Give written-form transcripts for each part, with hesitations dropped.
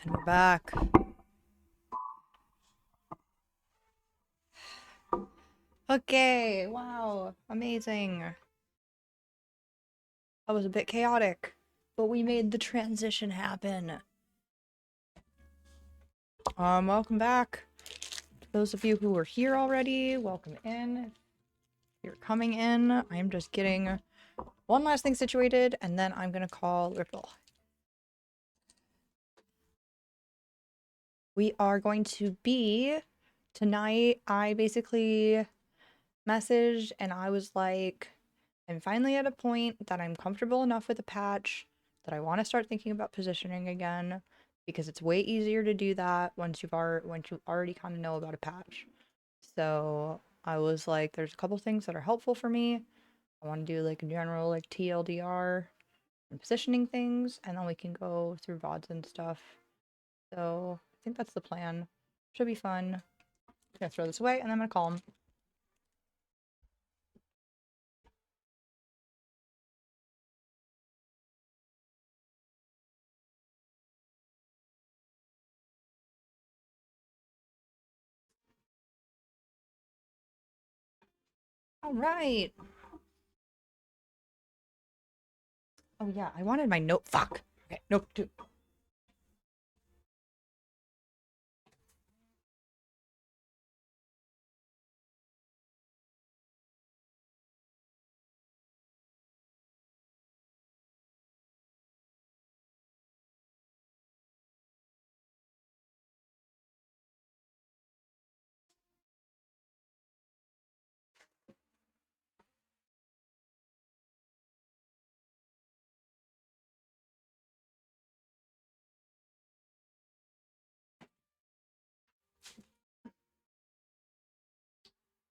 And we're back. Okay, wow, amazing. That was a bit chaotic, but we made the transition happen. Welcome back. Those of you who were here already, welcome in. You're coming in. I'm just getting one last thing situated, and then I'm gonna call Ripple. We are going to be tonight. I basically messaged and I was like, I'm finally at a point that I'm comfortable enough with a patch that I want to start thinking about positioning again because it's way easier to do that once you already kind of know about a patch. So I was like, there's a couple things that are helpful for me. I want to do like a general like TLDR and positioning things, and then we can go through VODs and stuff. So I think that's the plan. Should be fun. I'm gonna throw this away and then I'm gonna call him. All right. Oh yeah, I wanted my note. Fuck. Okay, note 2.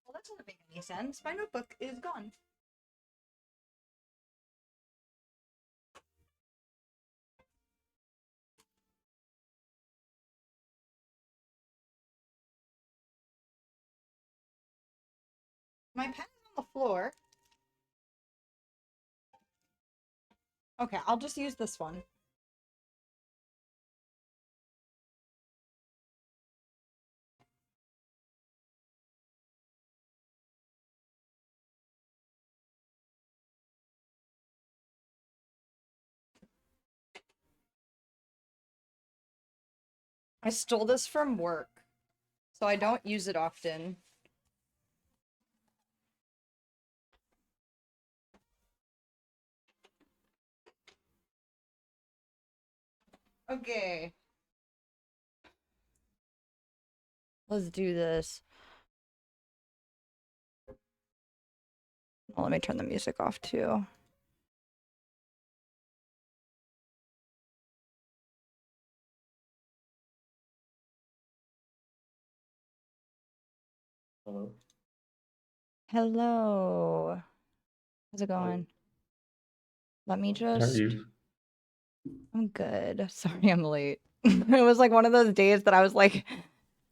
Well, that doesn't make any sense. My notebook is gone. My pen is on the floor. Okay, I'll just use this one. I stole this from work, so I don't use it often. Okay. Let's do this. Oh, let me turn the music off too. Hello. Hello. How's it going? Let me How are just. you? I'm good. Sorry I'm late. It was like one of those days that I was like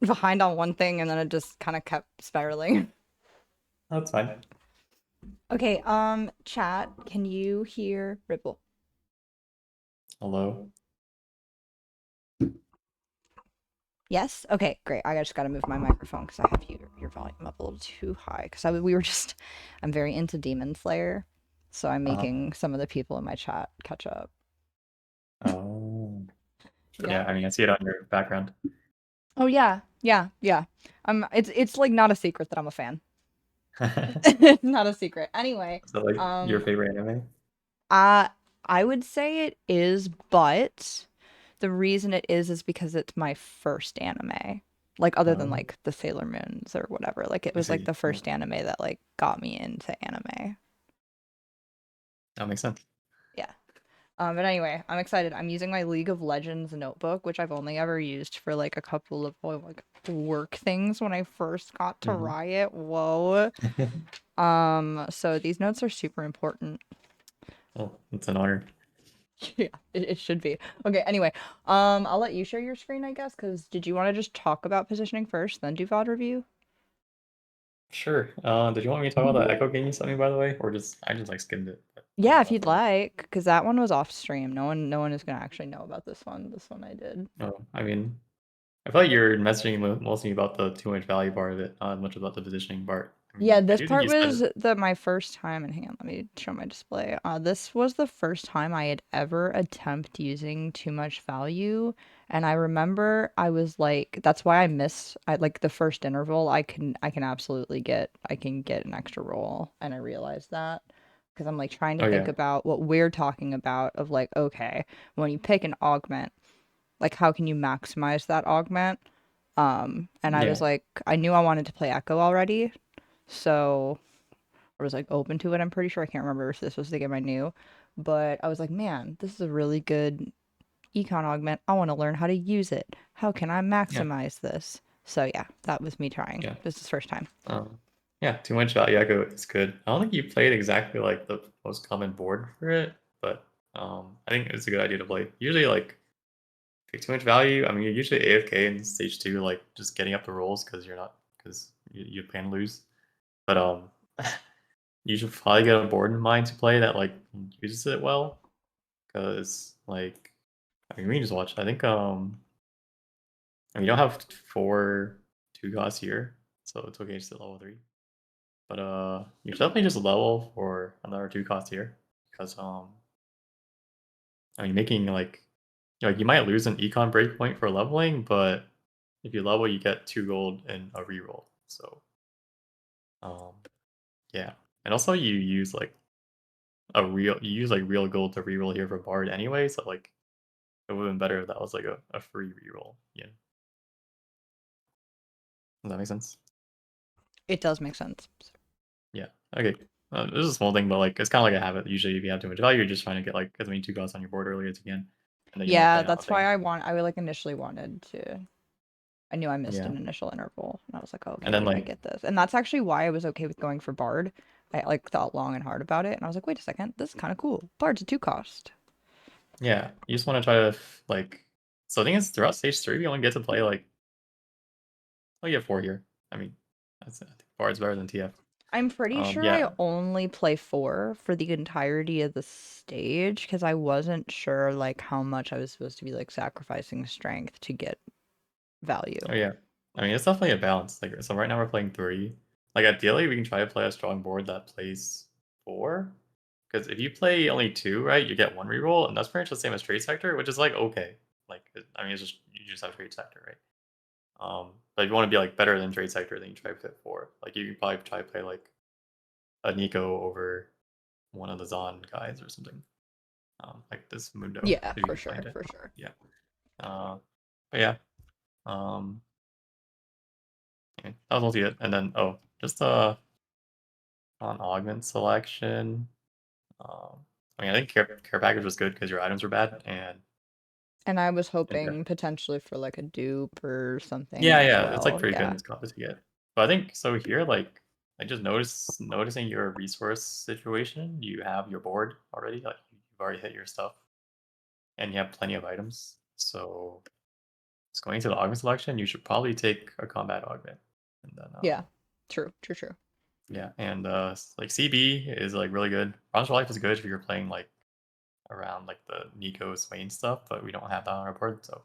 behind on one thing and then it just kind of kept spiraling. That's fine. Okay, chat, can you hear Ripple? Hello. Yes? Okay, great. I just gotta move my microphone because I have your volume up a little too high. Because we were just, I'm very into Demon Slayer, so I'm Uh-huh. making some of the people in my chat catch up. Oh. Yeah. Yeah, I mean, I see it on your background. Oh yeah, yeah, yeah. It's like not a secret that I'm a fan. Is Not a secret. Anyway, that like your um, favorite anime? I I would say it is, but the reason it is because it's my first anime. Like other than Oh, like the Sailor Moons or whatever. Like it I was like see. the Yeah, first anime that like got me into anime. that makes sense. Yeah. But anyway, I'm excited. I'm using my League of Legends notebook, which I've only ever used for like a couple of like work things when I first got to Hmm. Riot. Whoa. So these notes are super important. Well, it's an honor. Yeah, it should be. Okay, anyway, I'll let you share your screen, I guess, because did you want to just talk about positioning first, then do VOD review? Sure. Did you want me to talk about the Echo game you sent me, by the way, or just I just like skimmed it? Yeah, if you'd For like, because that one was off stream. No one is gonna actually know about this one. This one I did. oh, I mean, I feel like you're messaging mostly about the too much value part of it, not much about the positioning part. I Yeah, mean, I this do think part you said was it. my first time, and hang on, let me show my display. This was the first time I had ever attempted using too much value, and I remember I was like, that's why I missed. I like the first interval. I can absolutely get an extra roll, and I realized that because I'm like trying to Oh think yeah, about what we're talking about of like, okay, when you pick an augment, like how can you maximize that augment? And I was yeah, like, I knew I wanted to play Echo already, so I was like open to it. I'm pretty sure I can't remember if this was the game I knew, but I was like, man, this is a really good econ augment. I want to learn how to use it. How can I yeah, maximize this? So yeah, that was me trying. yeah. This is the first time. Yeah, too much value echo is good. I don't think you played exactly like the most common board for it, but I think it's a good idea to play. Usually, like pick too much value. I mean, you're usually AFK in stage two, like just getting up the rolls because you're not because you plan to lose. But you should probably get a board in mind to play that like uses it well, because like I mean, we can just watch. I think I mean, you don't have 4 2 costs here, so it's okay just at level 3. But you should definitely just level for another 2 cost here, because I mean making like you might lose an econ breakpoint for leveling, but if you level you get 2 gold and a reroll. So um yeah. And also you use like real gold to reroll here for Bard anyway, so like it would have been better if that was like a free reroll. Yeah. Does that make sense? It does make sense. Yeah. Okay. This is a small thing, but like it's kind of like a habit. Usually, if you have too much value, you're just trying to get like as many 2 costs on your board early as you can, and then you don't Yeah, play out that's why thing. I like initially wanted to. I knew I missed Yeah. an initial interval, and I was like, oh, And okay, then wait, I like get this. And that's actually why I was okay with going for Bard. I like thought long and hard about it, and I was like, wait a second, this is kind of cool. Bard's a two cost. yeah, you just want to try to like. So I think it's throughout stage 3 we only get to play like you have 4 here. I mean, I think Bard's better than TF. I'm pretty sure I Yeah. only play four for the entirety of the stage because I wasn't sure like how much I was supposed to be like sacrificing strength to get value. Oh yeah. I mean, it's definitely a balance. Like, so right now we're playing 3. Like ideally, we can try to play a strong board that plays 4. Because if you play only 2, right, you get 1 reroll, and that's pretty much the same as Trade Sector, which is like okay. Like, I mean, it's just you just have Trade Sector, right? But if you want to be like better than Trade Sector, then you try to play 4. Like, you can probably try to play like a Nico over one of the Zon guys or something. Like this Mundo, Yeah, if you for can find sure, it. for sure. Yeah. But yeah. Um, yeah, that was mostly it. And then just on augment selection. I mean, I think care package was good because your items were bad, And I was and hoping potentially for like a dupe or something yeah, as yeah, it's like well. pretty good in Yeah. this contest to get. But I think so here, like just noticing your resource situation. You have your board already, like you've already hit your stuff, and you have plenty of items. So it's going to the augment selection. You should probably take a combat augment, and then Yeah. True, true, true. yeah, and like CB is like really good. Bronze for Life is good if you're playing like around like the Nico Swain stuff, but we don't have that on our board. So,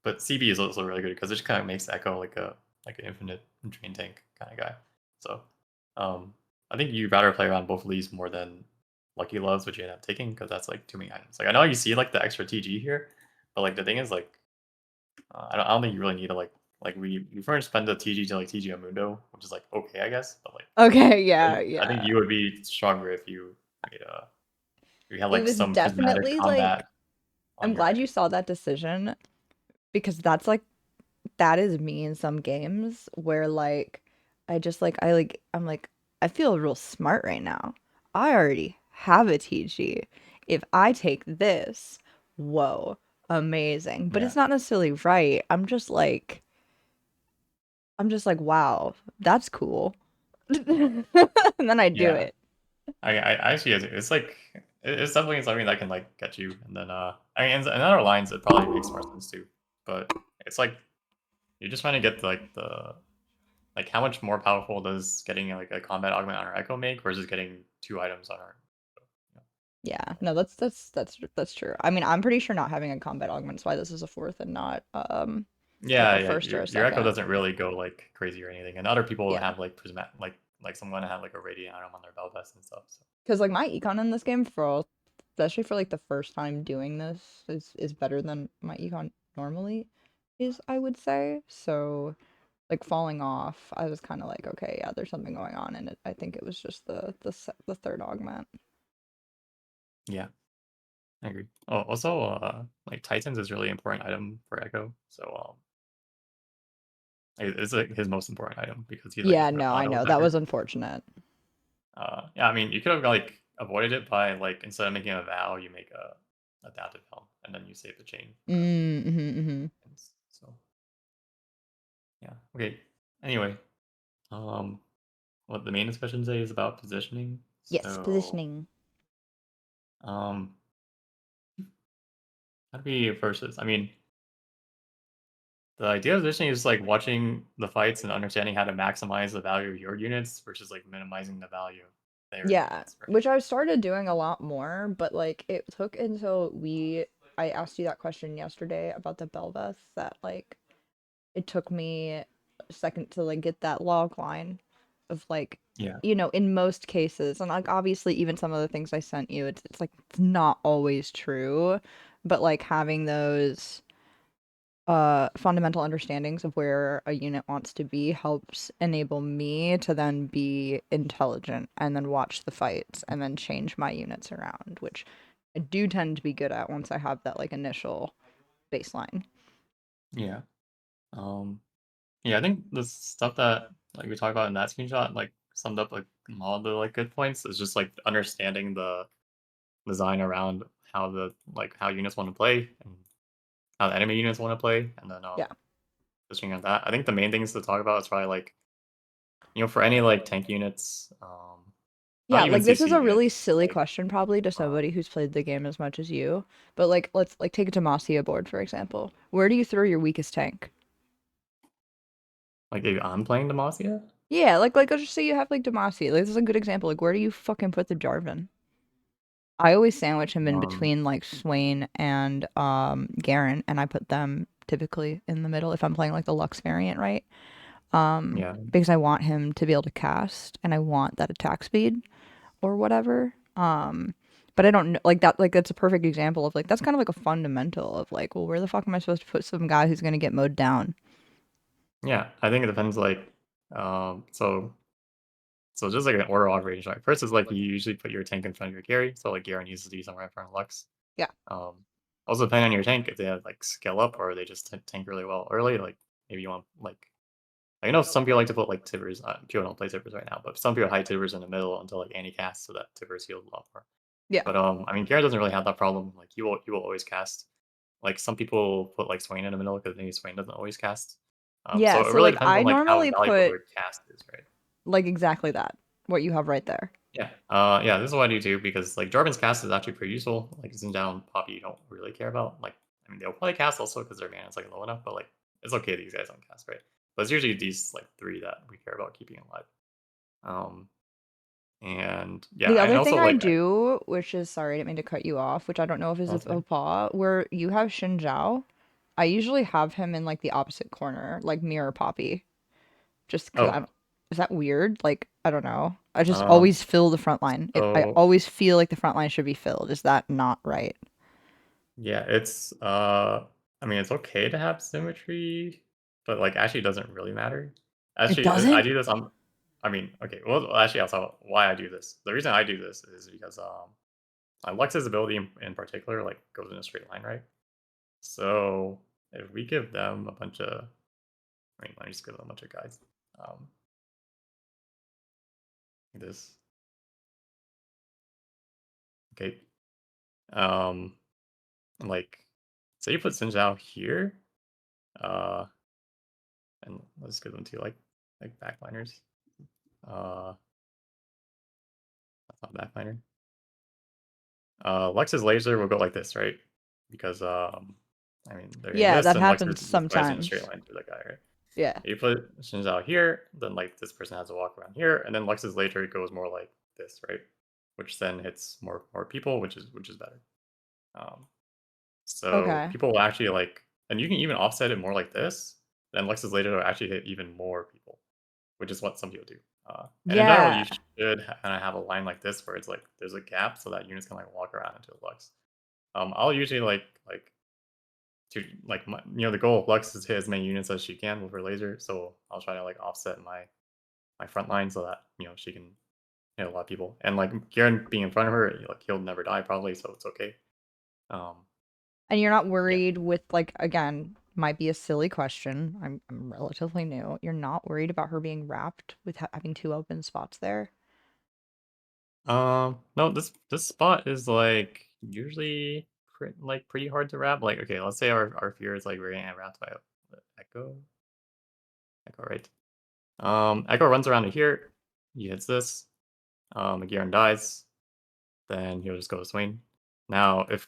but CB is also really good because it just kind of makes Echo like an infinite drain tank kind of guy. So, I think you'd rather play around both of these more than Lucky Loves, which you end up taking because that's like too many items. Like I know you see like the extra TG here, but like the thing is like I don't think you really need to like we first spend the TG to like TG Mundo, which is like okay I guess, but like Okay, yeah, I think yeah. you would be stronger if you made if you had It like was some prismatic definitely combat like on I'm your glad you Echo. saw that decision because that's like that is me in some games where like I'm like I feel real smart right now. I already have a TG. If I take this, whoa, amazing. But Yeah, it's not necessarily right. I'm just like wow, that's cool. And then I do yeah. it. I actually it's like it's definitely something that can like get you, and then I mean in other lines it probably makes more sense too, but it's like you're just trying to get like the like how much more powerful does getting like a combat augment on our Echo make versus getting 2 items on our. Yeah, no, that's true. I mean, I'm pretty sure not having a combat augment is why this is a fourth and not like Yeah, a yeah. first or a Your echo second. doesn't really go like crazy or anything, and other people Yeah, have like prismatic, like someone have like a radiant item on their bell vest and stuff. So because like my econ in this game especially for like the first time doing this is better than my econ normally is, I would say. So like falling off, I was kind of like, okay, yeah, there's something going on, and I think it was just the third augment. yeah, I agree. Oh, also, like Titans is really important item for Echo. So it's like his most important item because he like Yeah, no, I auto know that attacker. was unfortunate. Yeah, I mean, you could have like avoided it by like instead of making a vow, you make a adaptive helm, and then you save the chain for Mm-hmm. ends. So yeah, okay. Anyway, um, what the main discussion today is about positioning. Yes, So positioning. um, how do we approach this? I mean, the idea of positioning is like watching the fights and understanding how to maximize the value of your units versus like minimizing the value of their Yeah, units, right? which I started doing a lot more, but like it took until I asked you that question yesterday about the Belveth that like it took me a second to like get that log line of like, Yeah, in most cases, and like obviously even some of the things I sent you, it's like it's not always true, but like having those fundamental understandings of where a unit wants to be helps enable me to then be intelligent and then watch the fights and then change my units around, which I do tend to be good at once I have that like initial baseline. yeah. Yeah, I think the stuff that like we talked about in that screenshot like summed up like all the like good points is just like understanding the design around how the like how units want to play and how the enemy units want to play, and then Yeah. switching on that. I think the main things to talk about is probably like for any like tank units, Yeah, not even like this is CC a really units, silly like question probably to um, somebody who's played the game as much as you, but like let's like take a Demacia board for example. Where do you throw your weakest tank? like if I'm playing Demacia. Yeah, like let's just say you have like Demacia. Like this is a good example. Like where do you fucking put the Jarvan? I always sandwich him in Um, between like Swain and Garen, and I put them typically in the middle if I'm playing like the Lux variant, right? yeah, Because I want him to be able to cast and I want that attack speed or whatever. But I don't know like that like that's a perfect example of like that's kind of like a fundamental of like, well, where the fuck am I supposed to put some guy who's gonna get mowed down? yeah. I think it depends. Like, so just like an order operation, right? First is like you usually put your tank in front of your carry. So like Garen needs to be somewhere in front of Lux. Yeah. Um, Also depending on your tank, if they have like skill up or they just tank really well early, like maybe you want like I know some people like to put like Tibbers. People don't play Tibbers right now, but some people hide Tibbers in the middle until like Annie casts so that Tibbers heals a lot more. Yeah. But I mean, Garen doesn't really have that problem. Like you will always cast. Like some people put like Swain in the middle because maybe Swain doesn't always cast. Yeah, So it so really like depends I on like how normally valuable put your cast is, right? like exactly that, what you have right there. Yeah. Yeah, this is what I do too, because like Jarvan's cast is actually pretty useful. Like Zinjao and Poppy you don't really care about. Like I mean they'll probably cast also because their mana is like low enough, but like it's okay these guys don't cast, right? But it's usually these like three that we care about keeping alive. Um and yeah, The and other also thing I like do, which is sorry, I didn't mean to cut you off, which I don't know if is that's a fine. paw, where you have Shinjao, I usually have him in like the opposite corner, like mirror Poppy, just because I Oh, don't. Is that weird? Like I don't know. I just um always fill the front line. I so always feel like the front line should be filled. Is that not right? yeah, it's I mean it's okay to have symmetry, but like actually it doesn't really matter. It Actually, I doesn't. do this. I mean, okay. Well, actually, I'll tell why I do this. The reason I do this is because Lux's ability in particular like goes in a straight line, right? So if we give them a bunch of, I mean, let me just give them a bunch of guys. Um, like this, okay. Um, like, say you put Sinzhao here, uh, and let's give them two like backliners. Uh, that's not backliner. Lux's laser will go like this, right? Because I mean they're getting Yeah, this, that and Lux happens this guy's in a straight sometimes. line to the guy, right? Yeah. You put Shinzao here, then like this person has to walk around here, and then Lux's later goes more like this, right? which then hits more people, which is better. Um, so Okay. people will actually like, and you can even offset it more like this. Then Lux's later will actually hit even more people, which is what some people do. And in general, you Yeah. should kind of have a line like this where it's like there's a gap so that units can like walk around into the Lux. I'll usually like to like the goal of Lux is to hit as many units as she can with her laser. So I'll try to like offset my front line so that she can hit a lot of people. And like Garen being in front of her, like he'll never die probably, so it's okay. Um, And you're not yeah. worried with like again, might be a silly question. I'm relatively new. You're not worried about her being wrapped with having two open spots there? No, this spot is like usually pretty hard to wrap. Like, okay, let's say our fear is like we're getting wrapped by Echo. Echo, right? Echo runs around to here. He hits this. Garen dies. Then he'll just go to Swain. Now, if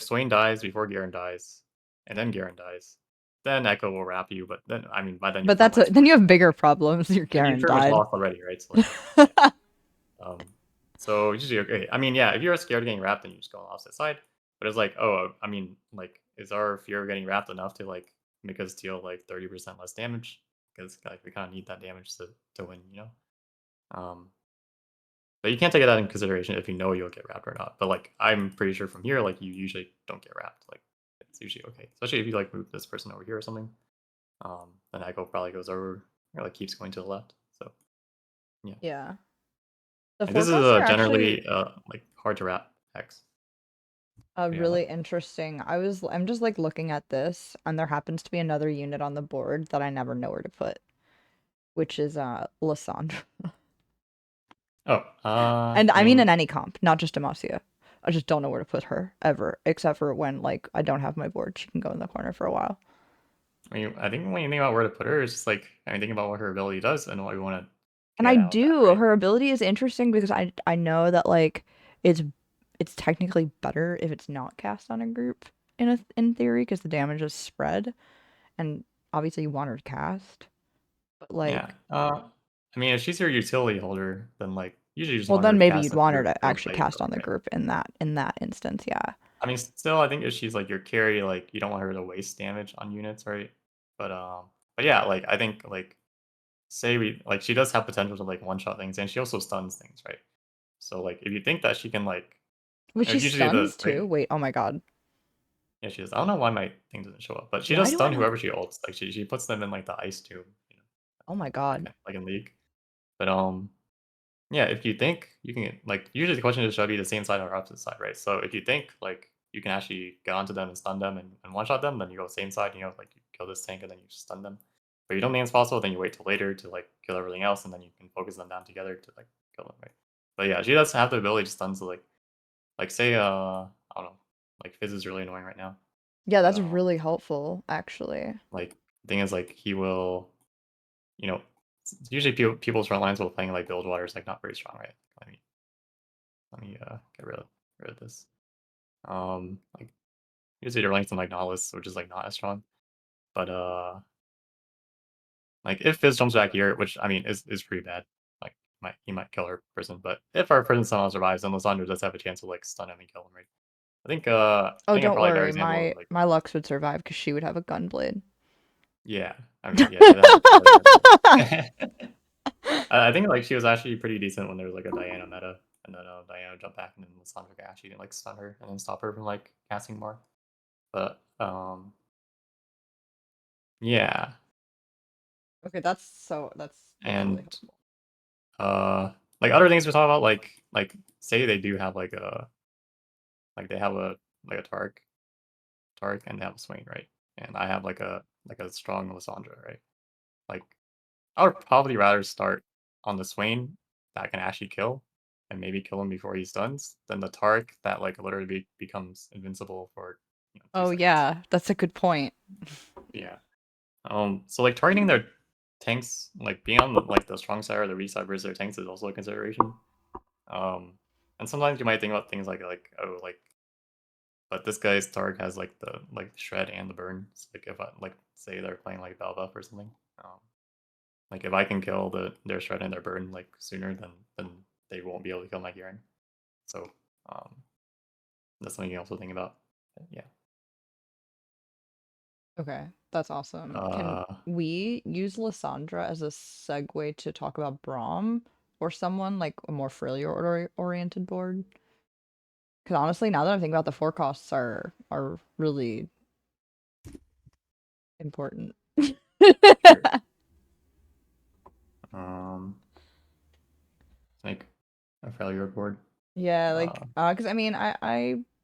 Swain dies before Garen dies, and then Garen dies, then Echo will wrap you. But then, I mean, by then your But front line's then pretty you have much lost. bigger problems. Your And you Garen pretty much died. lost already, right? So like, yeah. Usually okay. I mean, yeah, if you're scared of getting wrapped, then you just go on the opposite side. But it's like, oh, I mean, like, is our fear of getting wrapped enough to like make us deal like 30% less damage? Because like we kind of need that damage to win, you know. Um, but you can't take that into consideration if you know you'll get wrapped or not. But like, I'm pretty sure from here, like, you usually don't get wrapped. Like, it's usually okay, especially if you like move this person over here or something. Then Echo probably goes over or like keeps going to the left. So yeah, Yeah. The like this is forecasts are actually generally like hard to wrap X. Yeah, really interesting. I'm just like looking at this, and there happens to be another unit on the board that I never know where to put, which is Lysandra. oh, And I I mean mean, in any comp, not just Demacia. I just don't know where to put her ever, except for when like I don't have my board. She can go in the corner for a while. I think when you think about where to put her, it's just like I mean, think about what her ability does and what we want to And I get out of that, do. right? Her ability is interesting because I know that like it's it's technically better if it's not cast on a group in theory because the damage is spread and obviously you want her to cast. But Yeah. like I mean, if she's your utility holder, then like usually you just well want her then to maybe cast you'd and want her group to kill actually the aggro, cast on the right? group in that instance, yeah. I mean, still, I think if she's like your carry, like you don't want her to waste damage on units, right? But yeah, like I think like say we like she does have potential to like one shot things, and she also stuns things, right? So like if you think that she can like, But she usually the stuns too. right. Wait, oh my god. Yeah, she does. I don't know why my thing doesn't show up, but she Why does do I stun not? whoever she ults. Like she puts them in like the ice tube, Oh my like god. like in League. But yeah, if you think you can like usually the question is should I be the same side or opposite side, right? So if you think like you can actually get onto them and stun them and one shot them, then you go same side. Like you kill this tank and then you stun them. But you don't think it's possible, then you wait till later to like kill everything else, and then you can focus them down together to like kill them, right? But yeah, she does have the ability to stun. So like say I don't know, like Fizz is really annoying right now, Yeah, but that's really helpful actually. like the thing is like he will, you know, usually people's front lines while playing like Bilgewater is like not very strong, right? Let me get rid of this. Like usually they're running some like Nautilus, which is like not as strong. But like if Fizz jumps back here, which I mean is pretty bad. Like he might kill our person, but if our person somehow survives, then Lysandra does have a chance to like stun him and kill him, right? I Oh, think a don't probably better worry. example My of like my Lux would survive because she would have a gunblade. yeah, I mean yeah, that probably I think like she was actually pretty decent when there was like a Diana meta, and then Diana jumped back, and then Lysandra could actually like stun her and then stop her from like casting more. But yeah, Okay, that's really and helpful. like other things we're talking about, like say they do have like they have a like a Tark, and they have a Swain, right? And I have like a strong Lysandra, right? Like I would probably rather start on the Swain that can actually kill, and maybe kill him before he stuns, than the Tark that like literally becomes invincible for 2 Oh seconds. yeah, that's a good point. Yeah. So like targeting their tanks, like being on the strong side or the weak side versus their tanks is also a consideration. Um, and sometimes you might think about things like oh like, but this guy's target has like the shred and the burn. So, like if I like say they're playing like Valbuff or something, um, like if I can kill their shred and their burn like sooner, then they won't be able to kill my Garen. So that's something you can also think about. Yeah. Okay, that's awesome. Can Uh, we use Lysandra as a segue to talk about Braum or someone like a more oriented board? Because honestly, now that I'm thinking about the forecasts are really important. sure. Um, like a failure board. Yeah, like Uh, because I mean,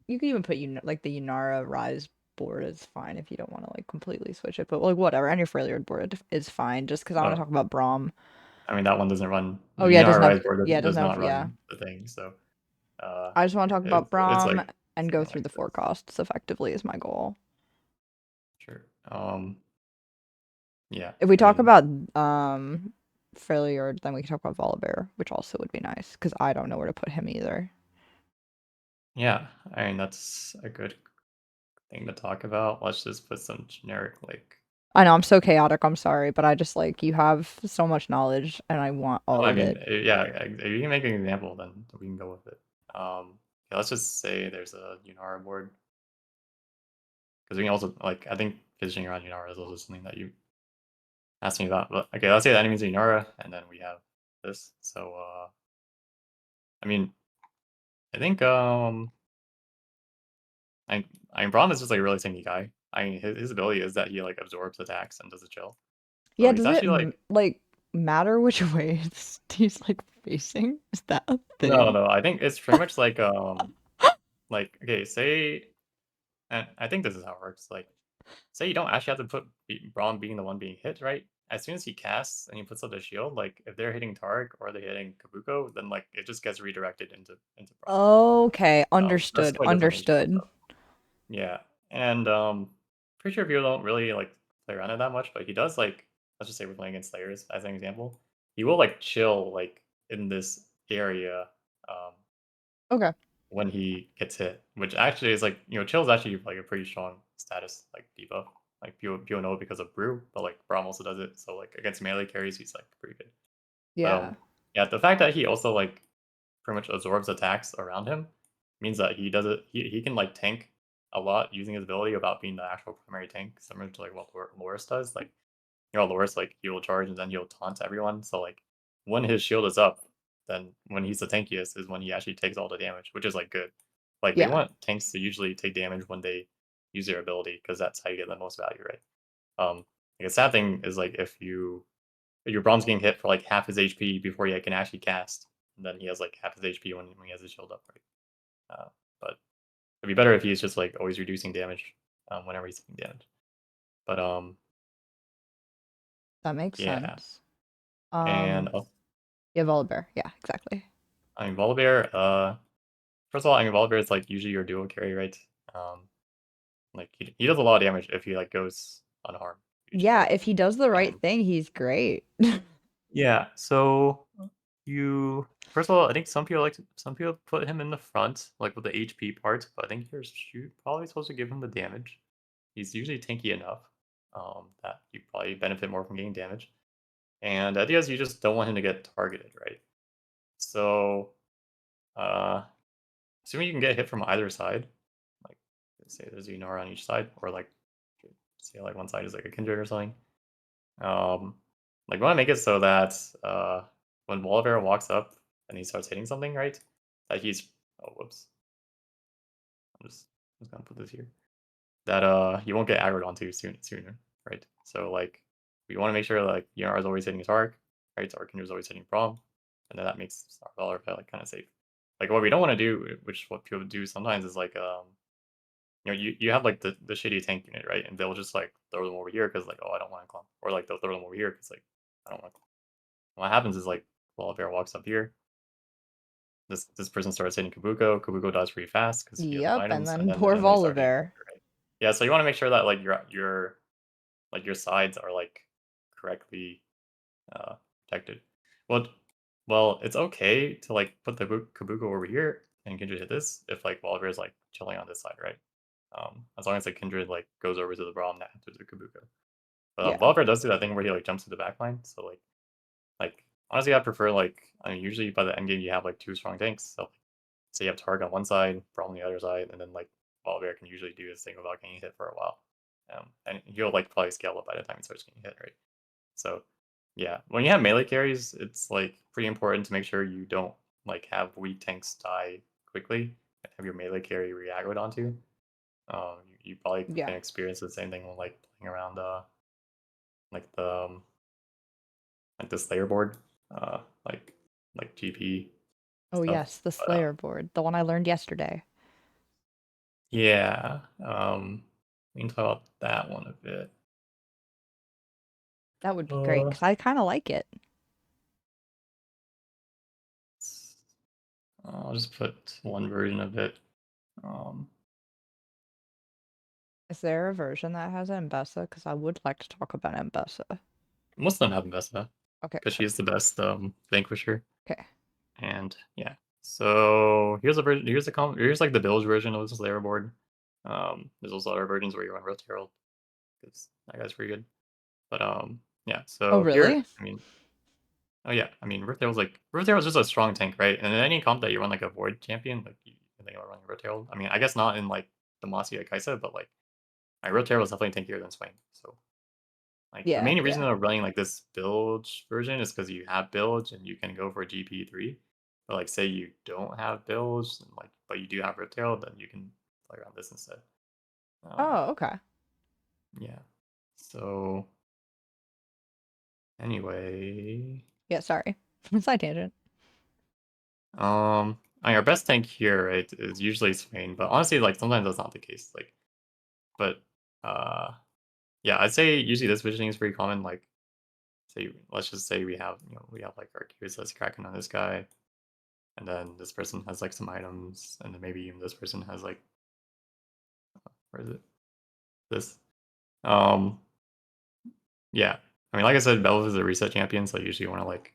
you could even put like the Yunara Rise board is fine if you don't want to like completely switch it, but like whatever, and your Freljord board is fine. Just because I want to oh, talk about Braum. I mean that one doesn't run. Oh The yeah, it Unara doesn't have Rise board yeah, it does doesn't have not yeah. run the thing. So uh, I just want to talk about it's Braum like and go something through like the this. forecasts effectively is my goal. Sure. Yeah. If we I talk mean, about Freljord, then we can talk about Volibear, which also would be nice because I don't know where to put him either. yeah. I mean that's a good thing to talk about. Let's just put some generic like. I know I'm so chaotic, I'm sorry, but I just like you have so much knowledge and I want all I of mean, it. yeah. If you can make an example, then we can go with it. Yeah, let's just say there's a Unara board because we can also like I think positioning around Unara is also something that you asked me about. But okay, let's say the enemy's Unara, and then we have this. So I mean, I think I I mean Braum is just like a really tanky guy. I mean his ability is that he like absorbs attacks and does a chill. So Yeah, he's does it actually like like matter which way he's like facing? Is that a thing? no, I think it's pretty much like okay, say and I think this is how it works. Like say you don't actually have to put Braum being the one being hit, right? As soon as he casts and he puts up the shield, like if they're hitting Tarek or they're hitting Kabuko, then like it just gets redirected into Braum. Okay, That's understood, like the thing he shows understood. up. Yeah, and pretty sure people don't really like play around it that much, but he does like let's just say we're playing against Slayers as an example. He will like chill like in this area um, Okay. when he gets hit, which actually is like chill is actually like a pretty strong status like debuff. Like people know it because of Brew, but like Braum also does it. So like against melee carries, he's like pretty good. But Yeah. yeah, the fact that he also like pretty much absorbs attacks around him means that he does it. He can like tank a lot using his ability without being the actual primary tank, similar to like what Loris does. Like Loris like he will charge and then he'll taunt everyone. So like when his shield is up, then when he's the tankiest is when he actually takes all the damage, which is like good. Like we Yeah. want tanks to usually take damage when they use their ability because that's how you get the most value, right? Like a sad thing is like if your Braum's getting hit for like half his HP before he can actually cast, and then he has like half his HP when he has his shield up, right? But it'd be better if he's just like always reducing damage whenever he's taking damage. But That makes yeah, sense. and Yeah, Volibear. Yeah, exactly. I mean Volibear. First of all, I mean Volibear is like usually your duo carry, right? Um, like he does a lot of damage if he like goes unharmed usually, Yeah, if he does the right and thing, he's great. yeah. So you first of all, I think some people put him in the front, like with the HP part, but I think you're probably supposed to give him the damage. He's usually tanky enough that you probably benefit more from getting damage. And the idea is you just don't want him to get targeted, right? So, uh, assuming you can get hit from either side, like say there's a Unara on each side, or like say like one side is like a Kindred or something. Um, like we want to make it so that when Wolverine walks up and he starts hitting something, right, that he's oh whoops, I'm just gonna put this here that you won't get aggroed onto sooner, right? So like we want to make sure like Yunar is always hitting his arc, right? So our Kindred is always hitting Braum, and then that makes our Valor like kind of safe. Like what we don't want to do, which what people do sometimes is like you have like the shitty tank unit, right? And they'll just like throw them over here because like, oh, I don't want to clump. Or like they'll throw them over here because like I don't want to clump. What happens is like Bear walks up here. This person starts hitting Kabuko. Kabuko dies pretty fast because he has no Yep, and items, and then then poor they start hitting Volibear. Volibear, right? Yeah, so you want to make sure that like your sides are like correctly protected. Well, it's okay to like put the Kabuko over here and Kindred hit this if like Volibear is like chilling on this side, right? As long as like Kindred like goes over to the Braum that enters the Kabuko. But Yeah. Volibear does do that thing where he like jumps to the back line. So like honestly, I prefer like I mean usually by the end game you have like two strong tanks. So so you have target on one side, problem on the other side, and then like all Bear can usually do is think about getting hit for a while. And he'll like probably scale up by the time he starts getting hit, right? So yeah, when you have melee carries, it's like pretty important to make sure you don't like have weak tanks die quickly and have your melee carry reaggroed onto. You probably Yeah. can experience the same thing when like playing around like the like the Slayer board, uh, like like GP Oh stuff. yes, the But Slayer board, the one I learned yesterday. yeah, we can talk about that one a bit. That would be great Uh, because I kind of like it. I'll just put one version of it. Um, Is there a version that has Mbessa? Because I would like to talk about Mbessa. Most of them have Vesta Okay, because she's the best vanquisher. okay. And yeah, so here's a version. Here's like the Bilge version of this layer board. There's also other versions where you run Rote Herald because that guy's pretty good. But yeah. Oh, So here, really? I mean, oh yeah, I mean, Rote Herald's just a strong tank, right? And in any comp that you run like a Void champion, like you can think about running Rote Herald. I mean, I guess not in like the Mossy like Kaisa, but like my Rote Herald is definitely tankier than Swain. So like the Yeah, main reason yeah. of running like this bilge version is because you have bilge and you can go for GP3. But like say you don't have bilge and like but you do have riptail, then you can play around this instead. Um, Oh, okay. yeah. So anyway, Yeah, sorry. Side tangent. I mean, our best tank here, right, is usually Swain, but honestly, like sometimes that's not the case. Like, but uh, yeah, I'd say usually this visioning is pretty common. Like, say let's just say we have like our Qs that's cracking on this guy, and then this person has like some items, and then maybe even this person has like where is it? This. Um, yeah. I mean, like I said, Belv is a reset champion, so I usually want to like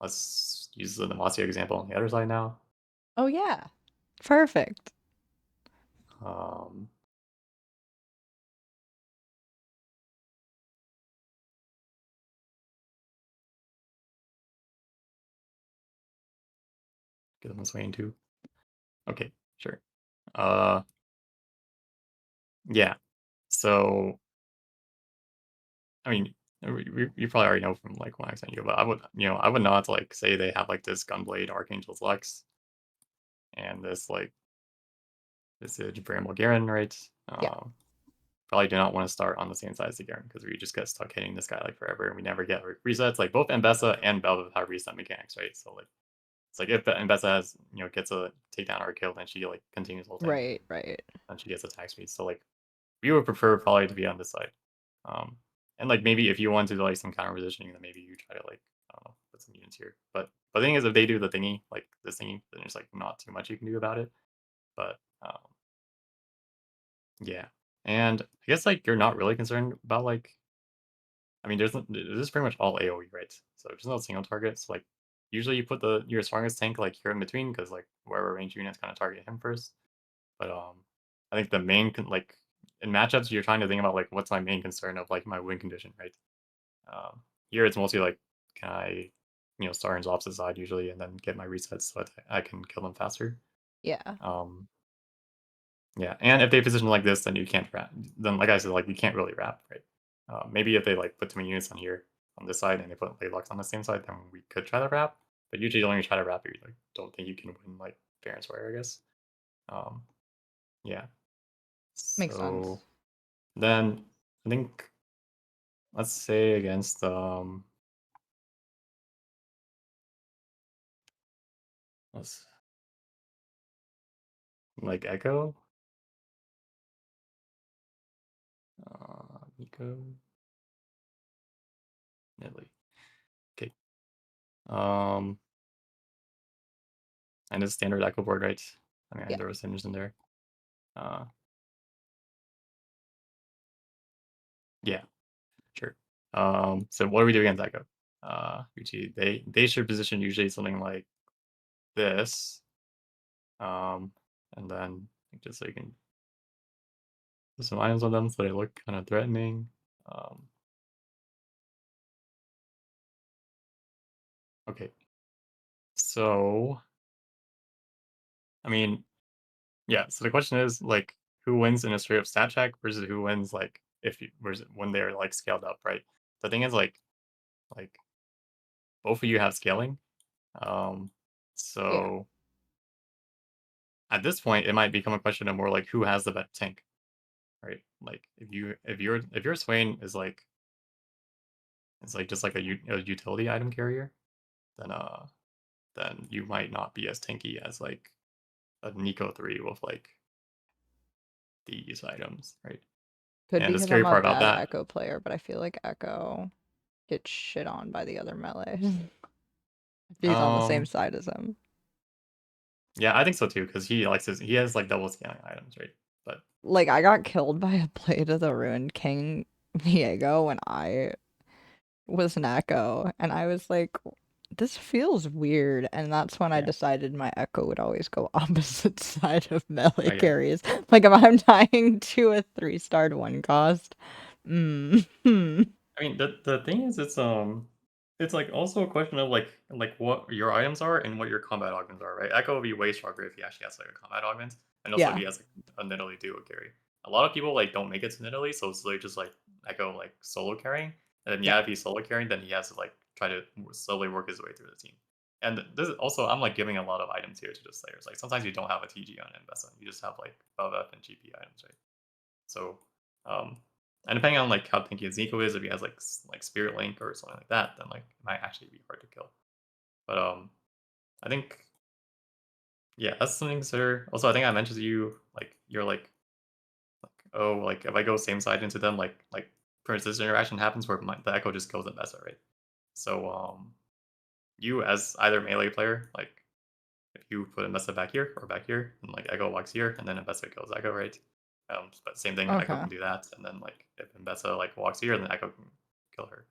let's use the Demacia example on the other side now. Oh, yeah. Perfect. Um, get them this way in too. Okay, sure. Uh, yeah. So I mean, you probably already know from like when I sent you, but I would not like say they have like this Gunblade Archangel's Lux and this Bramble Garen, right? Yeah. Probably do not want to start on the same side as the Garen because we just get stuck hitting this guy like forever and we never get resets. Like both Mbessa and Belva have reset mechanics, right? So like it's like if Mbessa has gets a takedown or a kill, then she like continues ulting Right, right. and she gets attack speed. So like we would prefer probably to be on this side. Um, and like maybe if you want to do like some counter positioning, then maybe you try to like I don't know put some units here. But the thing is, if they do the thingy like this thingy, then there's like not too much you can do about it. But yeah, and I guess like you're not really concerned about like I mean, this is pretty much all AoE, right? So there's no single target. So like usually you put your strongest tank like here in between because like wherever range units kind of target him first. But I think the main like in matchups you're trying to think about like what's my main concern of like my win condition, right? Here it's mostly like can I start on the opposite side usually and then get my resets so that I can kill them faster. Yeah. Um, yeah, and if they position like this, then you can't wrap. Then, like I said, like you can't really wrap, right? Maybe if they like put too many units on here on this side and they put Laylox on the same side, then we could try to wrap. But usually, when you try to wrap, you like don't think you can win like fair and square, I guess. Um, yeah. Makes sense. So then I think let's say against let's like Echo, Nico, Nidley. Okay. Um, and it's standard Echo board, right? I mean, Yeah. there was Singers in there. Uh, yeah. Sure. So what do we do against Echo? Usually they should position usually something like this. And then just so you can put some items on them so they look kind of threatening. Um, okay. So I mean, yeah. So the question is like, who wins in a straight up stat check versus who wins like if you versus when they're like scaled up, right? The thing is like both of you have scaling. Um, Yeah. so at this point, it might become a question of more like who has the better tank, right? Like if your Swain is like it's like just like a utility item carrier, then then you might not be as tanky as like a Nico 3 with like these items, right? Could be And the because scary I'm a part about bad that, Echo player, but I feel like Echo gets shit on by the other melees. If he's on the same um, side as him. yeah, I think so too, because he has like double scaling items, right? But Like, I got killed by a Blade of the Ruined King Viego when I was an Echo, and I was like, this feels weird. And that's when I yeah, decided my Echo would always go opposite side of melee oh yeah. carries. Like, if I'm dying to a 3-starred one cost, hmm. I mean, the thing is, it's like also a question of like what your items are and what your combat augments are, right? Echo will be way stronger if he actually has like a combat augment, and also if Yeah. he has like a Nidalee duo carry. A lot of people like don't make it to Nidalee, so it's like just like Echo like solo carrying, and then Yeah. yeah, if he's solo carrying, then he has to like try to slowly work his way through the team. And this is also I'm like giving a lot of items here to just players. Like sometimes you don't have a TG on Investa, you just have like BF and GP items, right? So, um, and depending on like how tanky his Nico is, if he has like Spirit Link or something like that, then like it might actually be hard to kill. But I think yeah, that's something to consider. Also, I think I mentioned to you like you're like oh like if I go same side into them like for instance interaction happens where the Echo just kills Mbessa, right? So you as either melee player like if you put Mbessa back here or back here, and like Echo walks here, and then Mbessa kills Echo, right? But same thing, Echo Okay. can do that, and then like if Mbessa like walks here, then Echo can kill her.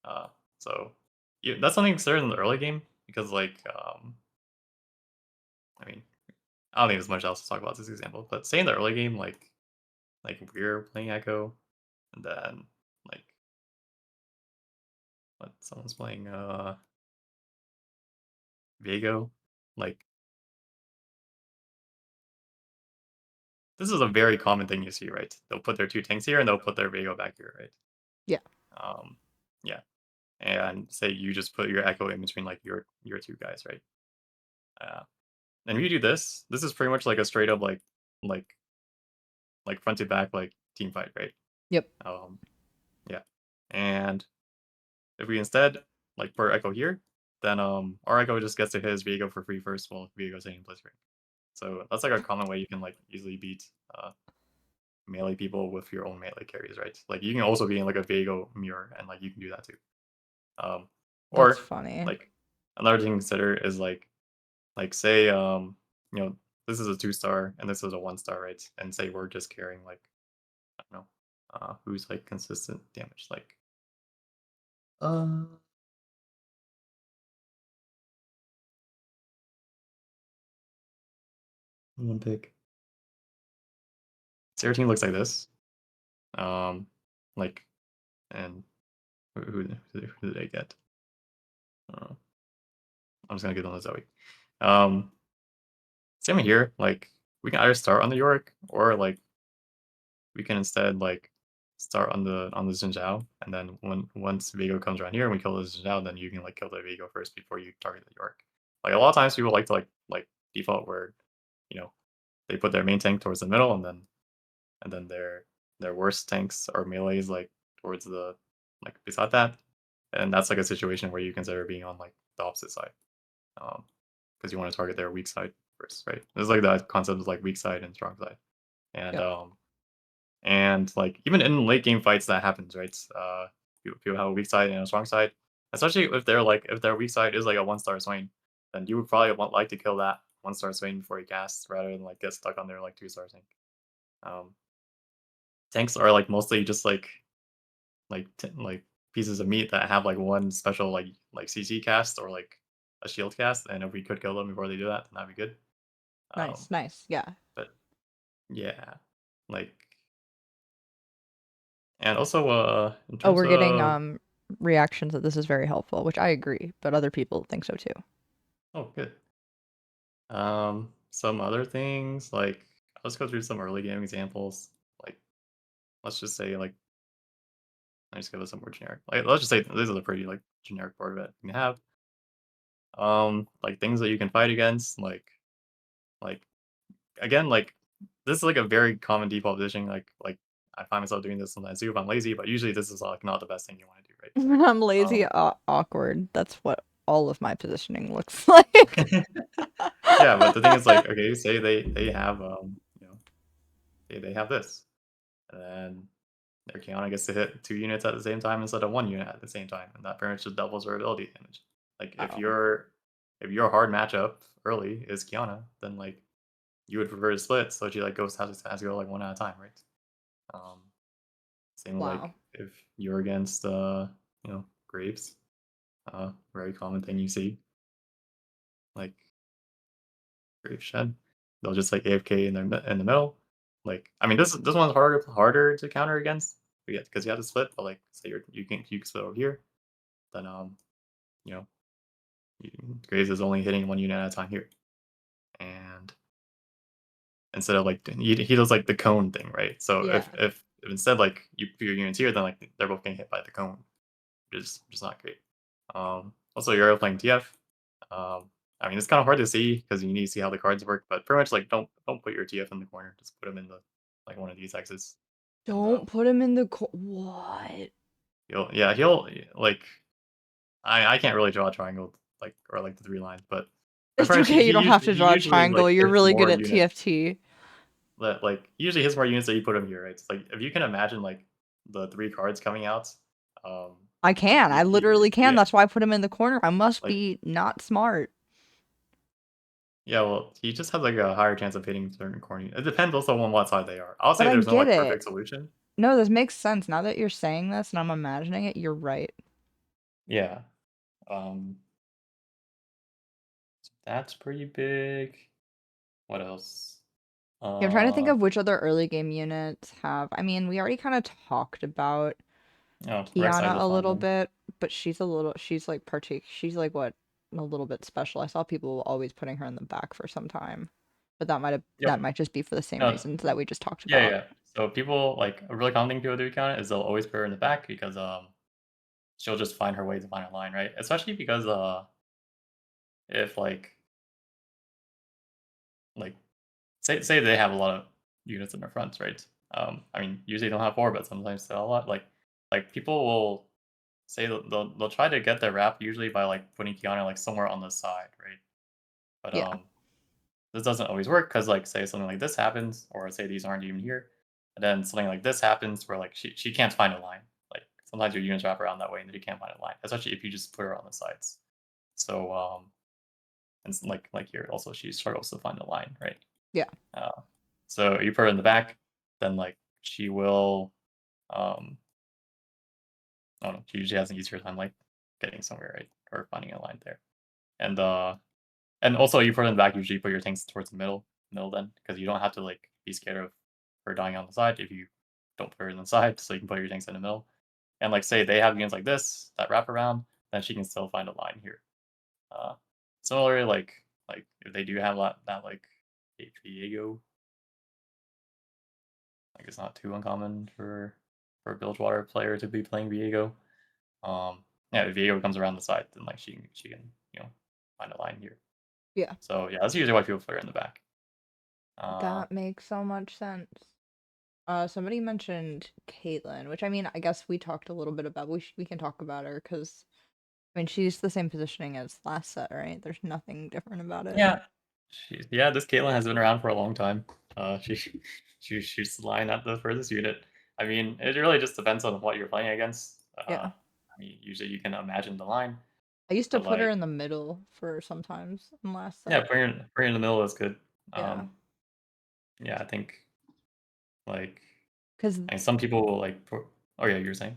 Uh, so yeah, that's something to consider in the early game because like I mean I don't think there's much else to talk about this example, but say in the early game like we're playing Echo, and then like what someone's playing Viego, like this is a very common thing you see, right? They'll put their two tanks here and they'll put their Viego back here, right? Yeah. Um, yeah, and say you just put your Echo in between like your two guys, right? Uh, and if you do this, this is pretty much like a straight up like like front to back like team fight, right? Yep. Um, yeah, and if we instead like put our Echo here, then our Echo just gets to hit his Viego for free first while Viego's hitting Blitzcrank. So that's like a common way you can like easily beat melee people with your own melee carries, right? Like you can also be in like a Viego mirror and like you can do that too. Um, That's or funny. like another thing to consider is like say you know this is a 2-star and this is a 1-star, right? And say we're just carrying like I don't know who's like consistent damage like uh one pick. Say our team looks like this. Um, like and who did I get? Uh, I'm just gonna get on the Zoe. Um, Same here. Like we can either start on the Yorick or like we can instead like start on the Xin Zhao, and then once Vigo comes around here and we kill the Xin Zhao, then you can like kill the Vigo first before you target the Yorick. Like a lot of times people like to like default where you know they put their main tank towards the middle and then their worst tanks or melees like towards the like beside that. And that's like a situation where you consider being on like the opposite side. Because you want to target their weak side first, right? There's like that concept of like weak side and strong side. And Yep. like even in late game fights that happens, right? People have a weak side and a strong side. Especially if they're like if their weak side is like a 1-star Swain, then you would probably like to kill that 1-star Swain before you cast rather than like get stuck on their like 2-star tank. Um, Tanks are like mostly just like pieces of meat that have like one special like CC cast or like a shield cast, and if we could kill them before they do that, then that'd be good. Um, Nice. Nice. Yeah. but yeah, like and also in Oh, terms we're getting of reactions that this is very helpful, which I agree, but other people think so too. oh good. some other things, like, let's go through some early game examples. Like, let's just say, like, let me just give us some more generic. Like, let's just say these are the pretty like generic board bet you can have. Like things that you can fight against, like again, like this is like a very common default position. Like I find myself doing this sometimes too if I'm lazy, but usually this is like not the best thing you want to do, right? When I'm lazy, Um, awkward. That's what all of my positioning looks like. yeah, but the thing is, like, okay, say they have they have this, and then their Kiana gets to hit 2 units at the same time instead of 1 unit at the same time, and that pretty much just doubles her ability damage. Like Oh, if your hard matchup early is Kiana, then like you would prefer to split, so she like has to go like one at a time, right? Um, Same with wow. like if you're against Graves, very common thing you see, like Graves Shed. They'll just like AFK in the middle. Like I mean this one's harder to counter against, but yeah, because you have to split, but like say you can split over here, then you know, you, Graves is only hitting 1 unit at a time here. And instead of like he does like the cone thing, right? So Yeah. if instead like you put your units here, then like they're both getting hit by the cone, which is not great. Also, you're playing TF. I mean, it's kind of hard to see because you need to see how the cards work, but pretty much like don't put your TF in the corner. Just put him in the like one of these X's, and Don't put him in the what? he'll like I can't really draw a triangle like or like the 3 lines, but It's pretty much okay, you don't have to he draw a usually like triangle. You're hits really good more at units. TFT. That like he usually hits more units that you put him here, right? It's like if you can imagine like the 3 cards coming out, um, I can. I literally can. yeah, That's why I put him in the corner. I must like be not smart. yeah, well, he just has like a higher chance of hitting certain corny. It depends also on what side they are. I'll But say I there's no get like it. perfect solution. No, this makes sense. Now that you're saying this and I'm imagining it, you're right. Yeah, um, that's pretty big. What else? Yeah, I'm trying to think Uh, of which other early game units have. I mean, we already kind of talked about oh, Rek'Sai's Kiana a a fun little one. bit, but she's like she's like what, a little bit special. I saw people always putting her in the back for some time, but Yep. that might just be for the same No, reasons that we just talked yeah, about. yeah. So people like a really common thing people do count is they'll always put her in the back because she'll just find her way to find a line, right? Especially because if like say they have a lot of units in their fronts, right? I mean, usually they don't have 4, but sometimes they have a lot. Like people will say they'll try to get their wrap usually by like putting Kiana like somewhere on the side, right? But Yeah, this doesn't always work because like say something like this happens, or say these aren't even here, and then something like this happens where like she can't find a line. Like sometimes your units wrap around that way and then you can't find a line, especially if you just put her on the sides. So and like here also she struggles to find a line, right? yeah, Uh, so you put her in the back, then like she will um I don't know, she usually has an easier time like getting somewhere, right? Or finding a line there. And and also you put her in the back, usually put your tanks towards the middle then, because you don't have to like be scared of her dying on the side if you don't put her in the side, so you can put your tanks in the middle. And like say they have units like this that wrap around, then she can still find a line here. Uh Similarly, like if they do have that like Viego, like it's not too uncommon for a Bilgewater player to be playing Viego. Yeah, if Viego comes around the side, then like she can find a line here. yeah. So yeah, that's usually why people put her in the back. Uh, That makes so much sense. Somebody mentioned Caitlyn, which I mean, I guess we talked a little bit about. We can talk about her because I mean, she's the same positioning as last set, right? There's nothing different about it. yeah, this Caitlyn has been around for a long time. She she shoots the line at the furthest unit. I mean, it really just depends on what you're playing against. Yeah. I mean, usually you can imagine the line, I used to but put her like in the middle for sometimes in last yeah, set. putting her in the middle is good. Yeah. Um, yeah, I think like Because I mean, some people will like. Oh yeah, you were saying.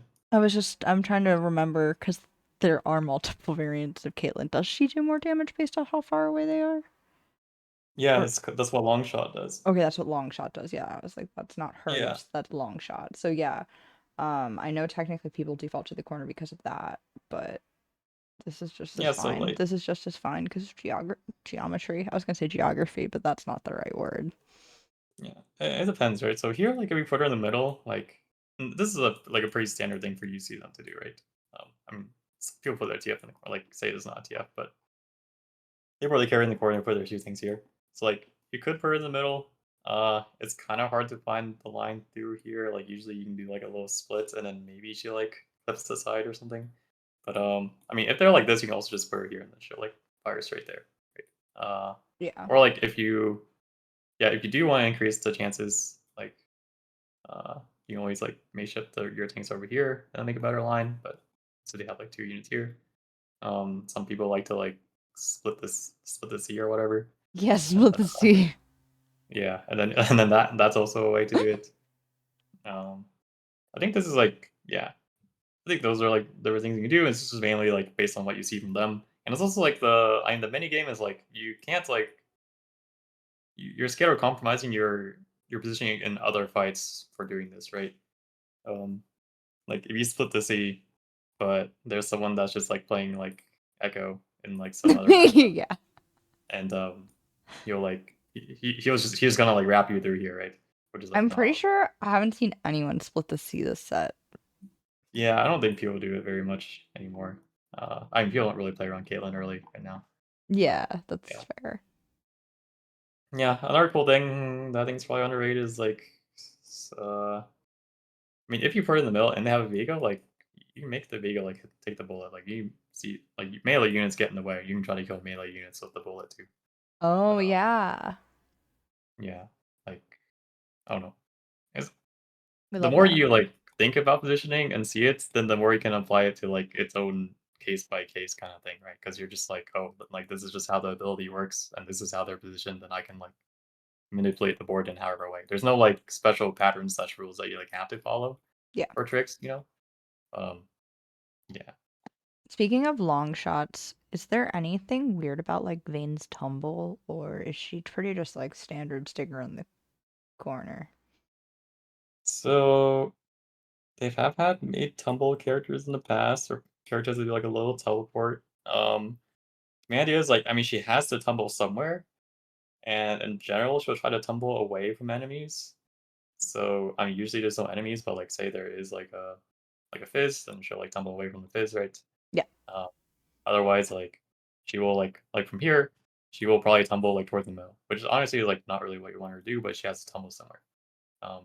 I'm trying to remember because there are multiple variants of Caitlyn. Does she do more damage based on how far away they are? Yeah, Or that's what long shot does. okay, that's what long shot does. Yeah, I was like, that's not her. Yeah. That's long shot. So yeah, I know technically people default to the corner because of that, but This is just as Yeah, so fine. like This is just as fine because geometry. I was gonna say geography, but that's not the right word. yeah, it depends, right? So here, like if we put her in the middle, like this is a pretty standard thing for UC them to do, right? I mean, people put their TF in the corner, like say it's not TF, but they probably carry in the corner and put their two things here. So like you could put her in the middle. It's kind of hard to find the line through here. Like usually you can do like a little split and then maybe she like flips the side or something. But I mean if they're like this, you can also just put her here and then she'll like fire straight there. Right? Yeah. Or like if you yeah, if you do want to increase the chances, like you can always like may shift your tanks over here and make a better line, but so they have like 2 units here. Some people like to like split this here or whatever. Yes, And split the sea. yeah, and then and then that's also a way to do it. Um, I think this is like yeah, I think those are like the things you can do. And it's just mainly like based on what you see from them, and it's also like the mini game is like you can't like you're scared of compromising your positioning in other fights for doing this, right? Um, like if you split the sea, but there's someone that's just like playing like Echo in like some other matchup, Yeah. and he'll like he was gonna like wrap you through here, right? Which is like I'm not. pretty sure I haven't seen anyone split the sea this set. Yeah, I don't think people do it very much anymore. I mean, people don't really play around Caitlyn early right now. Yeah, that's Yeah, fair. yeah. Another cool thing that I think is probably underrated is like, I mean, if you put it in the middle and they have a Vega, like you can make the Vega like take the bullet. Like you see, like melee units get in the way. You can try to kill melee units with the bullet too. Oh But yeah. yeah, like I don't know. It's, We the love more that. you like think about positioning and see it, then the more you can apply it to like its own case by case kind of thing, right? Because you're just like, oh, like this is just how the ability works, and this is how they're positioned, and I can like manipulate the board in however way. There's no like special patterns slash rules that you like have to follow Yeah. or tricks, you know. Um, yeah. Speaking of long shots, is there anything weird about like Vane's tumble, or is she pretty just like standard sticker in the corner? So they have had made tumble characters in the past, or characters that do like a little teleport. The idea is like, I mean, she has to tumble somewhere, and in general, she'll try to tumble away from enemies. So I mean, usually there's no enemies, but like say there is like a fizz, then she'll like tumble away from the fizz, right? Yeah. Uh, Otherwise, like she will like from here, she will probably tumble like towards the middle, which is honestly like not really what you want her to do, but she has to tumble somewhere.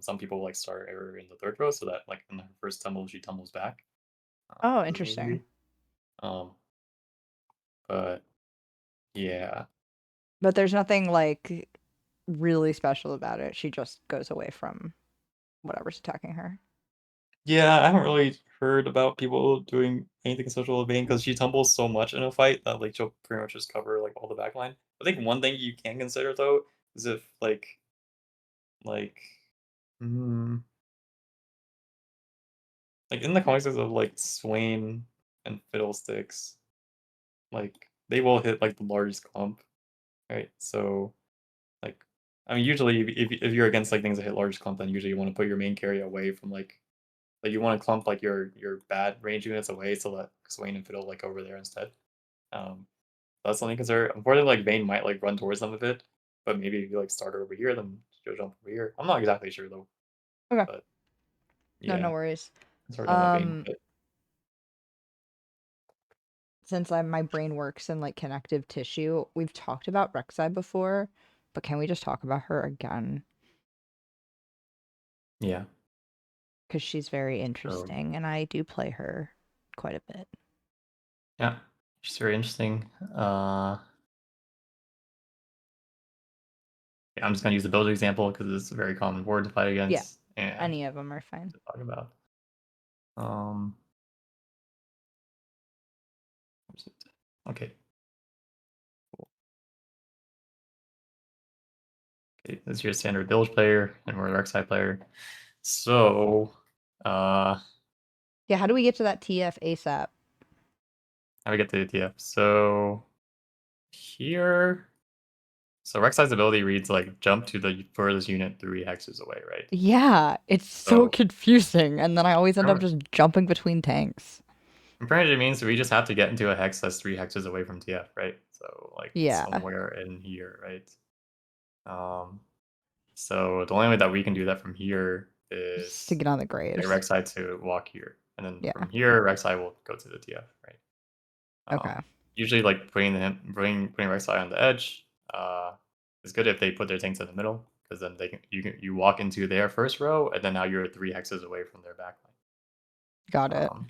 Some people like start her in the third row so that like in her first tumble she tumbles back. Oh, As a main interesting. view. Um, but yeah, But there's nothing like really special about it. She just goes away from whatever's attacking her. yeah, I haven't really heard about people doing anything social with Vayne because she tumbles so much in a fight that like she'll pretty much just cover like all the backline. I think one thing you can consider though is if like mm, like in the context of like Swain and Fiddlesticks, like they will hit like the largest clump, right? So like I mean usually if you're against like things that hit largest clump, then usually you want to put your main carry away from like you want to clump like your bad range units away so that Swain and Fiddle like over there instead. Um that's something to consider. Unfortunately, like Vayne might like run towards them a bit, but maybe if you like start her over here, then she'll jump over here. I'm not exactly sure though, Okay. but No, no yeah, worries. that's sort of about Vayne. Um, But since my brain works in like connective tissue, we've talked about Rek'Sai before, but can we just talk about her again? yeah, Because she's very so interesting, and I do play her quite a bit. yeah, she's very interesting. Yeah, I'm just gonna use the builder example because it's a very common board to fight Yeah, against and any of them are fine. to talk about. Um, where's it? Okay, cool. Okay, this is your standard build player, and we're a dark side player. So, uh, Yeah, how do we get to that TF ASAP? how do we get to the TF? So here, so Rek'Sai's ability reads like jump to the furthest unit 3 hexes away, right? Yeah, it's so So confusing, and then I always end up remember, just jumping between tanks. Apparently, it means we just have to get into a hex that's 3 hexes away from TF, right? So, like, Yeah. somewhere in here, right? Um, so the only way that we can do that from here Just to is get on the get graves. Rek'Sai to walk here, and then Yeah. from here, Rek'Sai will go to the TF, right? Okay. Usually, like, putting Rek'Sai on the edge, is good if they put their tanks in the middle, because then you walk into their first row, and then now you're 3 hexes away from their backline. Got it. Um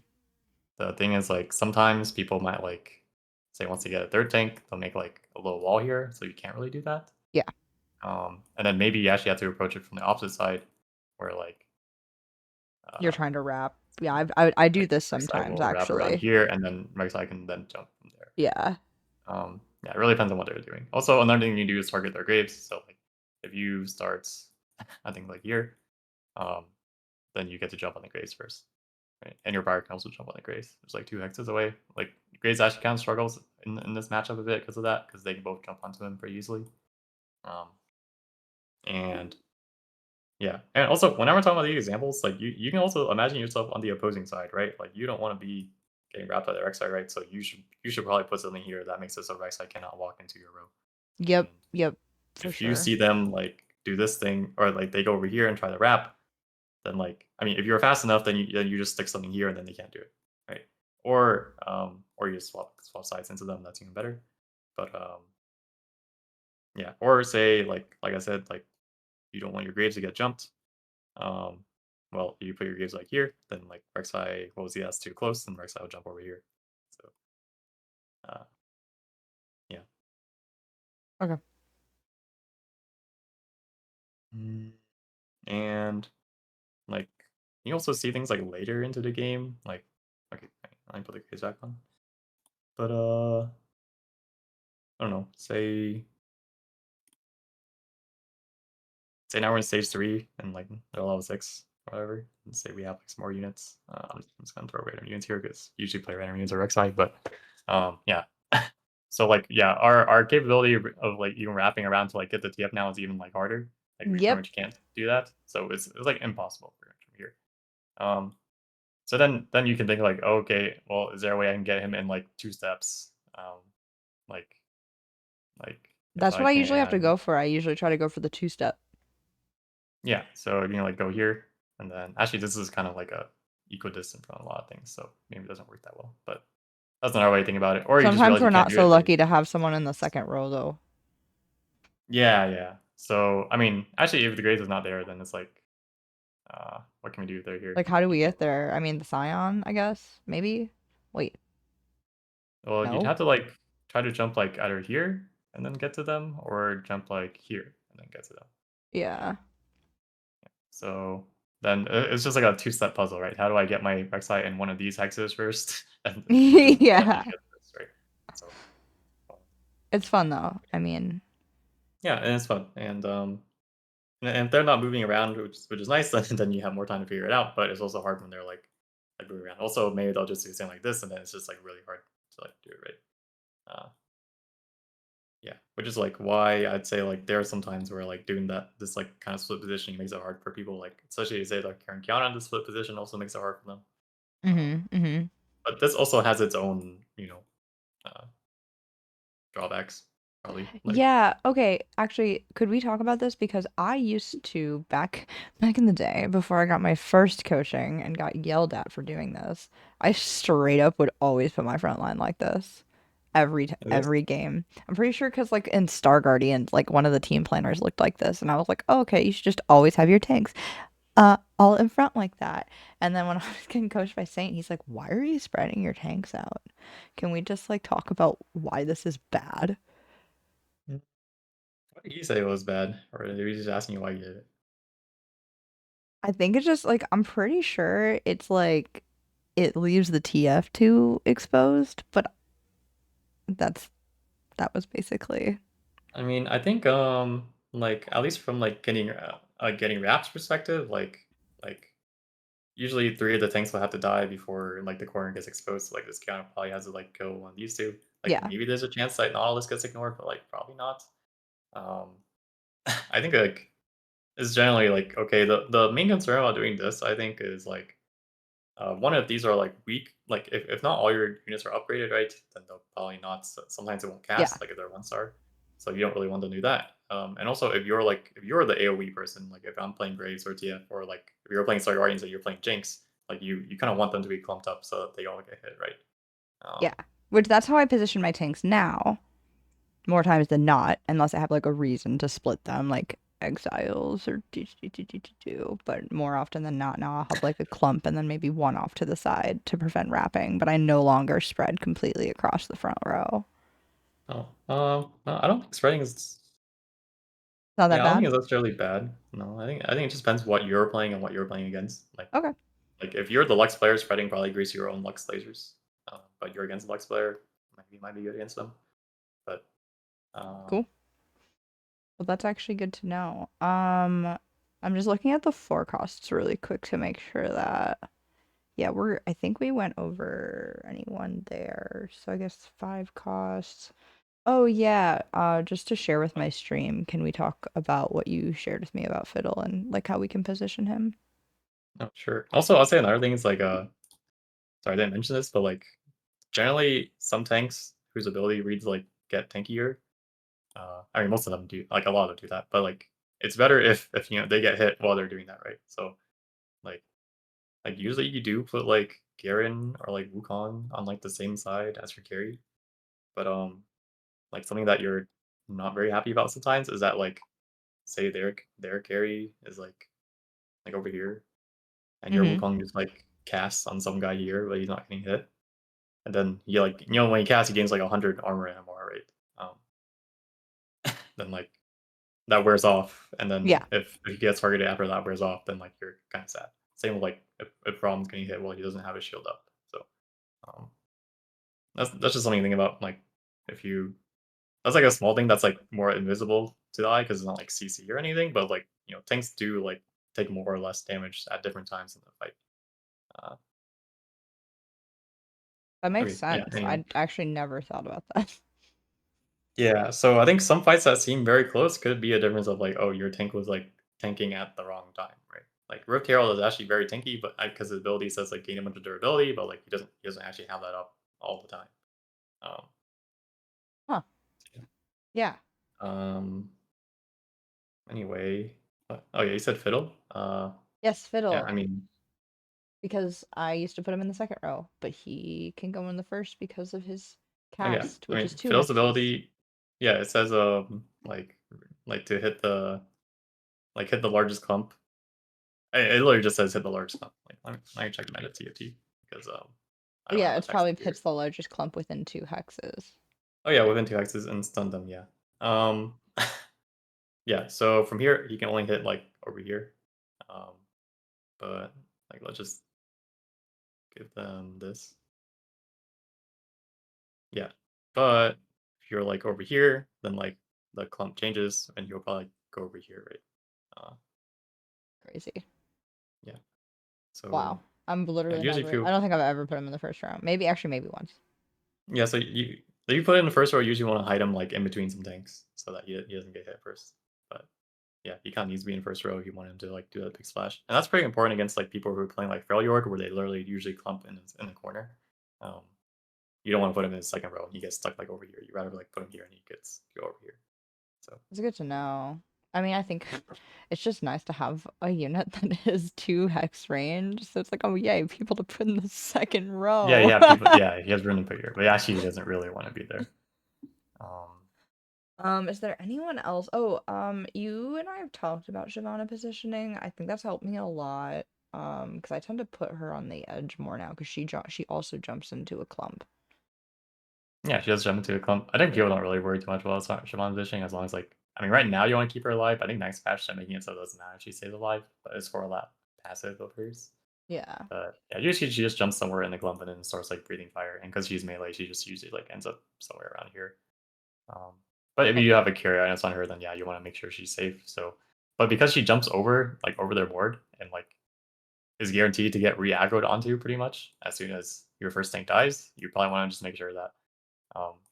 The thing is, like, sometimes people might, like, say once they get a third tank, they'll make, like, a little wall here, so you can't really do that. Yeah. And then maybe you actually have to approach it from the opposite side where, You're uh, trying to wrap. Yeah, I do like, this Rek'Sai sometimes will wrap around actually. here, and then Rek'Sai can then jump from there. Yeah. Yeah, it really depends on what they're doing. Also, another thing you do is target their graves. So, like, if you start, I think, like, here, um, then you get to jump on the graves first. Right, and your buyer can also jump on the Grace. There's like 2 hexes away. Like Grace actually kind of struggles in this matchup a bit because of that, because they can both jump onto him pretty easily. Um, and yeah, and also whenever we're talking about these examples, like you can also imagine yourself on the opposing side, right? Like you don't want to be getting wrapped by the Rek'Sai, right? So you should probably put something here that makes it so Rek'Sai cannot walk into your row. Yep. And Yep. For if you sure. see them like do this thing, or like they go over here and try to wrap, then like I mean, if you're fast enough, then you just stick something here and then they can't do it, right? Or you just swap sides into them. That's even better. But yeah. Or say like I said, like you don't want your graves to get jumped. Um, well, you put your graves like here, then like Rek'Sai, what was he? That's too close, then Rek'Sai will jump over here. So uh, yeah. Okay. Mm. And like you also see things like later into the game, like okay, let me put the graves back on. But I don't know, say now we're in stage 3 and like they're level 6 or whatever. And say we have like some more units. I'm just gonna throw random units here because usually play random units or Rek'Sai, but yeah. So like yeah, our capability of like even wrapping around to like get the TF now is even like harder. Like we pretty Yep. much can't do that. So it's like impossible pretty much from here. Um so then you can think like, oh, okay, well, is there a way I can get him in like 2 steps? Like like if That's I what I usually have to can go for. I usually try to go for the two step. Yeah, so you can like go here, and then actually this is kind of like a equidistant from a lot of things, so maybe it doesn't work that well. But that's another way to think about it. Or you just Sometimes realize we're you can't not do so it, then you lucky to just have someone in the second row though. yeah, yeah. So I mean, actually, if the grades is not there, then it's like, what can we do there here? Like how do You we can get there? I mean the Scion, I guess. Maybe. Wait. well, you'd No. have to like try to jump like either here and then get to them, or jump like here and then get to them. Yeah. So then it's just like a two-step puzzle, right? How do I get my Rek'Sai in one of these hexes first, and which is the step you Yeah. get first, right? So. It's fun though. I mean, Yeah, and it's fun, and if they're not moving around, which is nice, then you have more time to figure it out. But it's also hard when they're like moving around. Also, maybe they'll just do something like this, and then it's just like really hard to like do it right. Uh, yeah, which is like why I'd say like there are some times where like doing this like kind of split positioning makes it hard for people. Like especially say like Karen Kiana, the split position also makes it hard for them. Um, mhm, mhm. but this also has its own uh, drawbacks probably like. Yeah, okay. Actually, could we talk about this? Because I used to back in the day before I got my first coaching and got yelled at for doing this. I straight up would always put my front line like this every game. I'm pretty sure because like in Star Guardians, like one of the team planners looked like this, and I was like, oh, okay, you should just always have your tanks all in front like that. And then when I was getting coached by Saint, he's like, why are you spreading your tanks out? Can we just like talk about why this is bad? Why did you say it was bad, or he was just asking you why you did it? I think it's just like I'm pretty sure it's like it leaves the TF too exposed, but that's that was basically I mean, I think like at least from like getting Rap's perspective, like usually 3 of the tanks will have to die before like the corner gets exposed. So, like this counter probably has to like go on these 2. Like yeah. maybe there's a chance that not all this gets ignored, but like probably not. Um I think like it's generally like okay, the main concern about doing this I think is like one of these are like weak. Like if not all your units are upgraded, right, then they'll probably not. Sometimes it won't Yeah. cast like if they're 1 star, so you don't really want to do that. And also if you're the AOE person, like if I'm playing Graves or TF, or like if you're playing Star Guardians and you're playing Jinx, like you kind of want them to be clumped up so that they all get hit, right? Yeah. Um, Which that's how I position my tanks now, more times than not, unless I have like a reason to split them, like exiles or do. But more often than not, now I'll have like a clump and then maybe one off to the side to prevent wrapping. But I no longer spread completely across the front row. no, I don't think spreading is. Not that Yeah, I don't think bad. it's necessarily bad. No, I think it just depends what you're playing and what you're playing against. Okay, Like if you're the Lux player, spreading probably grease your own Lux lasers. But you're against the Lux player, might be good against them. But um, cool. Well, that's actually good to know. I'm just looking at the forecasts really quick to make sure that yeah, I think we went over anyone there. So I guess 5 costs. Oh yeah, just to share with my stream, can we talk about what you shared with me about Fiddle and like how we can position him? no, sure. Also, I'll say another thing is like sorry, I didn't mention this, but like generally some tanks whose ability reads like get tankier. I mean, most of them do. Like a lot of them do that, but like it's better if they get hit while they're doing that, right? So like usually you do put like Garen or like Wukong on like the same side as your carry, but like something that you're not very happy about sometimes is that like say their carry is like over here, and your Mm-hmm. Wukong just like casts on some guy here, but he's not getting hit, and then he like when he casts, he gains like 100 armor and more, right? Then like that wears off, and then Yeah, if he gets targeted after that wears off, then like you're kind of sad. Same with like if Rom's getting hit while he doesn't have his shield up. So um, that's just something to think about. Like if you that's like a small thing that's like more invisible to the eye because it's not like CC or anything, but like tanks do like take more or less damage at different times in the fight. Uh, that makes okay, yeah. sense. Anyway, I actually never thought about that. yeah. So I think some fights that seem very close could be a difference of like, oh, your tank was like tanking at the wrong time, right? Like Rift Herald is actually very tanky, but because his ability says like gain a bunch of durability, but like he doesn't actually have that up all the time. Um, Huh. yeah. Yeah. Um. Anyway, oh yeah, you said fiddle. Yes, Yeah. I Fiddle. mean, Because I used to put him in the second row, but he can go in the first because of his oh yeah. cast, I which is mean, two fiddle's hexes. ability. Yeah, it says like to hit the largest clump. It literally just says hit the largest clump. Like let me check meta TFT because I don't have Yeah, the it's text probably up here. hits the largest clump within 2 hexes. Oh yeah, within 2 hexes and stun them. Yeah. Um. Yeah. So from here, he can only hit like over here. Um. But like let's just give them this. Yeah. But if you're like over here, then like the clump changes, and you'll probably go over here, right? Crazy. Yeah. Wow. So I'm yeah, literally usually if never. I you don't think I've ever put him in the first round. Maybe actually, maybe once. yeah, so you put it in the first row, you usually want to hide him like in between some tanks so that he doesn't get hit first. But yeah, he kind of needs to be in first row if you want him to like do that big splash, and that's pretty important against like people who are playing like Frail York, where they literally usually clump in the corner. Um, you don't want to put him in the second row and he gets stuck like over here. You rather like put him here and he gets go over here. So It's good to know. I mean, I think it's just nice to have a unit that is 2 hex range. So it's like, oh yay, people to put in the second yeah, row. yeah, people, yeah, he has room to put here, but actually he doesn't really want to be there. Um, Is there anyone else? Oh, you and I have talked about Shyvana positioning. I think that's helped me a lot. Because I tend to put her on the edge more now because she also jumps into a clump. Yeah, she does jump into a clump. I think Yeah. people don't really worry too much about Shaman positioning as long as like I mean right now you want to keep her alive. I think next patch they're making it so it doesn't matter if she stays alive, but it's for a lot passive of hers. Yeah. But yeah, usually she just jumps somewhere in the clump and then starts like breathing fire. And because she's melee, she just usually like ends up somewhere around here. Um, but if you Okay. have a carry item on her, then yeah, you want to make sure she's safe. So, but because she jumps over their board and like is guaranteed to get re-aggroed onto pretty much as soon as your first tank dies, you probably want to just make sure that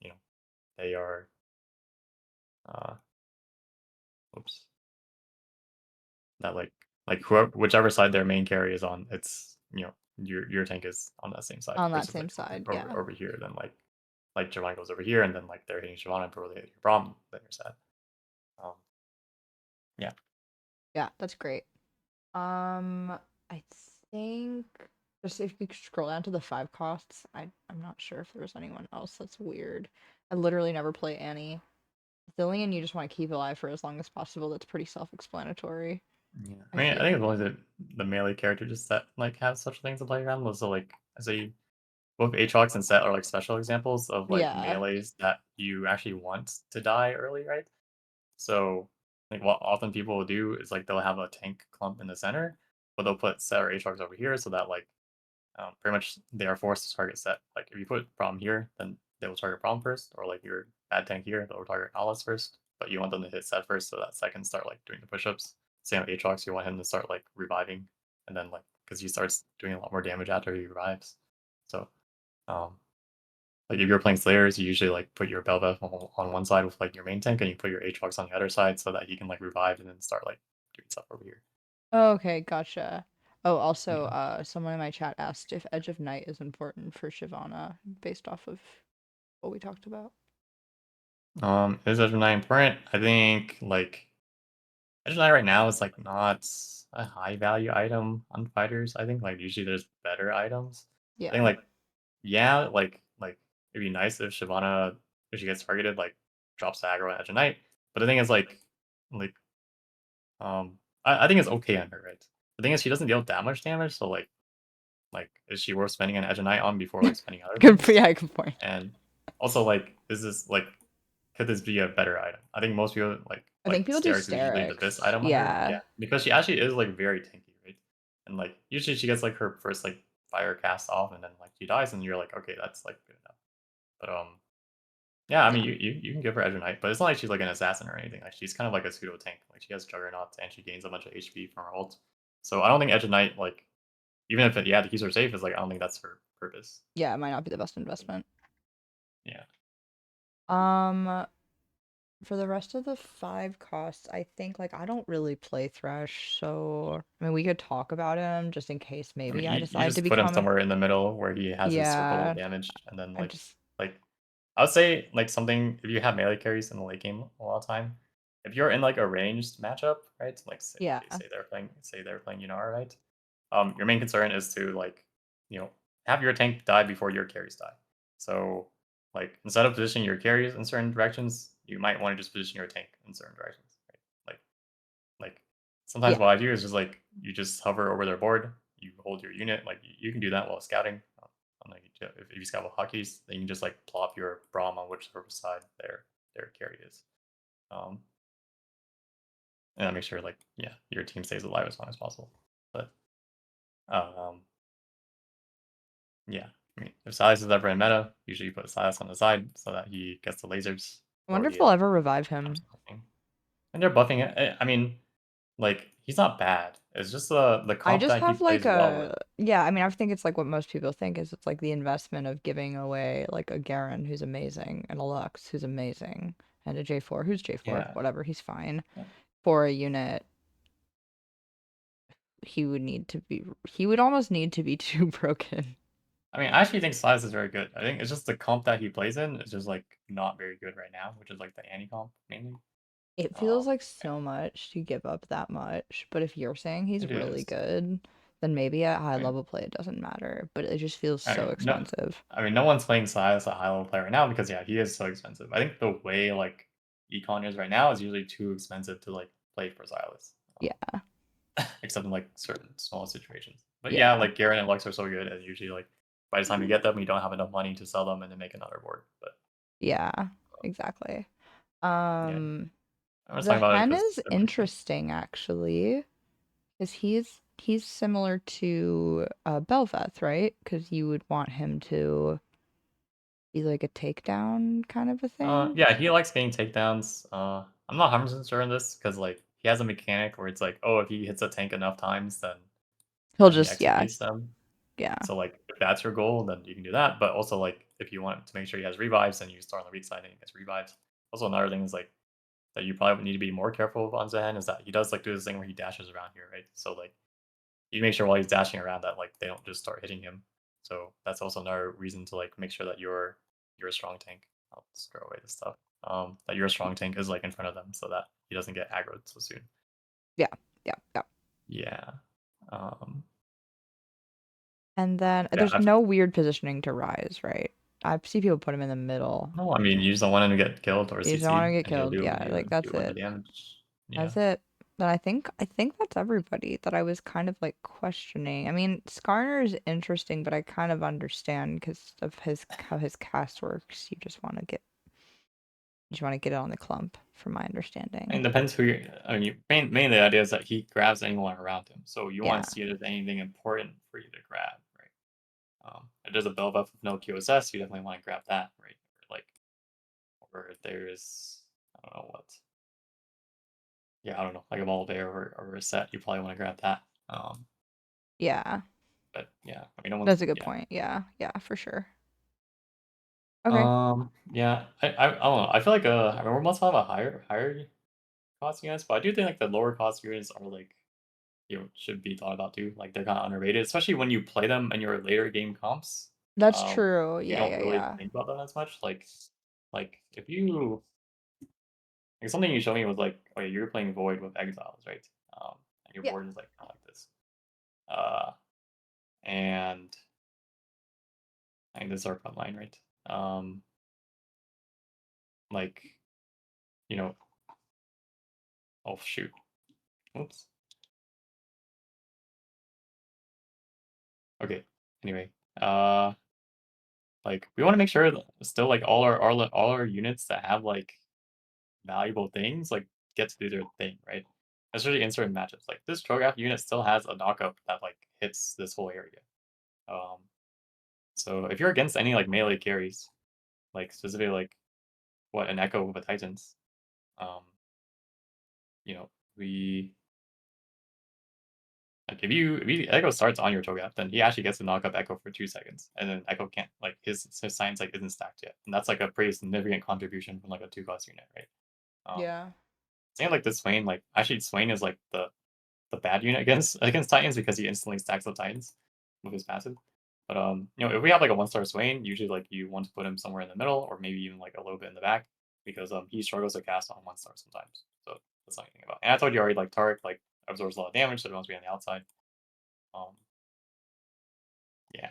you know they are uh oops that like whoever whichever side their main carry is on, it's your tank is on that same side On that versus same like side, over yeah. over here. Then like Giovanni goes over here, and then like they're hitting Giovanni before they hit your problem. Then you're sad. Um, yeah. Yeah, that's great. I think just if you could scroll down to the 5 costs, I'm not sure if there was anyone else that's weird. I literally never play Annie. Zillion, you just want to keep alive for as long as possible. That's pretty self-explanatory, Yeah, I I mean, I think feel. it's only the melee characters that like have such things to play around. So like, I say both Aatrox and Set are like special examples of like Yeah. melees that you actually want to die early, right? So like what often people will do is like they'll have a tank clump in the center, but they'll put Set or Aatrox over here so that like pretty much they are forced to target Set. Like if you put Braum here, then they will target Braum first, or like your bad tank here, they'll target Alice first. But you want them to hit Set first so that Set can start like doing the push-ups. Same with Aatrox, you want him to start like reviving, and then like because he starts doing a lot more damage after he revives. So um, like if you're playing Slayers, you usually like put your Belva on one side with like your main tank, and you put your Aatrox on the other side so that he can like revive and then start like doing stuff over here. Oh, okay, gotcha. Oh, also, Yeah. someone in my chat asked if Edge of Night is important for Shyvana based off of what we talked about. Is Edge of Night important? I think like Edge of Night right now is like not a high value item on fighters. I think like usually there's better items. I think Yeah. like yeah, like it'd be nice if Shyvana if she gets targeted like drops the aggro on Edge of Night. But the thing is like I think it's okay on her, right? The thing is she doesn't deal that much damage, so like is she worth spending an Edge of Night on before like spending other Good, things? yeah, good point. And also like is this like could this be a better item? I think most people I think people do Sterix is usually the best Sterix. item on her. Yeah. Yeah, because she actually is like very tanky, right? And like usually she gets like her first like fire cast off, and then like she dies, and you're like, okay, that's like good enough. But yeah, I Yeah. mean you can give her Edge of Knight, but it's not like she's like an assassin or anything. Like she's kind of like a pseudo tank. Like she has Juggernaut and she gains a bunch of HP from her ult. So I don't think Edge of Knight like even if yeah the keys are safe is like I don't think that's her purpose. Yeah, it might not be the best investment. Yeah. Um, for the rest of the 5 costs, I think like I don't really play Thresh, so I mean we could talk about him just in case I mean, maybe I you decide to just put him become a somewhere in the middle where he has his circle of yeah. damage, and then I just like I would say like something if you have melee carries in the late game a lot of time, if you're in like a ranged matchup, right? Like yeah. say they're playing Yunara, right? Your main concern is to like you know have your tank die before your carries die. So like instead of positioning your carries in certain directions, you might want to just position your tank in certain directions, right? Like sometimes Yeah. what I do is just like you just hover over their board, you hold your unit, like you can do that while scouting. Like if you scout with hotkeys, then you can just like plop your Braum on whichever side their carry is. Um, and that makes sure like yeah, your team stays alive as long as possible. But um, yeah, I mean if Silas is ever in meta, usually you put Silas on the side so that he gets the lasers I or wonder if he they'll ever revive jumps him. something. And they're buffing it. I mean, like he's not bad. It's just the I comp just that he have like plays well with. a yeah, I mean I think it's like what most people think is it's like the investment of giving away like a Garen who's amazing and a Lux who's amazing and a J4 who's J4, Yeah. whatever, he's fine. Yeah. For a unit he would almost need to be too broken. I mean, I actually think Size is very good. I think it's just the comp that he plays in is just like not very good right now, which is like the anti comp mainly. It feels Um, like so much to give up that much, but if you're saying he's it really is. good, then maybe at high I mean, level play it doesn't matter, but it just feels I so mean, no, expensive. I mean, no one's playing Size a high level player right now because yeah, he is so expensive. I think the way like econ is right now is usually too expensive to like play for Silas, Yeah. except in like certain small situations. But yeah, Yeah. like Garen and Lux are so good, and usually like by the time you get them, you don't have enough money to sell them and then make another board. But Yeah, exactly. yeah, Um, I was the talking about it hen because is interesting actually, because he's similar to Belveth, right? Because you would want him to be like a takedown kind of a thing. Yeah, he likes getting takedowns. I'm not 100% sure on this because like he has a mechanic where it's like, oh, if he hits a tank enough times, He'll then he just yeah, executes them. yeah, So like if that's your goal, then you can do that. But also like if you want to make sure he has revives, then you start on the weak side and he gets revives. Also another thing is like that you probably need to be more careful of on Zahan is that he does like do this thing where he dashes around here, right? So like you make sure while he's dashing around that like they don't just start hitting him. So that's also another reason to like make sure that you're a strong tank. I'll just throw away this stuff. That you're a strong tank is like in front of them so that he doesn't get aggroed so soon. Yeah. Yeah. Yeah. Yeah. Um, And then yeah, there's no weird positioning to rise, right? I see people put him in the middle. no, I mean you just don't want him to get killed or You just don't want to CC'd, get and you'll killed. do Yeah, like you that's win the it. damage. Yeah. That's it. But I think that's everybody that I was kind of like questioning. I mean, Skarner is interesting, but I kind of understand because of his how his cast works. You just want to get it on the clump, from my And understanding. it depends who you're. I mean, mainly the idea is that he grabs anyone around him. So you Yeah, want to see if there's anything important for you to grab, right? If there's a bell buff with no QSS, you definitely want to grab that, right? Or like, or if there's, I don't know what. Yeah, I don't know, like a ball bear or a set, you probably want to grab that. yeah, But yeah, I mean, no one's that's a good yeah. point. Yeah, yeah, for sure. Okay, Yeah, I don't know. I feel like I remember most have a higher cost units, but I do think like the lower cost units are like should be thought about too. Like they're kind of underrated, especially when you play them in your later game comps. that's true. You Yeah, don't yeah, really yeah. think about them as much. Like if you like something you showed me was like, okay, you're playing Void with Exiles, right? And your Yeah. board is like kind of like this. Uh, and I think this is our front line, right? Um, like you know, oh shoot, oops. Okay. Anyway, uh, like we want to make sure that still like all our units that have like valuable things like get to do their thing, right? Especially in certain matchups. Like this Trograph unit still has a knockup that like hits this whole area. Um, so if you're against any like melee carries, like specifically like what an Echo with a Titans, um, you know, we like if Echo starts on your Trograph, then he actually gets to knock up Echo for 2 seconds, and then Echo can't like his science like isn't stacked yet, and that's like a pretty significant contribution from like a 2 cost unit, right? Yeah. Same like this Swain, like actually Swain is like the bad unit against Titans because he instantly stacks the Titans with his passive. But if we have like a 1-star Swain, usually like you want to put him somewhere in the middle or maybe even like a little bit in the back because he struggles to cast on 1-star sometimes. So that's something to think about. And I told you already, like Tarek like absorbs a lot of damage, so it wants to be on the outside. Um, yeah.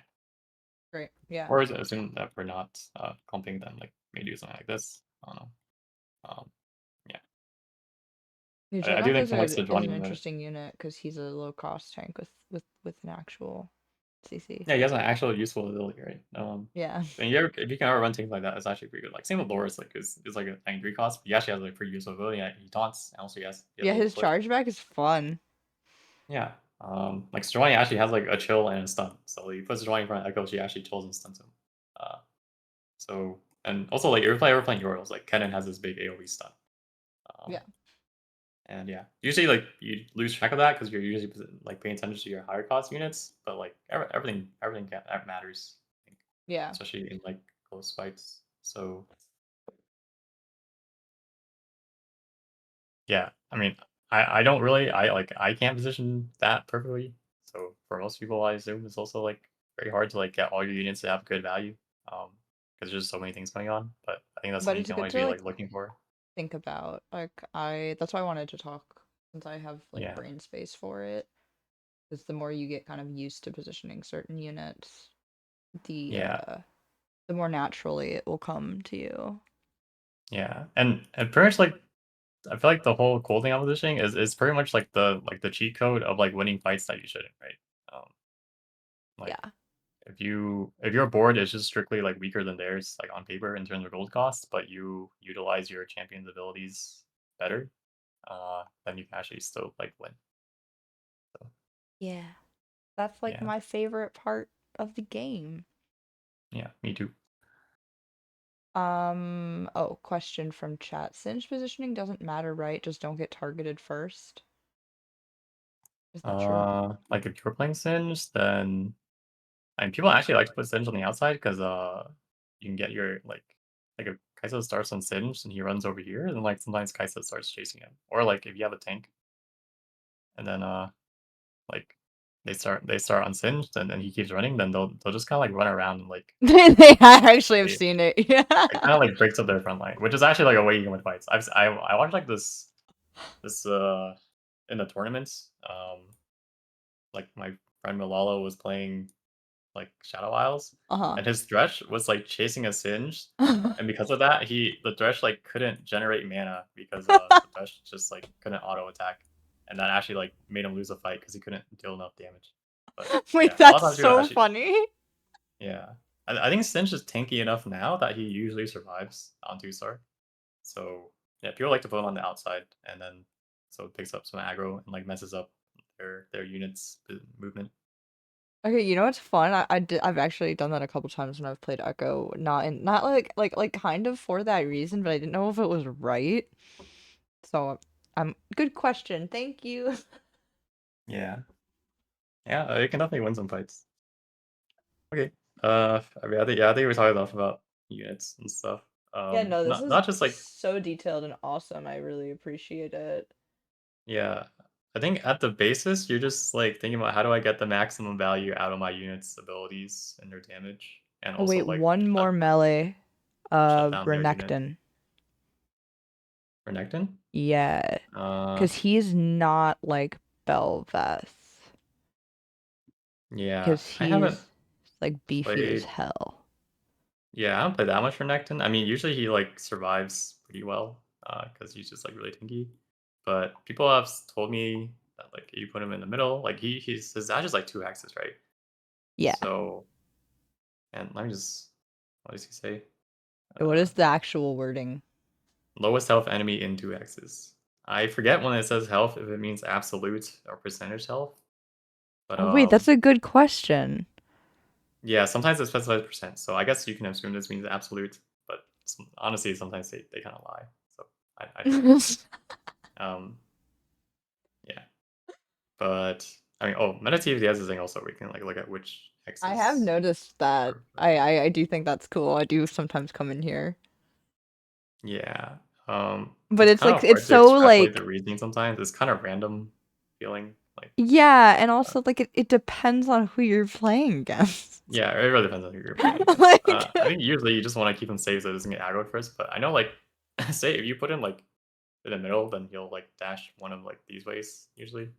Great. Yeah. Or assume that we're not clumping, then like maybe do something like this. I don't know. Um, yeah. New I do Cho'Gath think is from like is an Sejuani, interesting unit because he's a low cost tank with an actual CC. yeah, he has an actual useful ability, right? Yeah. And if you can ever run things like that, it's actually pretty good. Like same with Loris, like is like a 93 cost, but he actually has like pretty useful ability. He taunts, and also he has Yeah, a little his push. chargeback is fun. Yeah. Like Sejuani actually has like a chill and a stun. So you put Sejuani in front of Echo, she actually chills and stuns him. Uh, so and also like if you're playing Yorls, like Kennen has this big AoE stun. Um, Yeah. and yeah, usually like you lose track of that because you're usually like paying attention to your higher cost units, but like everything that matters, I think, Yeah. especially in like close fights. So yeah, I mean, I don't really I can't position that perfectly. So for most people, I assume it's also like very hard to like get all your units to have good value, because there's just so many things going on. But I think that's But something you it's can good always to be like like looking for. think about. Like that's why I wanted to talk since I have like Yeah, brain space for it. Because the more you get kind of used to positioning certain units, the yeah, uh the more naturally it will come to you. yeah, and pretty much like I feel like the whole colding out positioning is pretty much like the cheat code of like winning fights that you shouldn't, right? Um, like Yeah. if your board is just strictly like weaker than theirs, like on paper in terms of gold cost, but you utilize your champion's abilities better, then you can actually still like win. So Yeah. That's like yeah, my favorite part of the game. yeah, me too. Oh, question from chat. Singe positioning doesn't matter, right? Just don't get targeted first. Is that true? Like if you're playing Singe, then I mean people actually like to put Singe on the outside because you can get your like if Kai'Sa starts on Singe and he runs over here, then like sometimes Kai'Sa starts chasing him, or like if you have a tank and then like they start unsinged and then he keeps running, then they'll just kind of like run around and like They actually have they, seen it. Yeah. it kind of like breaks up their front line, which is actually like a way you can win fights. I watched like this in the tournaments. Like my friend Malala was playing like Shadow Isles, Uh-huh. and his Thresh was like chasing a Singe, and because of that, the Thresh like couldn't generate mana because the Thresh just like couldn't auto attack, and that actually like made him lose a fight because he couldn't deal enough damage. But Wait, yeah, a lot of that's times people so actually funny. yeah, I think Singe is tanky enough now that he usually survives on 2-star. So yeah, people like to put him on the outside, and then so it picks up some aggro and like messes up their units movement. Okay, you know what's fun? I've actually done that a couple times when I've played Echo. Not like kind of for that reason, but I didn't know if it was right. So, good question. Thank you. Yeah, yeah, it can definitely win some fights. Okay. I mean, I think we talked enough about units and stuff. Yeah, no, this is Not just like so detailed and awesome. I really appreciate it. yeah. I think at the basis, you're just like thinking about how do I get the maximum value out of my units' abilities and their damage, and Oh, also wait, like one more melee. shut down their unit. Renekton. Renekton? Yeah, Uh, because he's not like Bel'Veth. yeah, Because I haven't he's like beefy as played. hell. Yeah, I haven't played that much Renekton. I mean, usually he like survives pretty well, because he's just like really tanky. But people have told me that like you put him in the middle, like he's his dash is like 2 axes, right? Yeah. So and let me just what does he say? What Uh, is the actual wording? lowest health enemy in 2 axes. I forget when it says health if it means absolute or percentage health, but Oh, wait, that's a good question. yeah, sometimes it specifies percent. So I guess you can assume this means absolute, but honestly, sometimes they kind of lie. So I don't know. Um, yeah. But I mean, oh, Meta TFT has this thing also where you can like look at which I have X's noticed that. are. I do think that's cool. I do sometimes come in here. Yeah. But It's it's kind like of it's hard to so extrapolate the like reasoning sometimes. It's kind of random feeling. Like, yeah, and uh, also like it depends on who you're playing against. yeah, it really depends on who you're playing against. Like I think usually you just want to keep him safe so it doesn't get aggroed first. But I know like, say if you put him like in the middle, then he'll like dash one of like these ways usually.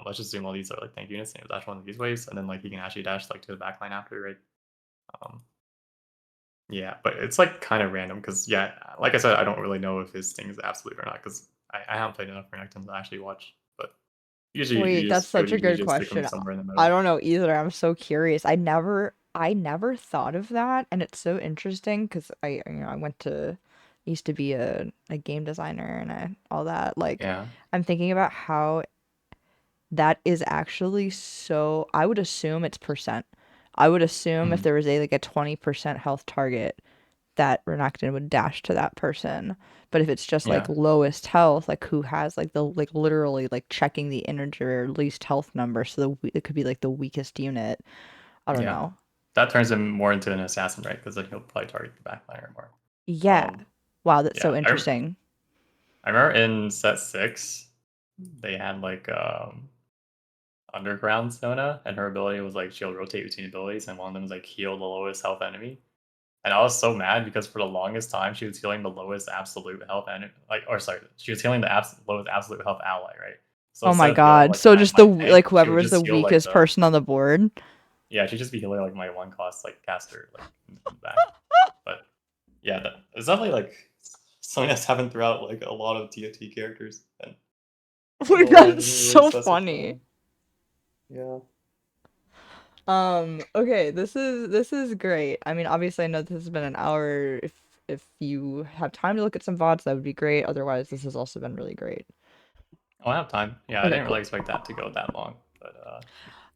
Let's just assume all these are like tank units, and he'll dash one of these ways, and then like he can actually dash like to the back line after, right? Um, Yeah, but it's like kind of random because yeah, like I said, I don't really know if his thing is absolute or not because I haven't played enough Renekton to actually watch. But usually wait, you that's just pretty such a usually good just stick them question. somewhere in the I middle. don't know either. I'm so curious. I never thought of that, and it's so interesting because I went to used to be a game designer and all that. Like, Yeah. I'm thinking about how that is actually so. I would assume it's percent. I would assume if Mhm. there was a like a 20% health target, that Renekton would dash to that person. But if it's just like Yeah. lowest health, like who has like the like literally like checking the integer least health number, so it could be like the weakest unit. I don't Yeah. know. That turns him more into an assassin, right? Because then he'll probably target the backliner more. Yeah. Um, Wow, that's so yeah. interesting. I remember in set 6, they had like underground Sona, and her ability was like she'll rotate between abilities, and one of them was like heal the lowest health enemy. And I was so mad because for the longest time she was healing the lowest absolute health enemy, like, or sorry, she was healing the lowest absolute health ally, right? So Oh instead my of healing God. like So just the my tank, like she whoever would was the just heal like weakest the person on the board. yeah, she'd just be healing like my 1 cost like caster like in the back. But yeah, it's definitely like something that's happened throughout like a lot of TFT characters, and I don't know Like why it that's doesn't really so specify. funny. Yeah. Okay, this is great. I mean, obviously I know this has been an hour. If you have time to look at some VODs, that would be great. Otherwise, this has also been really great. Oh, I have time. Yeah, I Okay, didn't really cool. expect that to go that long, but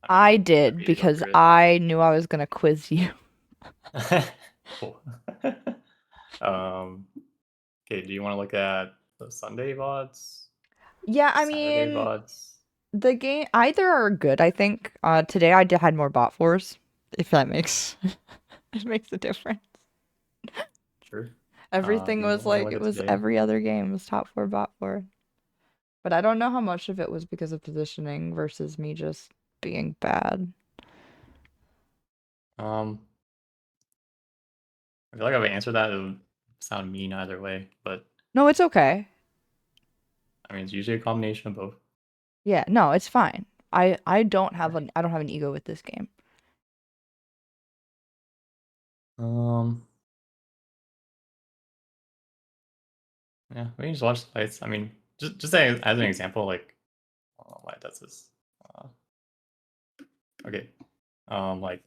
I mean, I I did made it go because through it. I knew I was gonna quiz you. Cool. um, okay, do you want to look at the Sunday VODs? Yeah, I Saturday mean, VODs? the game either are good, I think. Today I had more bot fours, if that makes it makes a difference. Sure. Everything Do you was want to like look it at was today? every other game was top four, bot four. But I don't know how much of it was because of positioning versus me just. being bad. I feel like if I answered that, it would sound mean either way. But No, it's okay. I mean, it's usually a combination of both. Yeah, no, it's fine. I don't have an ego with this game. Um, yeah, we can just watch the fights. I mean, just saying as an example, like, I don't know why it does this. Uh, okay, like,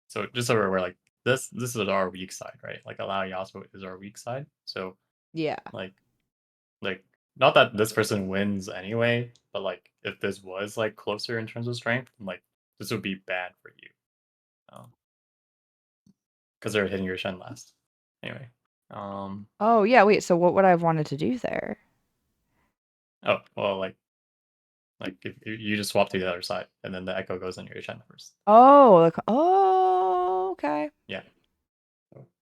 so just so we're aware, like, this is our weak side, right? Like, allow Yasuo is our weak side. So, Yeah. like, like, not that this person wins anyway, but like, if this was like closer in terms of strength, like, this would be bad for you, because they're hitting your Shen last. Anyway, Oh, yeah, wait, so what would I have wanted to do there? oh well, like if you just swap to the other side, and then the echo goes on your Shen first. Oh, oh, okay. Yeah.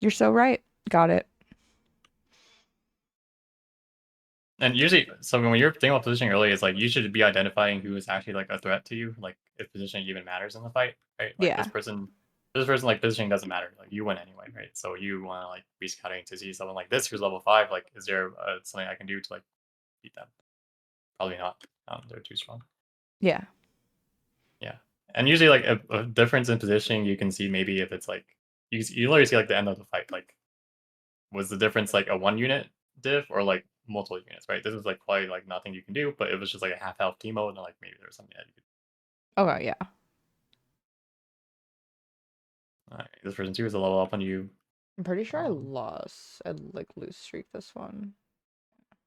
You're so right. Got it. And usually, so when you're thinking about positioning early, it's like you should be identifying who is actually like a threat to you, like if positioning even matters in the fight, right? Like Yeah. this person like positioning doesn't matter, like you win anyway, right? So you want to like be scouting to see someone like this who's level 5, like is there something I can do to like beat them? Probably not. They're too strong. Yeah. Yeah, and usually like a difference in positioning, you can see maybe if it's like you literally see like the end of the fight, like was the difference like a 1 unit diff or like multiple units, right? This was like probably like nothing you can do, but it was just like a half health teemo, and like maybe there was something that you could. Okay, yeah. All right, this person too is a level up on you. I'm pretty sure I Um, lost. I'd like lose streak this one.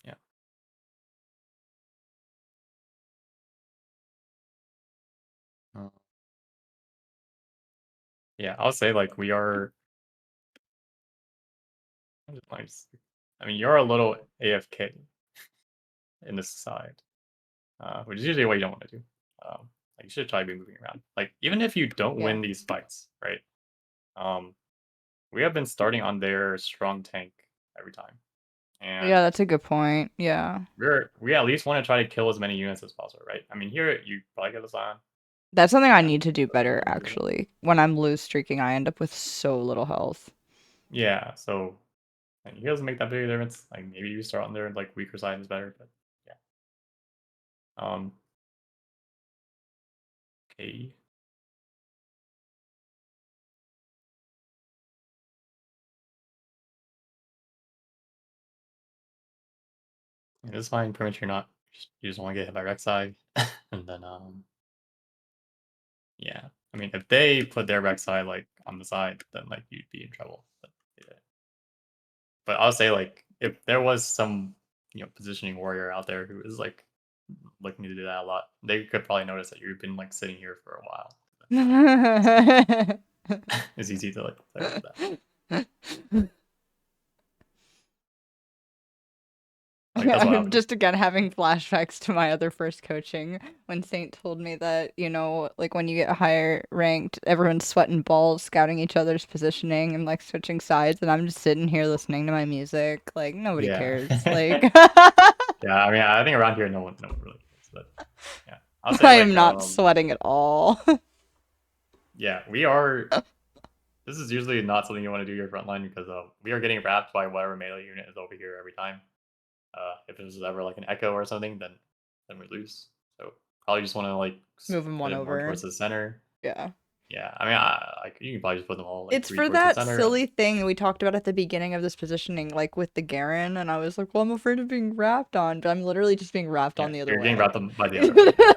yeah. Uh, yeah, I'll say like we are. I mean, you're a little AFK in this side, which is usually what you don't want to do. Like you should try to be moving around. Like even if you don't Yeah. win these fights, right? Um, we have been starting on their strong tank every time, Yeah, and that's a good point. Yeah. we at least want to try to kill as many units as possible, right? I mean, here you probably get a Zion. That's something I And need to do better, actually. When I'm lose streaking, I end up with so little health. yeah, so like, he doesn't make that big a difference. Like maybe you start on their like weaker side is better, but yeah. Um. Okay. Yeah, it's fine. Pretty much you're not. You just want to get hit by Rek'Sai, and then yeah. I mean, if they put their Rek'Sai like on the side, then like you'd be in trouble. But yeah. But I'll say like if there was some positioning warrior out there who is like looking to do that a lot, they could probably notice that you've been like sitting here for a while. It's easy to like play around that. Like that's what I I'm would do. just again having flashbacks to my other first coaching when Saint told me that, like when you get higher ranked, everyone's sweating balls, scouting each other's positioning and like switching sides, and I'm just sitting here listening to my music. Like nobody Yeah. cares. Like Yeah, I mean, I think around here, no one really cares. But yeah, I'll say I am like, not sweating at all. yeah, we are. This is usually not something you want to do your front line because we are getting wrapped by whatever melee unit is over here every time. If it was ever like an echo or something, then we lose. So probably just want to like Move them put one it more over. towards the center. Yeah. Yeah, I mean, like you can probably just put them all like It's three for towards the that center. silly thing we talked about at the beginning of this positioning, like with the Garen, and I was like, well, I'm afraid of being wrapped on, but I'm literally just being wrapped Yeah, on the other you're getting way. wrapped by the other way. Yeah.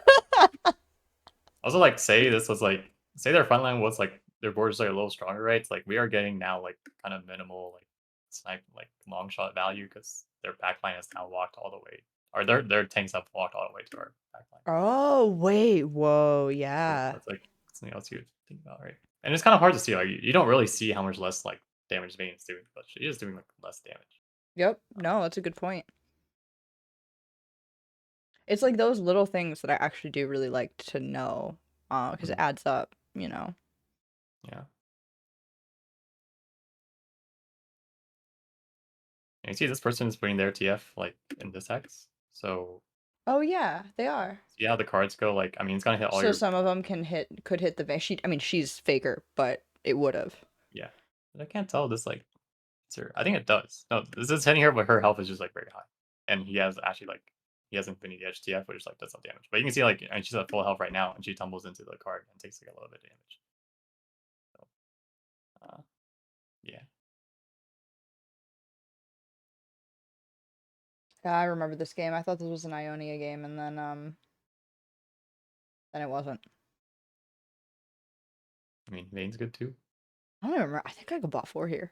Also, like, say this was like, say their front line was like their board is like a little stronger, right? It's like we are getting now like kind of minimal like snipe like long shot value because their back line has now walked all the way, or their tanks have walked all the way to our back line. Oh, wait. Whoa, So yeah. that's like something else you would think about, right? And it's kind of hard to see. Like you don't really see how much less like damage Vayne's doing, but she is doing like less damage. Yep. No, that's a good point. It's like those little things that I actually do really like to know, because it Mhm. adds up. Yeah. And you see this person is putting their TF like in this hex, so Oh yeah, they are. See how the cards go? Like, I mean, it's gonna hit all So your some of them could hit the vein. I mean, she's faker, but it would have. yeah. But I can't tell this like it's her. I think it does. No, this is hitting her, but her health is just like very high, and he has actually like he has Infinity HTF, which like does some damage. But you can see like and she's at full health right now, and she tumbles into the card and takes like a little bit of damage. So, yeah. Yeah, I remember this game. I thought this was an Ionia game, and then it wasn't. I mean, Vayne's good too. I don't even remember. I think I got bought 4 here.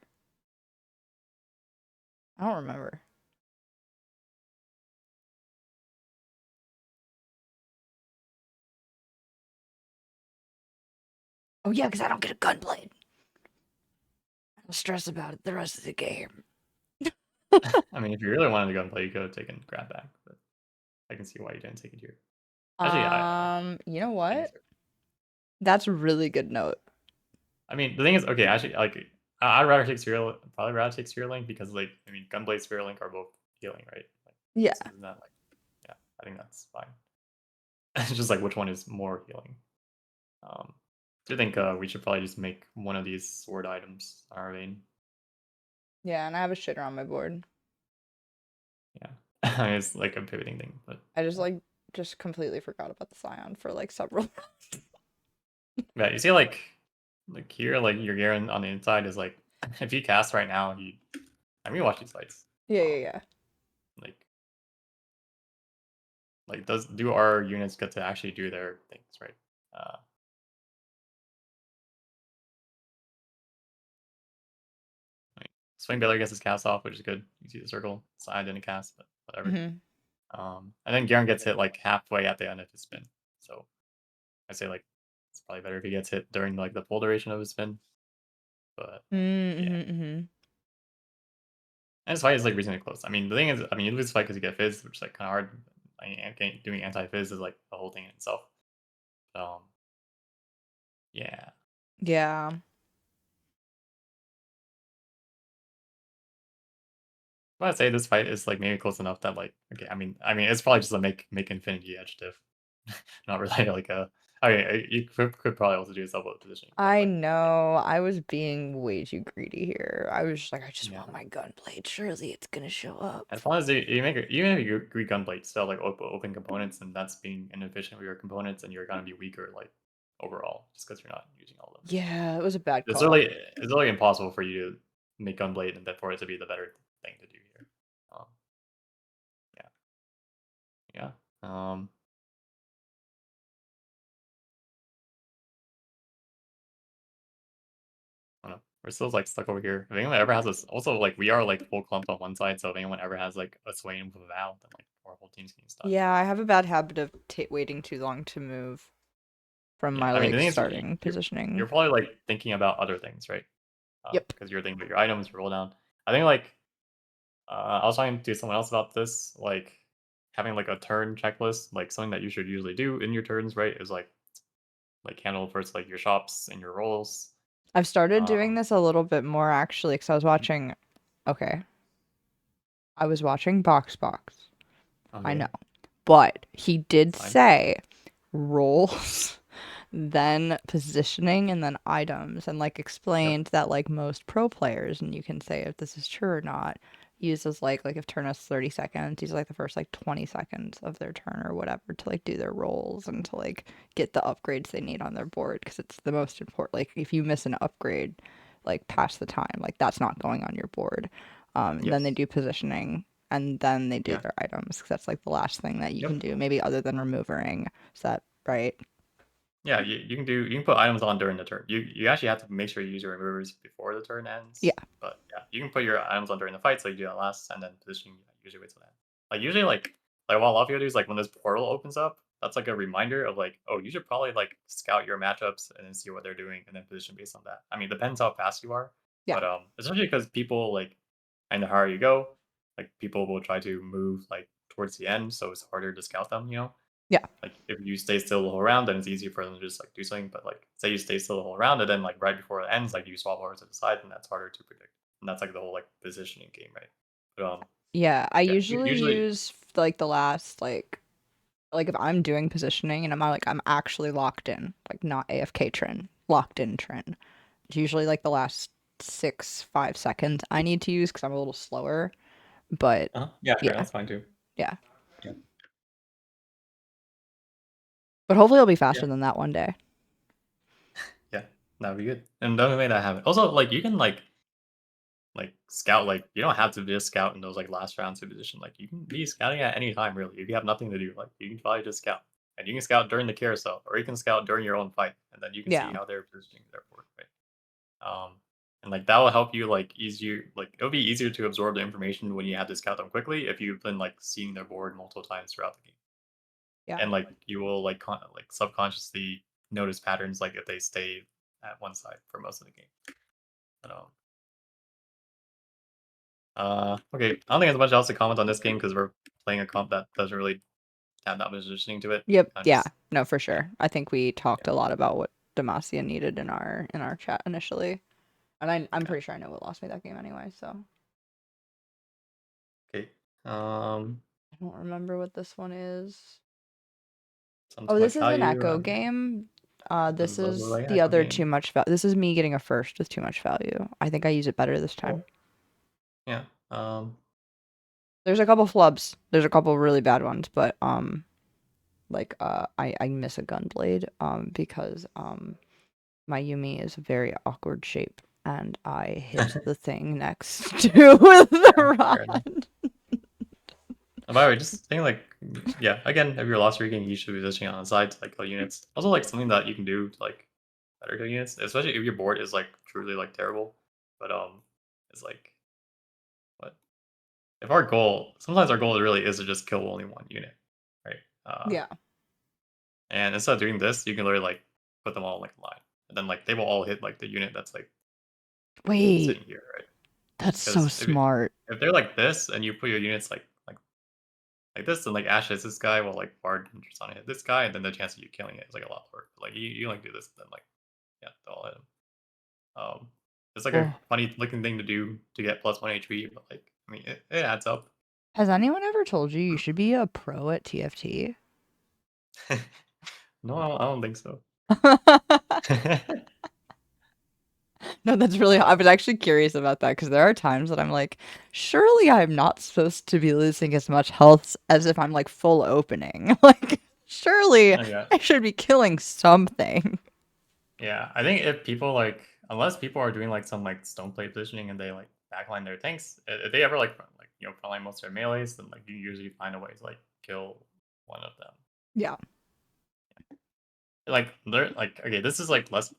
I don't remember. Oh yeah, because I don't get a gunblade. I'm stressed about it the rest of the game. I mean, if you really wanted to go and play, you could have taken grab back, but I can see why you didn't take it here. Actually, You know I what? guess. That's a really good note. I mean, the thing is, okay, actually, like, I'd rather take Sphere, probably rather take Sphere Link because, like, I mean, Gunblade, Sphere Link are both healing, right? Like, Yeah. so isn't that like, yeah, I think that's fine. It's just like which one is more healing. Do you think we should probably just make one of these sword items our main? Yeah, and I have a shitter on my board. Yeah, I mean, it's like a pivoting thing, but I just completely forgot about the Scion for like several. yeah, you see, like here, like your Garen on the inside is like, if he casts right now, he. I mean, watch these fights. Yeah, yeah, Um, yeah. like do our units get to actually do their things, right? Uh, like, Swing Baylor gets his cast off, which is good. You see the circle. Side didn't cast, but whatever. Mhm. And then Garen gets hit like halfway at the end of his spin. So I say like it's probably better if he gets hit during like the full duration of his spin. But yeah, Mhm. Mhm. and his fight is like reasonably close. I mean, the thing is, I mean, you lose the fight because you get fizz, which is like kind of hard. I mean, doing anti fizz is like the whole thing in itself. Um, yeah. Yeah. I'd say this fight is like maybe close enough that like okay, I mean it's probably just a make infinity edge diff, not really like a. I mean you could probably also do a double positioning, but I like know. I was being way too greedy here. I was just like, I just yeah. want my gunblade. Surely it's gonna show up. As long as you make it, even if you Greek gunblade still like open components, and that's being inefficient with your components, and you're gonna be weaker like overall just because you're not using all of them. Yeah, it was a bad It's call. really impossible for you to make gunblade and then for it to be the better thing to do here. Um, yeah, yeah. I don't know. We're still like stuck over here. If anyone ever has this, also like we are like full clump on one side, so if anyone ever has like a Swain with a Val, then like our whole team's getting stuck. Yeah, I have a bad habit of waiting too long to move from Yeah, my I mean the like thing is starting you're positioning. probably like thinking about other things, right? Yep. Because you're thinking about your items, your roll down. I think like I was talking to someone else about this, like having like a turn checklist, like something that you should usually do in your turns, right? Is like handle first like your shops and your rolls. I've started doing Um, this a little bit more actually because I was watching. Okay, I was watching Box Box. I know, okay, but he did it's fine. say rolls, then positioning, and then items, and like Yep. explained that like most pro players, and you can say if this is true or not, uses like if turn has 30 seconds, use like the first like 20 seconds of their turn or whatever to like do their rolls and to like get the upgrades they need on their board because it's the most important. Like if you miss an upgrade, like past the time, like that's not going on your board. And then they Yes. do positioning and then they do Yeah. their items because that's like the last thing that you can Yep. do, maybe other than removing. Is that right? Yeah, you can put items on during the turn. You actually have to make sure you use your removers before the turn ends. Yeah. But yeah, you can put your items on during the fight, so you do that last, and then positioning usually waits till that. Like usually like what a lot of people do is like when this portal opens up, that's like a reminder of like, oh, you should probably like scout your matchups and then see what they're doing and then position based on that. I mean, it depends how fast you are, Yeah. but especially because people like, and the higher you go, like people will try to move like towards the end, so it's harder to scout them. Yeah. Like if you stay still the whole round, then it's easier for them to just like do something. But like say you stay still the whole round, and then like right before it ends, like you swap over to the side, and that's harder to predict. And that's like the whole like positioning game, right? But Yeah. I yeah, usually usually use like the last like Like if I'm doing positioning and I'm actually locked in, like not AFK Trin, locked in Trin. It's usually like the last 5 seconds I need to use because I'm a little slower. But Yeah, sure, yeah, that's fine too. yeah. Yeah. But hopefully it'll be Yeah. faster than that one day. Yeah. That would be good. And don't make that happen. Also, like you can like scout, like you don't have to just scout in those like last rounds of position. Like you can be scouting at any time really. If you have nothing to do, like you can probably just scout. And you can scout during the carousel, or you can scout during your own fight, and then you can see Yeah. how they're positioning their board, right? And like that will help you like easier, like it'll be easier to absorb the information when you have to scout them quickly if you've been like seeing their board multiple times throughout the game. Yeah. And like you will like like subconsciously notice patterns like if they stay at one side for most of the game. But, okay, I don't think there's much else to comment on this game because we're playing a comp that doesn't really have that much positioning to it. Yep. I'm Yeah. just No, for yeah, sure. I think we talked yeah, a lot about what Demacia needed in our chat initially. And I'm yeah. pretty sure I know what lost me that game anyway, so Okay. I don't remember what this one is. Some Oh, too this much is an value. Echo game. This Those are is like the echo other too game. much value. This is me getting a first with too much value. I think I use it better this Cool. time. Yeah. There's a couple flubs. There's a couple really bad ones, but like I miss a gunblade because my Yumi is a very awkward shape and I hit the thing next to Yeah, the fair enough. rod. By the way, just saying like, yeah, again, if you're lost streaking, you should be positioning on the side to like kill units. Also, like something that you can do to like better kill units, especially if your board is like truly like terrible. But it's like what if our goal? Sometimes our goal really is to just kill only one unit, right? Yeah. And instead of doing this, you can literally like put them all in like a line, and then like they will all hit like the unit that's like Wait, sitting here, right? that's so Because smart. if they're like this and you put your units like this, and like Ash hits this guy, while like Bard and Tristana hit this guy, and then the chance of you killing it is like a lot lower. Like you like do this, then like yeah, they'll all hit him. It's like a Well, funny looking thing to do to get +1 HP, but like I mean it adds up. has anyone ever told you you should be a pro at TFT? No, I don't think so. No, that's really, I was actually curious about that because there are times that I'm like, surely I'm not supposed to be losing as much health as if I'm like full opening. Like, surely Yeah, I should be killing something. yeah. I think if people like, unless people are doing like some like stone plate positioning and they like backline their tanks, if they ever like frontline most of their melees, then like you usually find a way to like kill one of them. Yeah. Like they're like okay, this is like less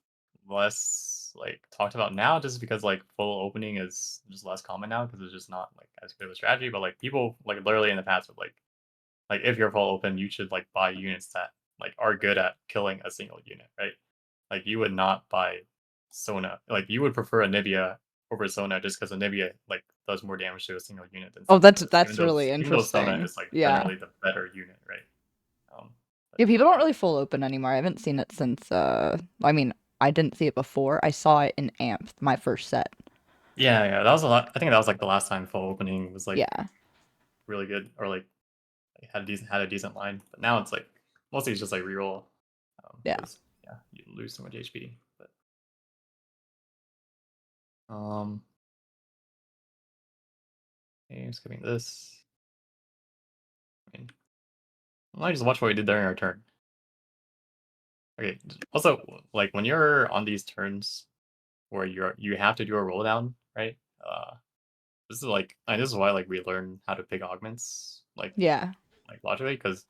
like talked about now just because like full opening is just less common now because it's just not like as good of a strategy. But like people like literally in the past would like if you're full open, you should like buy units that like are good at killing a single unit, right? Like you would not buy Sona. Like you would prefer a Nibia over Sona just because a Nibia like does more damage to a single unit than Oh, Sona does. that's really Even though Sona interesting. is like Yeah. generally the better unit, right? But Yeah, people don't yeah. really full open anymore. I haven't seen it since I mean, I didn't see it before. I saw it in Amp, my first set. Yeah, yeah, that was a lot. I think that was like the last time full opening was like Yeah. really good or like had a decent line. But now it's like mostly it's just like reroll Yeah. because yeah, you lose so much HP. But um, okay, skipping this. I mean, I just watch what we did during our turn. Okay. Also, like when you're on these turns where you have to do a roll down, right? This is like this is why like we learn how to pick augments Yeah. like logically because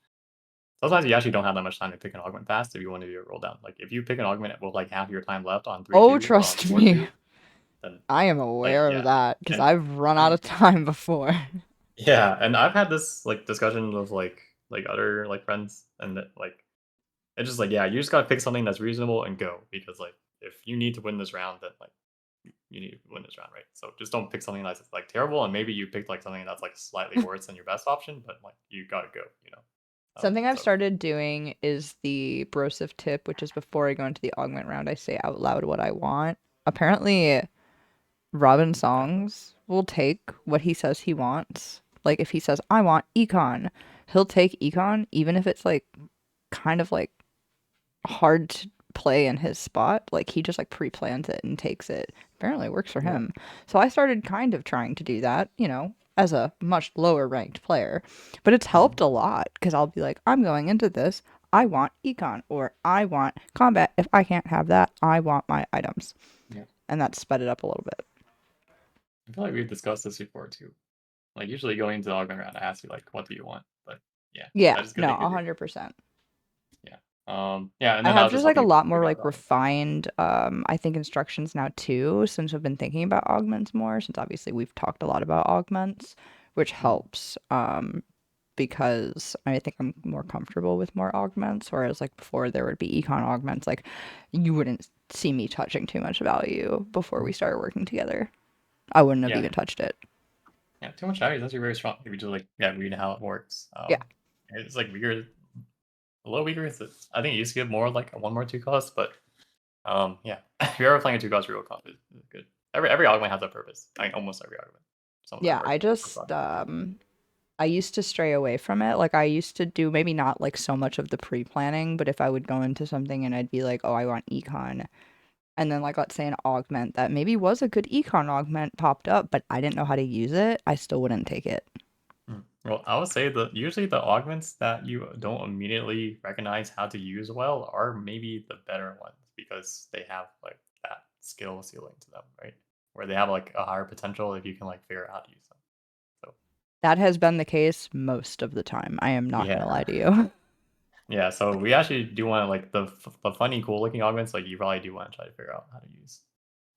sometimes you actually don't have that much time to pick an augment fast if you want to do a roll down. Like if you pick an augment with like half your time left on 3 Oh, 2 or on trust 4 me. 2, then I am like aware of yeah. that because And I've run out and of time before. yeah, and I've had this like discussion with like other like friends and that like it's just like yeah, you just gotta pick something that's reasonable and go because like if you need to win this round, then like you need to win this round, right? So just don't pick something that's like terrible, and maybe you picked like something that's like slightly worse than your best option, but like you gotta go, you know. Something I've So started doing is the brosif tip, which is before I go into the augment round, I say out loud what I want. Apparently, Robin yeah, Songs will take what he says he wants. Like if he says, I want econ. he'll take econ even if it's like kind of like hard to play in his spot. Like he just like pre-plans it and takes it. Apparently it works for Yeah. him. So I started kind of trying to do that, as a much lower ranked player. But it's Mhm. helped a lot because I'll be like, I'm going into this. I want econ or I want combat. If I can't have that, I want my items. Yeah. And that sped it up a little bit. I feel like we've discussed this before too. Like usually going into the augment round, I ask you like, what do you want? But yeah, Yeah, that is good no, that you do. 100%. Yeah. Yeah, and I then I have was just just like a hoping you lot more figure out like the augment. refined I think instructions now too, since I've been thinking about augments more, since obviously we've talked a lot about augments, which Mm. helps because I think I'm more comfortable with more augments, whereas like before there would be econ augments, like you wouldn't see me touching too much value before we started working together. I wouldn't have Yeah. even touched it. Yeah, too much value is actually very strong if you just like read how it works. Yeah. It's like weird, a little weaker. I think it used to give more like a 1 more 2 cost, but yeah, if you're ever playing a 2 cost reroll comp, it's good. Every augment has a purpose. I mean, almost every augment. Some of them Yeah, work I for just fun. I used to stray away from it. Like I used to do maybe not like so much of the pre-planning, but if I would go into something and I'd be like, "Oh, I want econ." And then like let's say an augment that maybe was a good econ augment popped up, but I didn't know how to use it, I still wouldn't take it. Well, I would say that usually the augments that you don't immediately recognize how to use well are maybe the better ones because they have like that skill ceiling to them, right? Where they have like a higher potential if you can like figure out how to use them. So That has been the case most of the time. I am not gonna yeah, lie to you. yeah. So we actually do want to like the funny, cool looking augments. Like you probably do want to try to figure out how to use.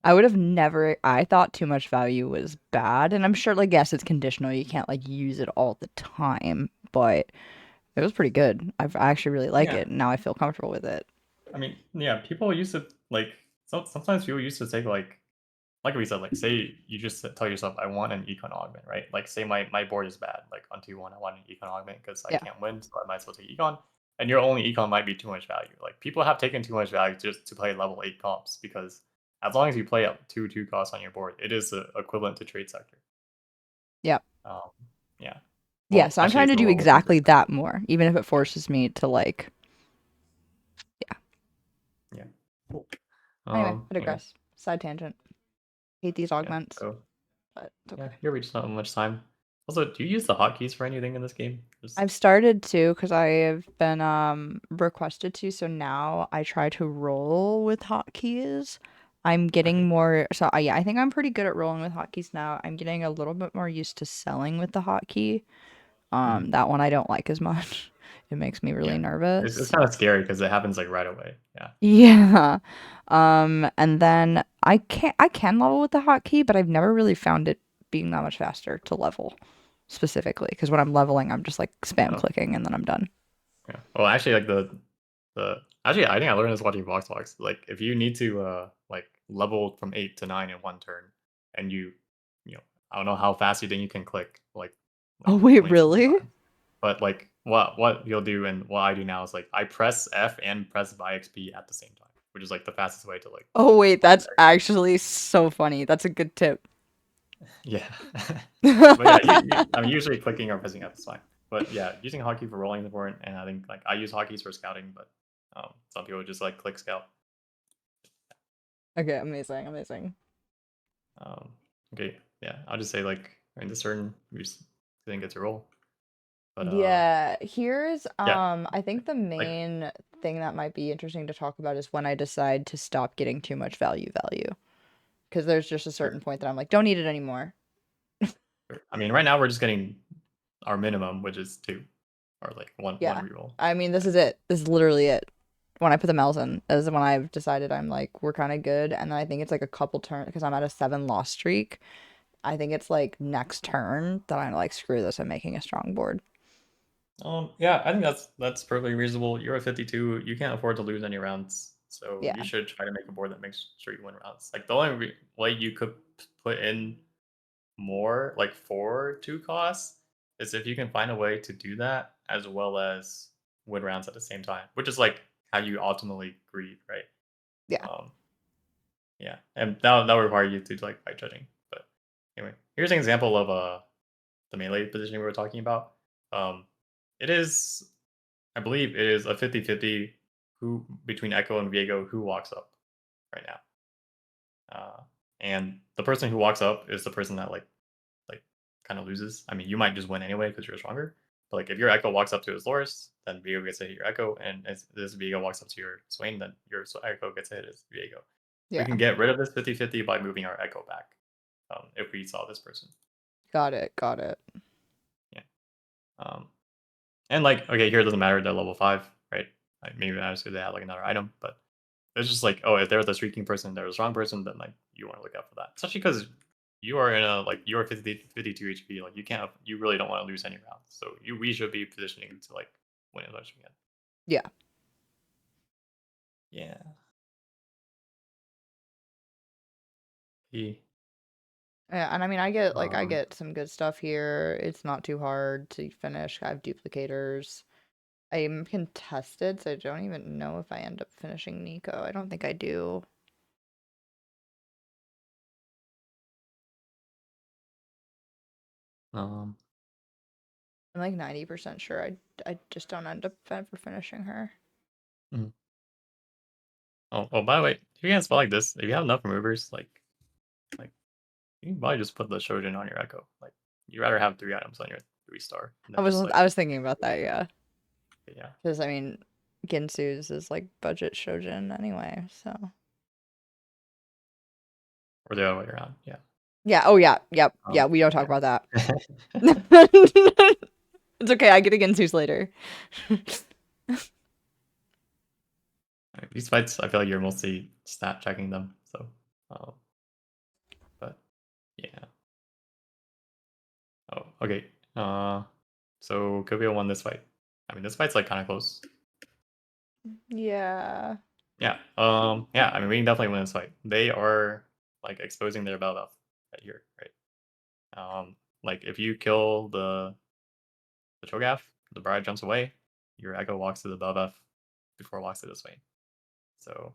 I would have never I thought too much value was bad, and I'm sure like yes, it's conditional. You can't like use it all the time, but it was pretty good. I actually really like Yeah, it, and now I feel comfortable with it. I mean, yeah. People used to like sometimes people used to take like we said, like say you just tell yourself, I want an econ augment, right? Like say my board is bad, like on 2-1, I want an econ augment because I Yeah. can't win, so I might as well take econ. And your only econ might be too much value. Like people have taken too much value just to play level 8 comps because as long as you play up 2 costs on your board, it is equivalent to trade sector. Yeah. Um, yeah. Yeah, Well, so I'm actually, trying it's to a do little over exactly trade that sector. more, even if it Yeah. forces me to like yeah. Yeah. Cool. Anyway, I Okay. digress. Side tangent. Hate these Yeah. augments, So but it's yeah, okay. here we just not much time. Also, do you use the hotkeys for anything in this game? Just I've started to because I have been requested to, so now I try to roll with hotkeys. I'm getting okay. more so yeah, I think I'm pretty good at rolling with hotkeys now. I'm getting a little bit more used to selling with the hotkey. Mhm. That one I don't like as much. It makes me really Yeah. It's nervous. kind of scary because it happens like right away. Yeah. Yeah. And then I can level with the hotkey, but I've never really found it being that much faster to level specifically because when I'm leveling, I'm just like spam Oh, clicking and then I'm done. yeah. Well, actually, like the actually, I think I learned this watching Vox Talks. Like, if you need to like level from 8 to 9 in one turn, and you know, I don't know how fast you think you can click like Oh wait, 27 really? times, but like what you'll do and what I do now is like I press F and press buy XP at the same time, which is like the fastest way to like Oh wait, get that's there. actually so funny. That's a good tip. Yeah. But yeah, I mean, usually clicking or pressing F is fine. But yeah, using hotkey for rolling is important, and I think like I use hotkeys for scouting, but some people just like click scout. Okay, amazing, amazing. Um, okay, yeah, I'll just say like in this turn we just didn't get to roll, but Yeah, here's yeah, I think the like main thing that might be interesting to talk about is when I decide to stop getting too much value. Because there's just a certain point that I'm like, don't need it anymore. I mean, right now we're just getting our minimum, which is 2 or like one Yeah. reroll. I mean, this Yeah. is it. This is literally it. When I put the Mel's in, is when I've decided I'm like, we're kind of good. And then I think it's like a couple turns because I'm at a 7 loss streak. I think it's like next turn that I'm like, screw this, I'm making a strong board. Yeah, I think that's perfectly reasonable. You're at 52. You can't afford to lose any rounds, so you Yeah. should try to make a board that makes sure you win rounds. Like the only way you could put in more, like 4 2 costs, is if you can find a way to do that as well as win rounds at the same time, which is like how you ultimately greed, right? Yeah. Um, yeah, and that would require you to like fight judging. But anyway, here's an example of the melee position we were talking about. Um, it is, I believe it is a 50-50 who between Echo and Viego who walks up right now. And the person who walks up is the person that like kind of loses. I mean, you might just win anyway because you're stronger. But like if your Echo walks up to his Loris, then Viego gets to hit your Echo, and as this Viego walks up to your Swain, then your Echo gets to hit his Viego. We Yeah. can get rid of this 50-50 by moving our Echo back. If we saw this person. Got it. Got it. Yeah. And like, okay, here it doesn't matter, they're level 5, right? Like maybe I just they have like another item, but it's just like, oh, if they're the streaking person, they're a strong person, then like you want to look out for that. Especially because you are in a like you are 52 HP, like you really don't want to lose any rounds. So we should be positioning to like win as much as we can. Yeah. Yeah. He Yeah, and I mean, I um get some good stuff here. It's not too hard to finish. I have duplicators. I'm contested, so I don't even know if I end up finishing Nico. I don't think I do. um I'm like 90% sure I just don't end up ever finishing her. mhm. Oh, by the way, if you can spell like this, if you have enough removers, like you can probably just put the Shojin on your Echo. Like you'd rather have 3 items on your 3-star than just like I was thinking about that, yeah. yeah. Because I mean, Ginsu's is like budget Shojin anyway, so. Or the other way around. Yeah. Yeah, oh yeah, yep, yeah, we don't talk Yeah. about that. It's okay, I get a Ginsu's later. These fights, I feel like you're mostly stat checking them. So, um, but yeah. Oh, okay. So Kobia won this fight. I mean, this fight's like kind of close. Yeah. Yeah. Yeah. I mean, we can definitely win this fight. They are like exposing their bell buff right here, right? Like if you kill the Cho'Gath, the bride jumps away, your Echo walks to the bell buff before it walks to this way. So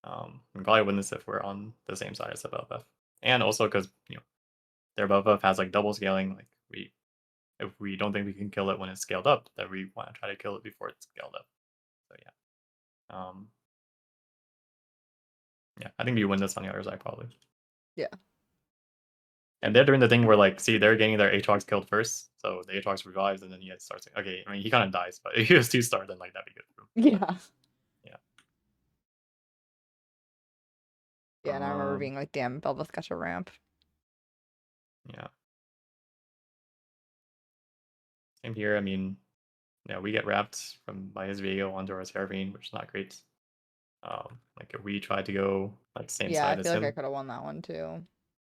we can probably win this if we're on the same side as the bell buff, and also because their bell buff has like double scaling. Like if we don't think we can kill it when it's scaled up, then we want to try to kill it before it's scaled up. So yeah, I think we win this on the other side probably. Yeah. And they're doing the thing where like, see, they're getting their Aatrox killed first, so the Aatrox revives, and then he starts. Okay, I mean he kind of dies, but if he was 2-star, then like that'd be good for him. Yeah. Yeah. Yeah, and I remember being like, damn, Belva's got a ramp. Yeah. Same here. I mean, yeah, we get wrapped from by his Viego onto our Seraphine, which is not great. Like if we try to go like same Yeah, I side as feel like I him, could have won that one too.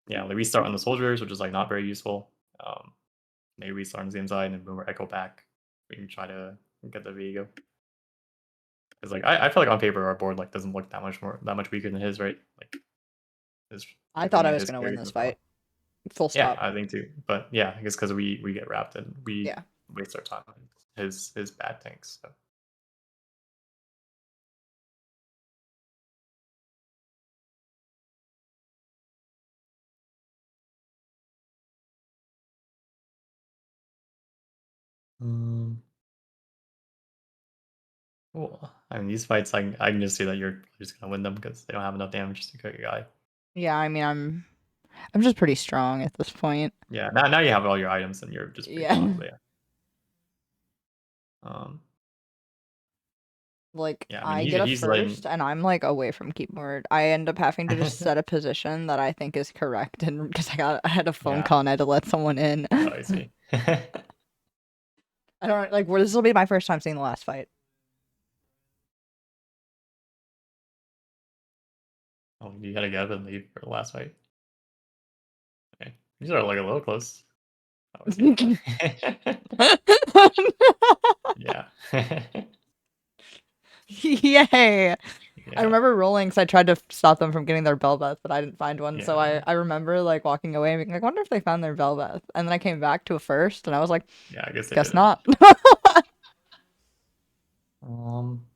yeah, like we start on the soldiers, which is like not very useful. Maybe we start on the same side and move our Echo back. We can try to get the Viego. Because like I feel like on paper our board like doesn't look that much weaker than his, right? Like his I like we thought I need was his gonna win carry this from far. fight. Full Yeah, stop. I think too. But yeah, I guess because we get wrapped and we Yeah. waste our time on his bad tanks. So. Cool. I mean, these fights, I can just see that you're just gonna win them because they don't have enough damage to kill your guy. Yeah, I mean I'm just pretty strong at this point. Yeah. Now you have all your items and you're just pretty Yeah. strong. But yeah. Um. Like Yeah. I mean, I get a he's letting. first and I'm like away from keyboard. I end up having to just set a position that I think is correct and because I had a phone Yeah. call and I had to let someone in. Oh, I see. I don't like this will be my first time seeing the last fight. Oh, you gotta get up and leave for the last fight. Okay. These are like a little close. Oh, I see. Yeah. Yay! I Yeah. remember rolling because I tried to stop them from getting their Belveth, but I didn't find one. So Yeah. I remember like walking away and being like, I wonder if they found their Belveth. And then I came back to a first and I was like, Yeah. I guess they guess didn't. not. Um.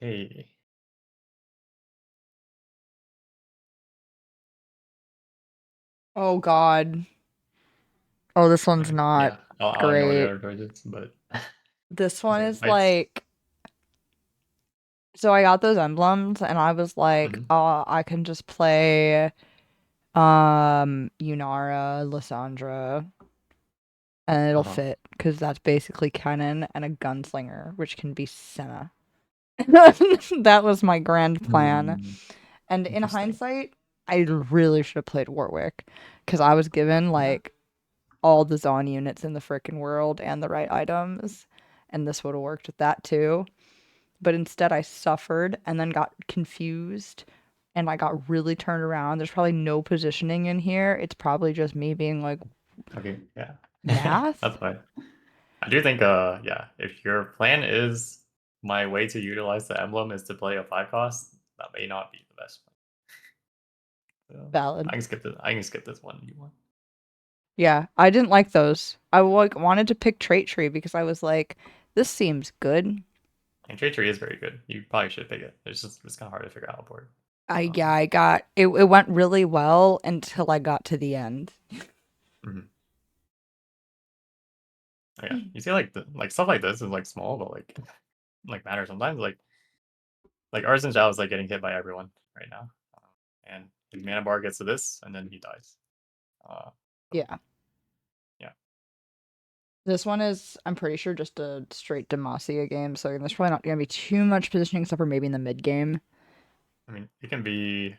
Okay. Oh God. Oh, this one's not. Yeah. I don't even know what the great. other choices, but This one is it's like, so I got those emblems and I was like, mhm. oh, I can just play Yunara, Lysandra, and it'll Uh-huh. fit because that's basically Kennen and a gunslinger, which can be Senna. That was my grand plan. Hmm. And in Interesting. hindsight, I really should have played Warwick because I was given Yeah. like all the Zon units in the frickin' world and the right items, and this would have worked with that too. But instead, I suffered and then got confused and I got really turned around. There's probably no positioning in here. It's probably just me being like, Okay. Yeah. math? That's fine. I do think, yeah, if your plan is my way to utilize the emblem is to play a 5 cost, that may not be the best plan. So Valid. I can skip this. I can skip this one if you want. Yeah, I didn't like those. I like wanted to pick Trait Tree because I was like, this seems good. And Trade Tree is very good. You probably should pick it. It's kind of hard to figure out a board. I got it. It went really well until I got to the end. Mhm. Oh, yeah, you see, like stuff like this is like small, but like matters sometimes. Like Arson Zhao is like getting hit by everyone right now, and his mana bar gets to this, and then he dies. Uh, so Yeah. yeah, This one is, I'm pretty sure, just a straight Demacia game, so there's probably not going to be too much positioning except for maybe in the mid game. I mean it can be.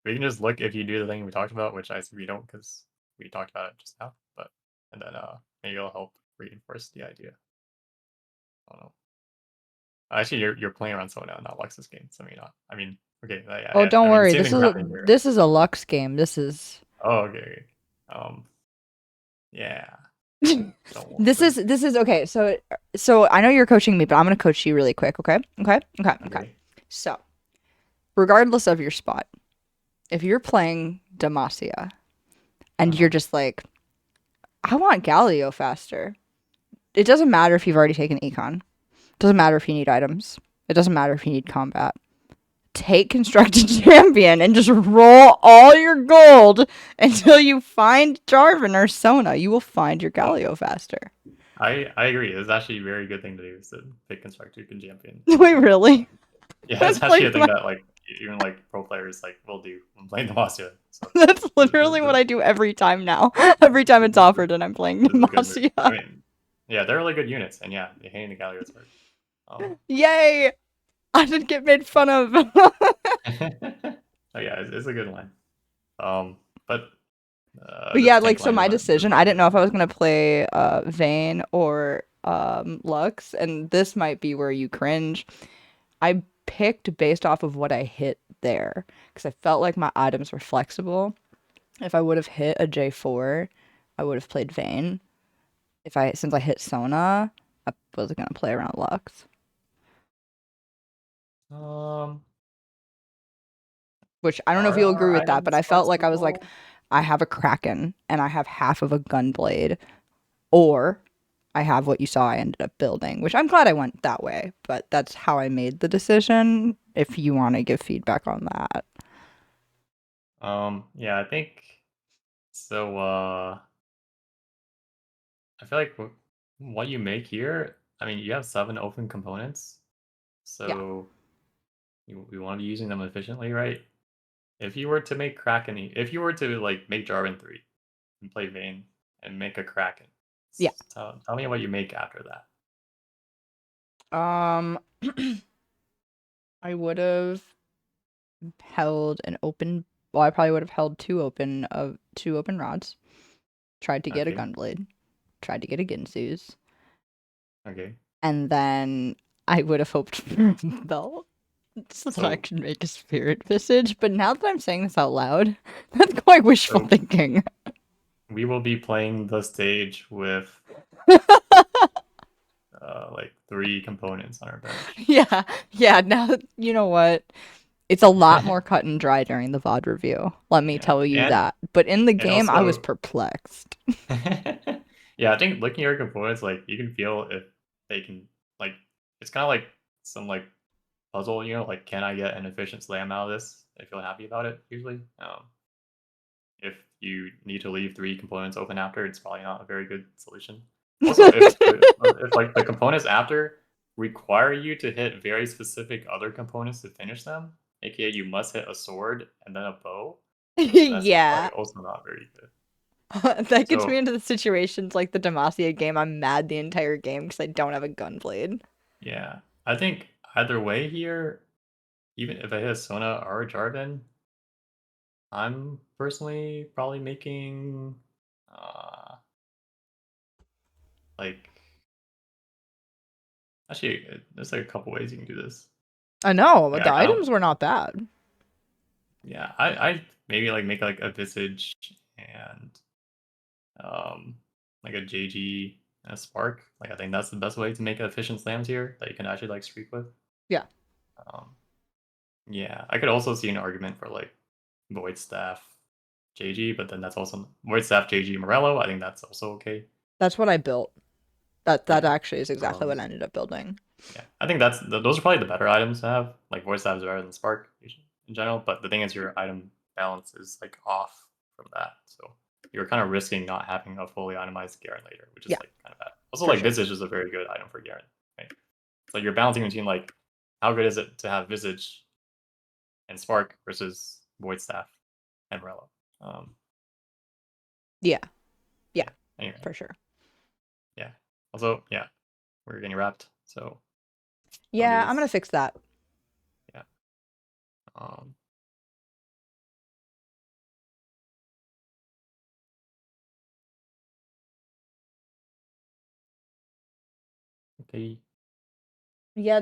We can just look if you do the thing we talked about, which I see we don't because we talked about it just now. But and then maybe it'll help reinforce the idea. I don't know. Actually, you're playing around someone now, not Lux's game, so maybe not. I mean, okay, Oh, don't I mean, worry. same thing's happening here. This is a Lux game. This is Oh, okay, okay. Yeah, don't want this is this. this is okay. So I know you're coaching me, but I'm going to coach you really quick, okay? Okay. Okay. So, regardless of your spot, if you're playing Demacia and you're Uh-huh. just like, I want Galio faster. It doesn't matter if you've already taken Econ. It doesn't matter if you need items. It doesn't matter if you need combat. Take constructed champion and just roll all your gold until you find Jarvan or Sona. You will find your Oh, Galio faster. I agree. It's actually a very good thing to do is to pick Constructor and Champion. Wait, really? Yeah, it's That's actually like a thing my that like even like pro players like will do when playing the Demacia. So that's this, literally what this, I do every time now. Every time it's this, this, offered and I'm playing this is a good move. I Demacia. mean, yeah, they're really good units, and yeah, the Hain and Galio is hard. Yay! I didn't get made fun of. Oh yeah, it's a good line. But But this yeah, tank so line my does decision, not I didn't make know if I sense. was gonna play Vayne or Lux, and this might be where you cringe. I picked based off of what I hit there because I felt like my items were flexible. If I would have hit a J4, I would have played Vayne. If I since I hit Sona, I was gonna play around Lux, Um, which I don't know if are you'll agree our with that, but items I felt like I was like, flexible? I have a Kraken and I have half of a Gunblade, or I have what you saw I ended up building, which I'm glad I went that way, but that's how I made the decision. If you want to give feedback on that. Yeah, I think so. I feel like what you make here. I mean, you have 7 open components, Yeah. so you want to be using them efficiently, right? If you were to make Kraken, if you were to like make Jarvan 3 and play Vayne and make a Kraken, Yeah. tell me what you make after that. Um I would have held an open well, I probably would have held two open rods, tried to get a Okay, gunblade, tried to get a Ginsu's, okay. and then I would have hoped for a belt so that I So could make a spirit visage. But now that I'm saying this out loud, that's quite wishful so thinking. we will be playing the stage with like 3 components on our bench. Yeah, yeah. Now that you know what, it's a lot more cut and dry during the VOD review. Let me Yeah, tell you that. But in the and game, I was also perplexed. yeah, I think looking at your components, like you can feel if they can like it's kind of like some like puzzle, like can I get an efficient slam out of this? I feel happy about it usually. if you need to leave 3 components open after, it's probably not a very good solution. Also, if like the components after require you to hit very specific other components to finish them, aka you must hit a sword and then a bow, that's probably Yeah. also not very good. That gets me So into the situations like the Demacia game. I'm mad the entire game because I don't have a gunblade. yeah, I think either way here, even if I hit a Sona or a Jarvan, I'm personally probably making uh like actually there's like a couple ways you can do this. I know, Like but the I don't items were not bad. yeah, I maybe like make like a Visage and um like a JG and a Spark. Like I think that's the best way to make efficient slams here that you can actually like streak with. Yeah, Um yeah, I could also see an argument for like Void Staff JG, but then that's also Void Staff JG Morello. I think that's also okay. that's what I built. That Yeah. actually is exactly what Um I ended up building. yeah. I think those are probably the better items to have. Like Void Staff is better than Spark in general, but the thing is your item balance is like off from that. So you're kind of risking not having a fully itemized Garen later, which is Yeah, like kind of bad. Also for like sure. Visage is a very good item for Garen. Right? So you're balancing between like how good is it to have Visage and Spark versus Void Staff and Morello. Um, Yeah, yeah, yeah. Anyway, for sure. yeah. Also, yeah, we're getting wrapped, so I'll do Yeah, I'm gonna this. fix that. Yeah. Um, okay. Yeah,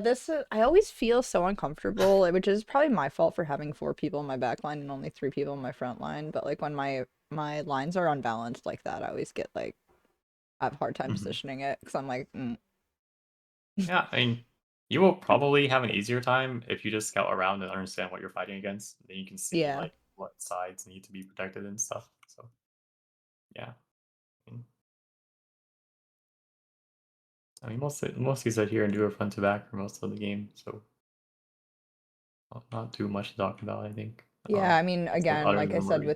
I always feel so uncomfortable, which is probably my fault for having 4 people in my back line and only 3 people in my front line. But like when my lines are unbalanced like that, I always get like I have a hard time Mhm. positioning it because I'm like, Yeah, I mean, you will probably have an easier time if you just scout around and understand what you're fighting against. Then you can see yeah, like what sides need to be protected and stuff. So yeah, mm. I mean, mostly sit here and do a front to back for most of the game. So not too much to talk about. I think. yeah. I mean, Except again, other like I than said Murray.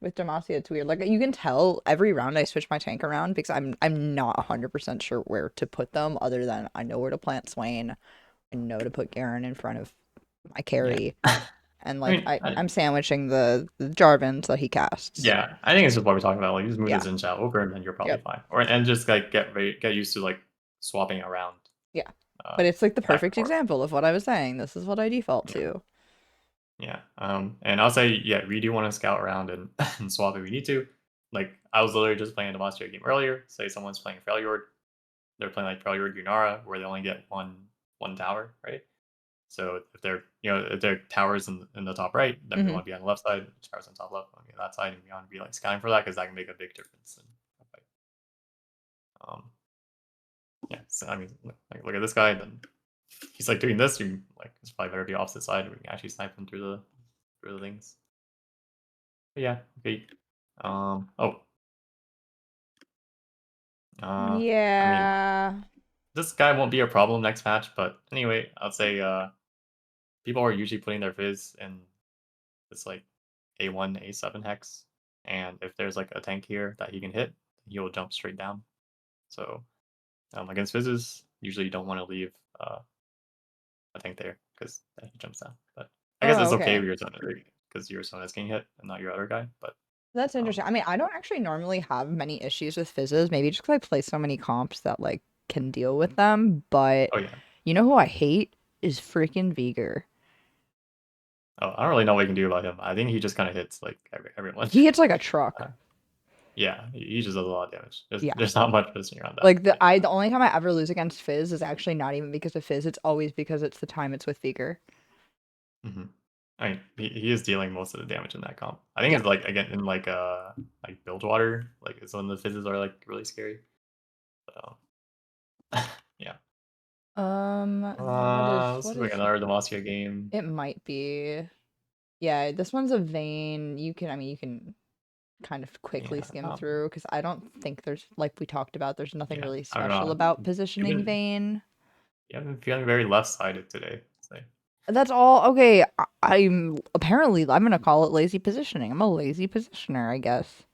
with Demacia, it's weird. Like you can tell every round I switch my tank around because I'm not 100% sure where to put them, other than I know where to plant Swain, I know to put Garen in front of my Yeah. carry. And I like mean, I'm sandwiching the Jarvans that he casts. yeah, I think it's just what we're talking about. Like, just move Yeah. this in chat over, and then you're probably Yep. fine. Or and just like get used to like swapping around Yeah. uh, But it's like the back and perfect forth. example of what I was saying. This is what I default Yeah, to. yeah. And I'll say, yeah, we do want to scout around and, and swap if we need to. Like, I was literally just playing a Demacia game earlier. Say someone's playing Freljord, they're playing like Freljord Yunara, where they only get one tower, right? So if they're if their towers in the top right, then we Hmm. want to be on the left side. Towers on top left, we want to be on that side, and we want to be like scouting for that because that can make a big difference in a fight. Um, yeah, so I mean, like look at this guy. Then he's like doing this. You like it's probably better to be opposite side. We can actually snipe him through the things. But yeah. Okay. Oh. I mean, Yeah. this guy won't be a problem next match. But anyway, I'd say people are usually putting their fizz in this like A1, A7 hex, and if there's like a tank here that he can hit, he'll jump straight down. So against fizzes, usually you don't want to leave a tank there because he jumps down. But I guess Oh, it's okay okay. with your Sona because your Sona's getting hit and not your other guy. But That's interesting. um, I mean, I don't actually normally have many issues with fizzes, maybe just because I play so many comps that like can deal with them. But oh yeah, you know who I hate is freaking Veigar. oh I don't really know what you can do about him. I think he just kind of hits like everyone. He hits like a truck. Uh, yeah, he just does a lot of damage. Yeah. There's not much missing around that. Like the only time I ever lose against Fizz is actually not even because of Fizz. It's always because it's the time it's with Veigar. Hmm. I mean, he is dealing most of the damage in that comp. I think Yeah. it's like again in like build water, like it's when the fizzes are like really scary. But, yeah. This What is like is another Demacia game. it might be. Yeah, this one's a vein. I mean, you can kind of quickly Yeah. skim through because I don't think there's, like we talked about, there's nothing Yeah. really I don't special know. about You've positioning been vein. you have been feeling very left sided today. So. That's all. Okay, I'm gonna call it lazy positioning. I'm a lazy positioner, I guess.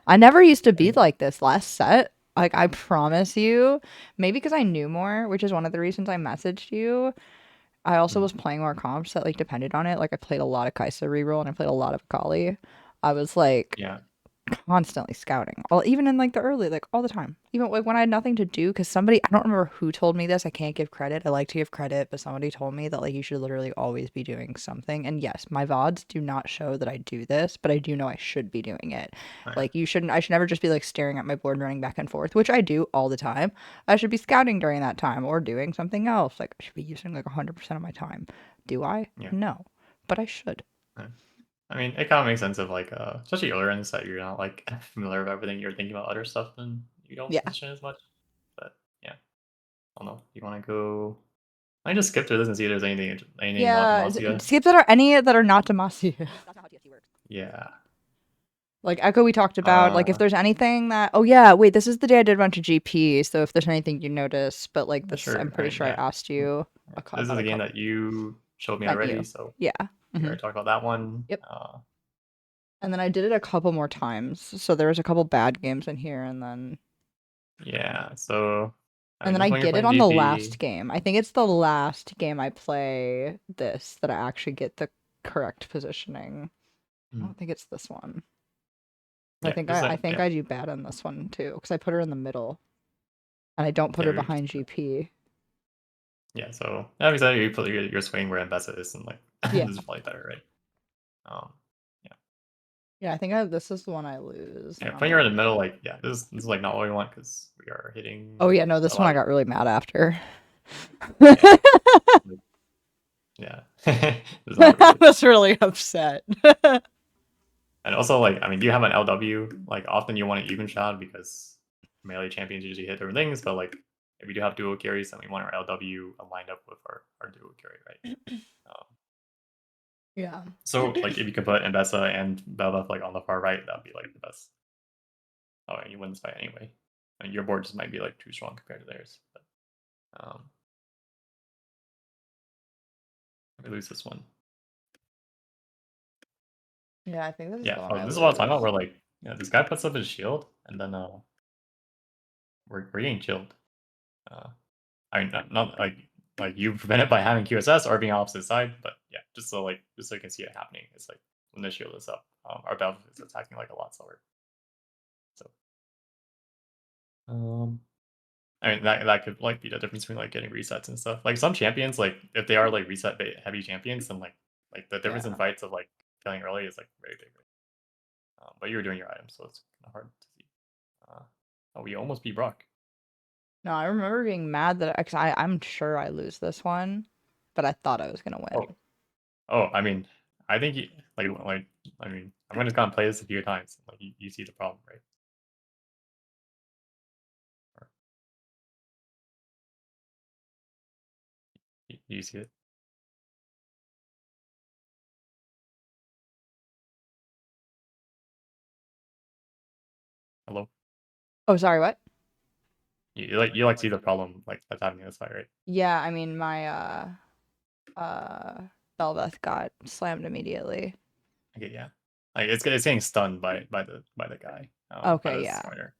I never used to be like this last set. Like I promise you, maybe because I knew more, which is one of the reasons I messaged you. I also Mm, was playing more comps that like depended on it. Like I played a lot of Kaisa reroll and I played a lot of Akali. I was like yeah, constantly scouting, even in like the early, like all the time, even like when I had nothing to do. Because somebody, I don't remember who told me this. I can't give credit. I like to give credit, but somebody told me that like you should literally always be doing something. And yes, my VODs do not show that I do this, but I do know I should be doing it. oh, yeah, Like you shouldn't. I should never just be like staring at my board, running back and forth, which I do all the time. I should be scouting during that time or doing something else. Like I should be using like 100% of my time. Do I? yeah. No, but I should. Yeah. I mean, it kind of makes sense of like, especially earlier in the set, you're not like familiar with everything. You're thinking about other stuff, and you don't Yeah. position as much. But yeah, I don't know. You want to go? I just skip through this and see if there's anything not Yeah, Demacia. skip that are any that are not Demacia. That's not how TFT works. Yeah. Like Echo, we talked about. Like if Uh, there's anything that. Oh yeah, wait. This is the day I did a bunch of GP. So if there's anything you notice, but like this, I'm sure. I pretty mean, sure I yeah. asked Mm, you yeah. This is about a a game couple. that you showed me Sent already, you. so Yeah. we Hmm. already talked about that one. Yep. And then I did it a couple more times. So there was a couple bad games in here, Yeah. So, I and mean, then this I one you're get it playing on the GP. last game. I think it's the last game I play this that I actually get the correct positioning. I Mm, don't think it's this one. I yeah. think This is I think yeah. I do bad on this one too because I put her in the middle and I don't put Yeah. her behind GP. Yeah. So that means that you put your swing where Mbessa is, and like Yeah. this is probably better, right? Um. Yeah. Yeah, I think this is the one I lose. Yeah. Putting her in the middle, like yeah, this is like not what we want because we are Oh hitting yeah, no, a this one lot I of got really mad after. yeah. Like, yeah. It's not really I good. was really upset. And also, like, I mean, do you have an LW? Like, often you want an even shot because melee champions usually hit different things, but like, if we do have dual carries, then we want our LW aligned up with our dual carry, right? Um, Yeah. so, like, if you can put Mbessa and Belva like on the far right, that'd be like the best. Oh, and you win this fight anyway. I mean, your board just might be like too strong compared to theirs. But, we lose this one. Yeah, I think this is Yeah. the one Oh, I this is what I'm talking about. lose. Where like, this guy puts up his shield, and then we're getting chilled. Uh, I mean, not like you prevent it by having QSS or being opposite side, but yeah, just so you can see it happening. It's like when the shield is up, our battle is attacking like a lot slower. So, um, I mean that could like be the difference between like getting resets and stuff. Like some champions, like if they are like reset heavy champions, then like the difference in Yeah. fights of like killing early is like very big. Right? But you're doing your items, so it's kind of hard to see. Uh, oh, we almost beat Brock. No, I remember being mad that cause I'm sure I lose this one, but I thought I was gonna win. Oh, oh, I mean, I think like I mean, I'm gonna kind of play this a few times. Like you see the problem, right? Or you see it. Hello. Oh, sorry, what? You see the problem like that's happening in this fight, right? Yeah, I mean my uh Belveth got slammed immediately. Okay, yeah. Like it's getting stunned by the guy, by Okay, this yeah. Skarner.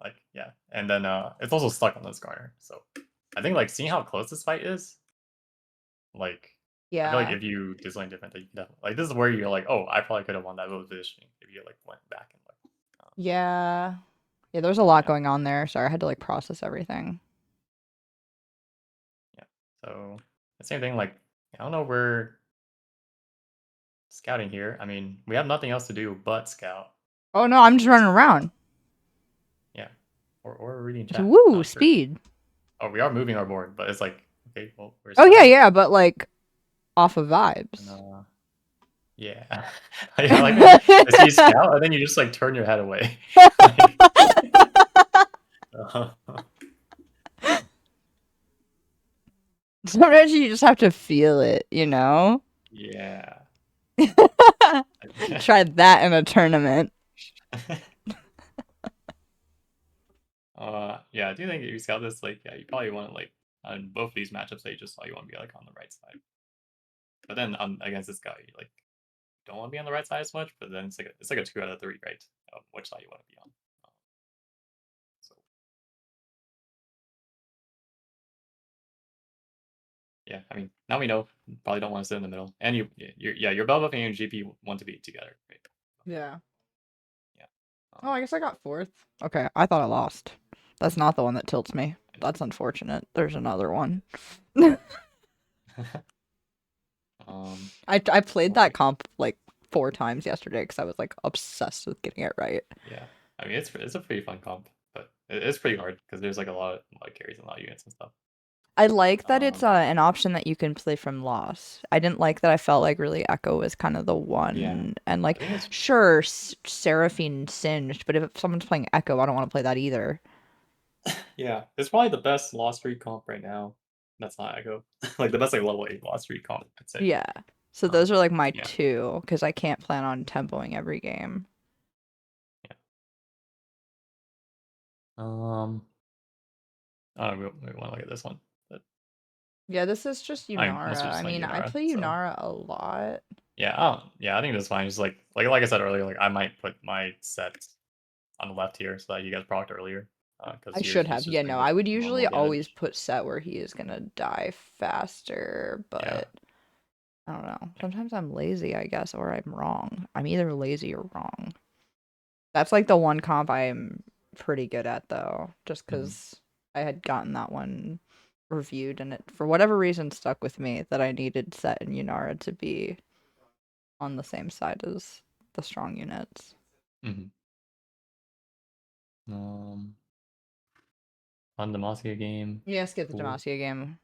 Like yeah, and then it's also stuck on this Skarner. So I think like seeing how close this fight is, like I feel like Yeah. if you do something different, that you can definitely like this is where you're like, oh, I probably could have won that little positioning if you like went back and like, Yeah. Yeah, there's a lot yeah, going on there. Sorry, I had to like process everything. yeah. So the same thing, like I don't know, we're scouting here. I mean, we have nothing else to do but scout. Oh no, I'm just running So around. yeah, or reading It's chat. woo, Not sure. speed. Oh, we are moving our board, but it's like okay, well, we're Oh yeah, scouting, yeah, but like off of and vibes. yeah, yeah, like I see you scout, and then you just like turn your head away, like, uh, Sometimes you just have to feel it, you know? yeah. Try that in a tournament. Yeah. I do think if you scout this, like, yeah, you probably want to like on both these matchups that you just saw, you want to be like on the right side. But then against this guy, you like don't want to be on the right side as much. But then it's like a 2 out of 3, right? Which side you want to be on. So yeah, I mean now we know. Probably don't want to sit in the middle, and your Belbuff and your GP want to be together, right? Yeah. Yeah. Oh, I guess I got fourth. Okay, I thought I lost. That's not the one that tilts me. That's unfortunate. There's another one. um. I played that Okay. comp like 4 times yesterday because I was like obsessed with getting it right. Yeah. I mean it's a pretty fun comp, but it's pretty hard because there's like a lot of carries and a lot of units and stuff. I like that it's Um. an option that you can play from loss. I didn't like that I felt like really Echo was kind of the Yeah. one. And I like, think it's sure, Seraphine singed, but if someone's playing Echo, I don't want to play that either. yeah. It's probably the best Lost Street comp right now. That's not Echo. Like the best like level 8 Lost Street comp, I'd say. Yeah. So Um. those are like my Yeah. two because I can't plan on tempoing every game. Yeah. Um. I don't know, we want to look at this one, but Yeah, this is just I mean, Yunara. most are I just playing mean, I Yunara. play So Yunara a lot. yeah. Yeah. I think that's fine. Just like I said earlier, like I might put my set on the left here so that you guys procced earlier. I Because you're should used have. to Yeah, just playing no, with I would more usually always damage. put set where he is gonna die faster, Yeah. but I don't know. Yeah. Sometimes I'm lazy, I guess, or I'm wrong. I'm either lazy or wrong. That's like the one comp I'm pretty good at though, just Hmm. because I had gotten that one reviewed and it for whatever reason stuck with me that I needed Set and Yunara to be on the same side as the strong units. Hmm. Um. On Demacia game. Yeah, skip the Cool. Demacia game.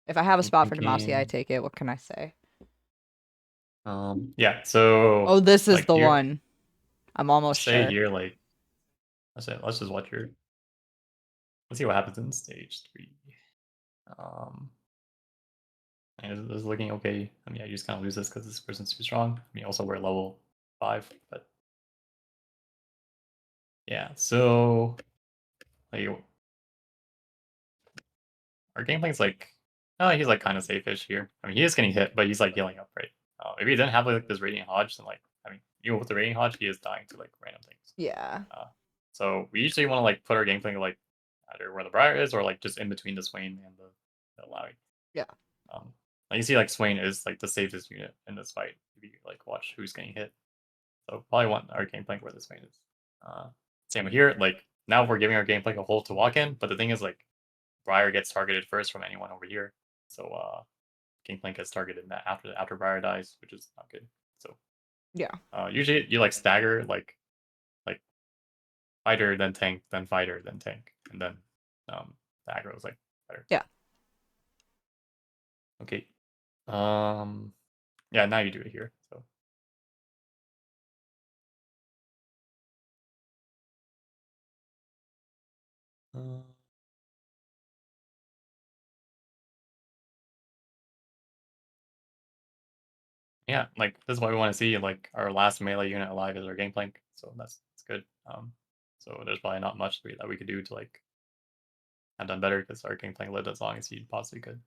If I have a Game spot for Point Demacia, I game. take it. What can I say? Yeah. Oh, So this is like the here, one. I'm almost say sure. here, like let's just watch your. Let's see what happens in stage 3. Um. And this is looking okay. I mean, yeah, you just kind of lose this because this person's too strong. I mean, also we're level 5, but yeah. So like our game plan's like, oh, he's like kind of safe-ish here. I mean, he is getting hit, but he's like healing up, right? If he didn't have like this Radiant Hodge, then like, I mean, even with the Radiant Hodge, he is dying to like random things. Yeah. Uh, so we usually want to like put our game plan like either where the Briar is or like just in between the Swain and the Lowy. Yeah. Um, like you see, like Swain is like the safest unit in this fight. If you like watch who's getting hit, so probably want our game plan where the Swain is. Uh, Same here. Like now we're giving our game plan a hole to walk in, but the thing is like Briar gets targeted first from anyone over here. So Gangplank gets targeted after Briar dies, which is not good. So Yeah. usually you like stagger like fighter then tank then fighter then tank and then the aggro is like better. Yeah. Okay. Yeah, now you do it here. So uh, yeah, like this is what we want to see. Like our last melee unit alive is our Gangplank, so that's good. So there's probably not much that we could do to like have done better because our Gangplank lived as long as he possibly could.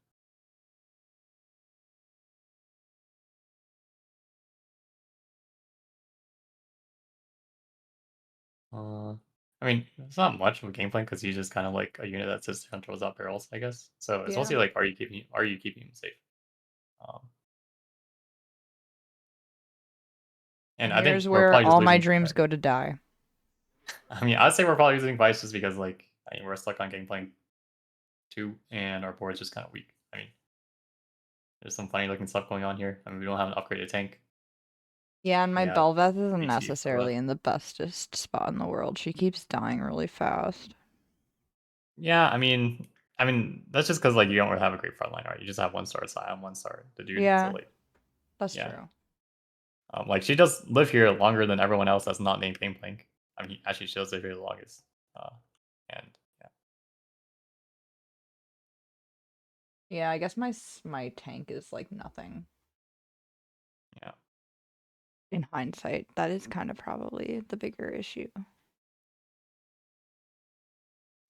Uh, I mean, it's not much of a game plan because he's just kind of like a unit that sits and throws out barrels, I guess. So it's Yeah. mostly like, are you keeping him safe? Um, and And I think here's we're where probably just all my losing. dreams go to die. I mean, I'd say we're probably losing Vice just because like I mean, we're stuck on game plan 2, and our board's just kind of weak. I mean, there's some funny looking stuff going on here. I mean, we don't have an upgraded tank. Yeah, and my We have Belveth isn't HC for left. necessarily in the bestest spot in the world. She keeps dying really fast. Yeah, I mean that's just because like you don't really have a great front line, right? You just have 1-star Scion, 1-star the dude. So Yeah, like, that's yeah. true. Like she does live here longer than everyone else that's not named Gangplank. I mean, actually, she does live here the longest. Uh, and yeah, Yeah, I guess my tank is like nothing. yeah, In hindsight, that is kind of probably the bigger issue.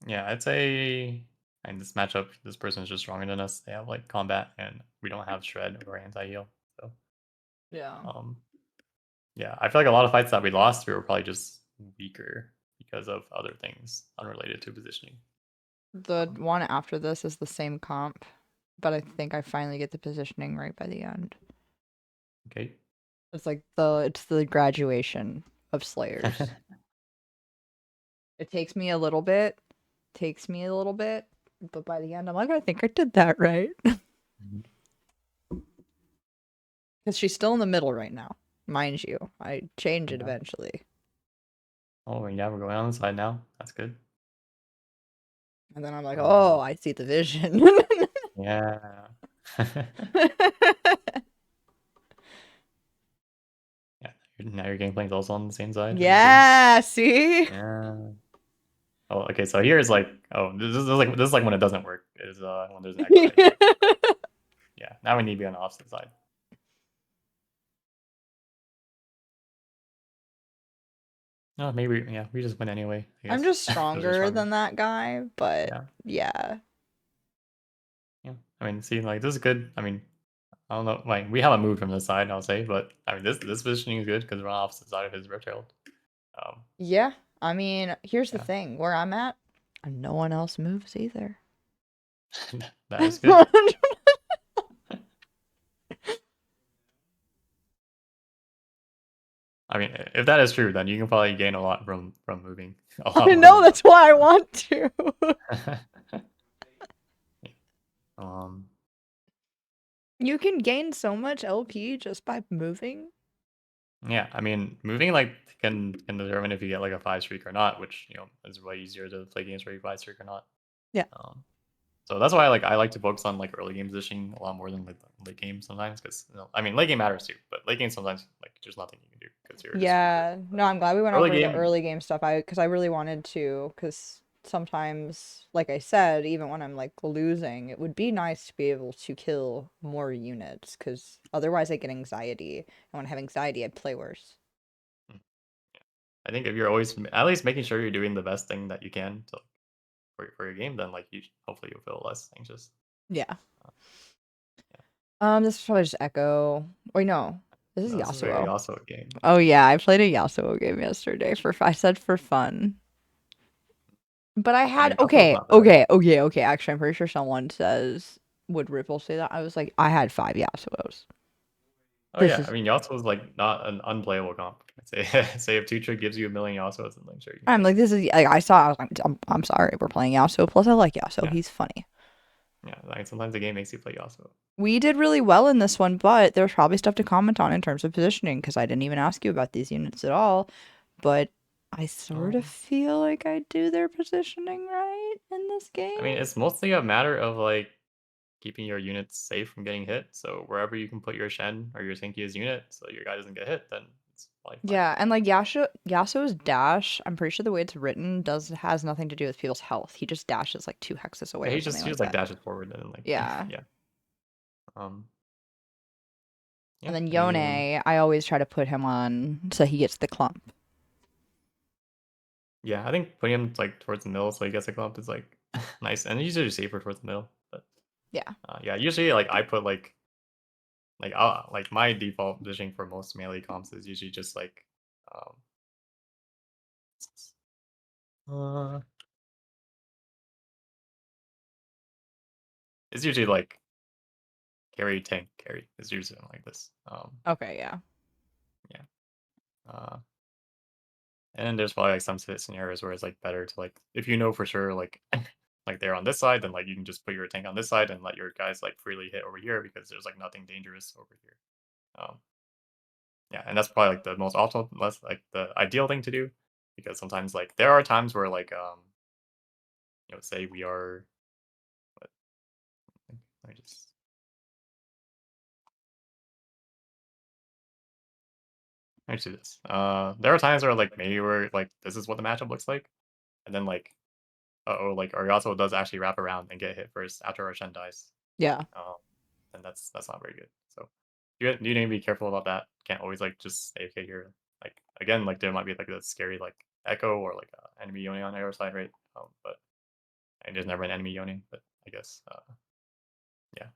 yeah. I'd say And this matchup, this person is just stronger than us. They have like combat, and we don't have shred or anti heal. So Yeah. um, yeah, I feel like a lot of fights that we lost, we were probably just weaker because of other things unrelated to positioning. The one after this is the same comp, but I think I finally get the positioning right by the end. Okay. It's like it's the graduation of Slayers. It takes me a little bit, but by the end I'm like, I think I did that right. Mhm. Because she's still in the middle right now, mind you. I change it Yeah. eventually. Oh, yeah, we're going on the side now. That's good. And then I'm like, oh, Um, I see the vision. yeah. Yeah. Now your game plan's also on the same side, which is good. Yeah, see? Yeah. Oh, okay. So here is like, oh, this is like when it doesn't work. Is when there's an echo right there. But yeah, now we need to be on the opposite side. No, maybe yeah, we just win anyway. I I'm guess just because we're stronger stronger. than that guy, but Yeah, yeah. yeah. I mean, see, like this is good. I mean, I don't know. Like we haven't moved from this side, I'll say, but I mean, this positioning is good because we're on opposite side of his reptile. Um, Yeah. I mean, here's the yeah, thing. Where I'm at, no one else moves either. that is good. I mean, if that is true, then you can probably gain a lot from moving a lot I more know than that's why I want to. that. um, You can gain so much LP just by moving. yeah, I mean, moving like can determine if you get like a 5 streak or not, which is way easier to play games where you 5 streak or not. Yeah. Um, So that's why I like to focus on like early game positioning a lot more than like late game sometimes because I mean late game matters too, but late game sometimes like there's nothing you can do because you're just screwed. Yeah. No, I'm glad we went Early over the game, early game stuff. Because I really wanted to, because sometimes, like I said, even when I'm like losing, it would be nice to be able to kill more units, because otherwise I get anxiety. And when I have anxiety, I play worse. mm, I think if you're always at least making sure you're doing the best thing that you can to, for your game, then like you hopefully you'll feel less anxious. Yeah. Uh, yeah. This is probably just Echo. Wait, no. This is No, this is very Yasuo. also a game. Oh yeah, I played a Yasuo game yesterday I said for fun. But I I had mean, also not bad. okay. Actually, I'm pretty sure someone says would Ripple say that? I was like, I had 5 Yasuos. Oh This yeah, I is mean Yasuo is like not an unplayable comp. Say say if Tutra gives you a million Yasuos, then I'm sure you can I'm kill like, him. this is like I was like, I'm sorry, we're playing Yasuo. Plus, I like Yasuo. Yeah, He's funny. yeah. Like sometimes the game makes you play Yasuo. We did really well in this one, but there's probably stuff to comment on in terms of positioning because I didn't even ask you about these units at all. But I sort of Um, feel like I do their positioning right in this I mean, game. it's mostly a matter of like keeping your units safe from getting hit. So wherever you can put your Shen or your Sinkia's unit, so your guy doesn't get hit, then it's probably fine. Yeah, and like Yasuo's dash, I'm pretty sure the way it's written does has nothing to do with people's health. He just dashes like 2 hexes away Yeah, or he something like just like that. dashes forward and then like Yeah. yeah. Um And yeah, then I mean Yone, I always try to put him on so he gets the clump. yeah, I think putting him like towards the middle so he gets a clump is like nice and usually safer towards the middle. But Yeah. yeah, usually like I put like my default positioning for most melee comps is usually just like um uh, it's usually like carry tank carry is usually like this. Okay, yeah. Yeah. Uh, and there's probably like some scenarios where it's like better to like if you know for sure like like they're on this side, then like you can just put your tank on this side and let your guys like freely hit over here because there's like nothing dangerous over here. Um, yeah, and that's probably like the most optimal, less like the ideal thing to do because sometimes like there are times where like say we are. What, let me just let me do this. There are times where like maybe we're like this is what the matchup looks like, and then like oh like Ariaso does actually wrap around and get hit first after our Shen dies. Yeah. Um, and that's not very good. So you need to be careful about that. Can't always like just say okay here. Like again, like there might be like a scary like echo or like enemy Yone on the other side, right? But And there's never an enemy Yone, but I guess yeah.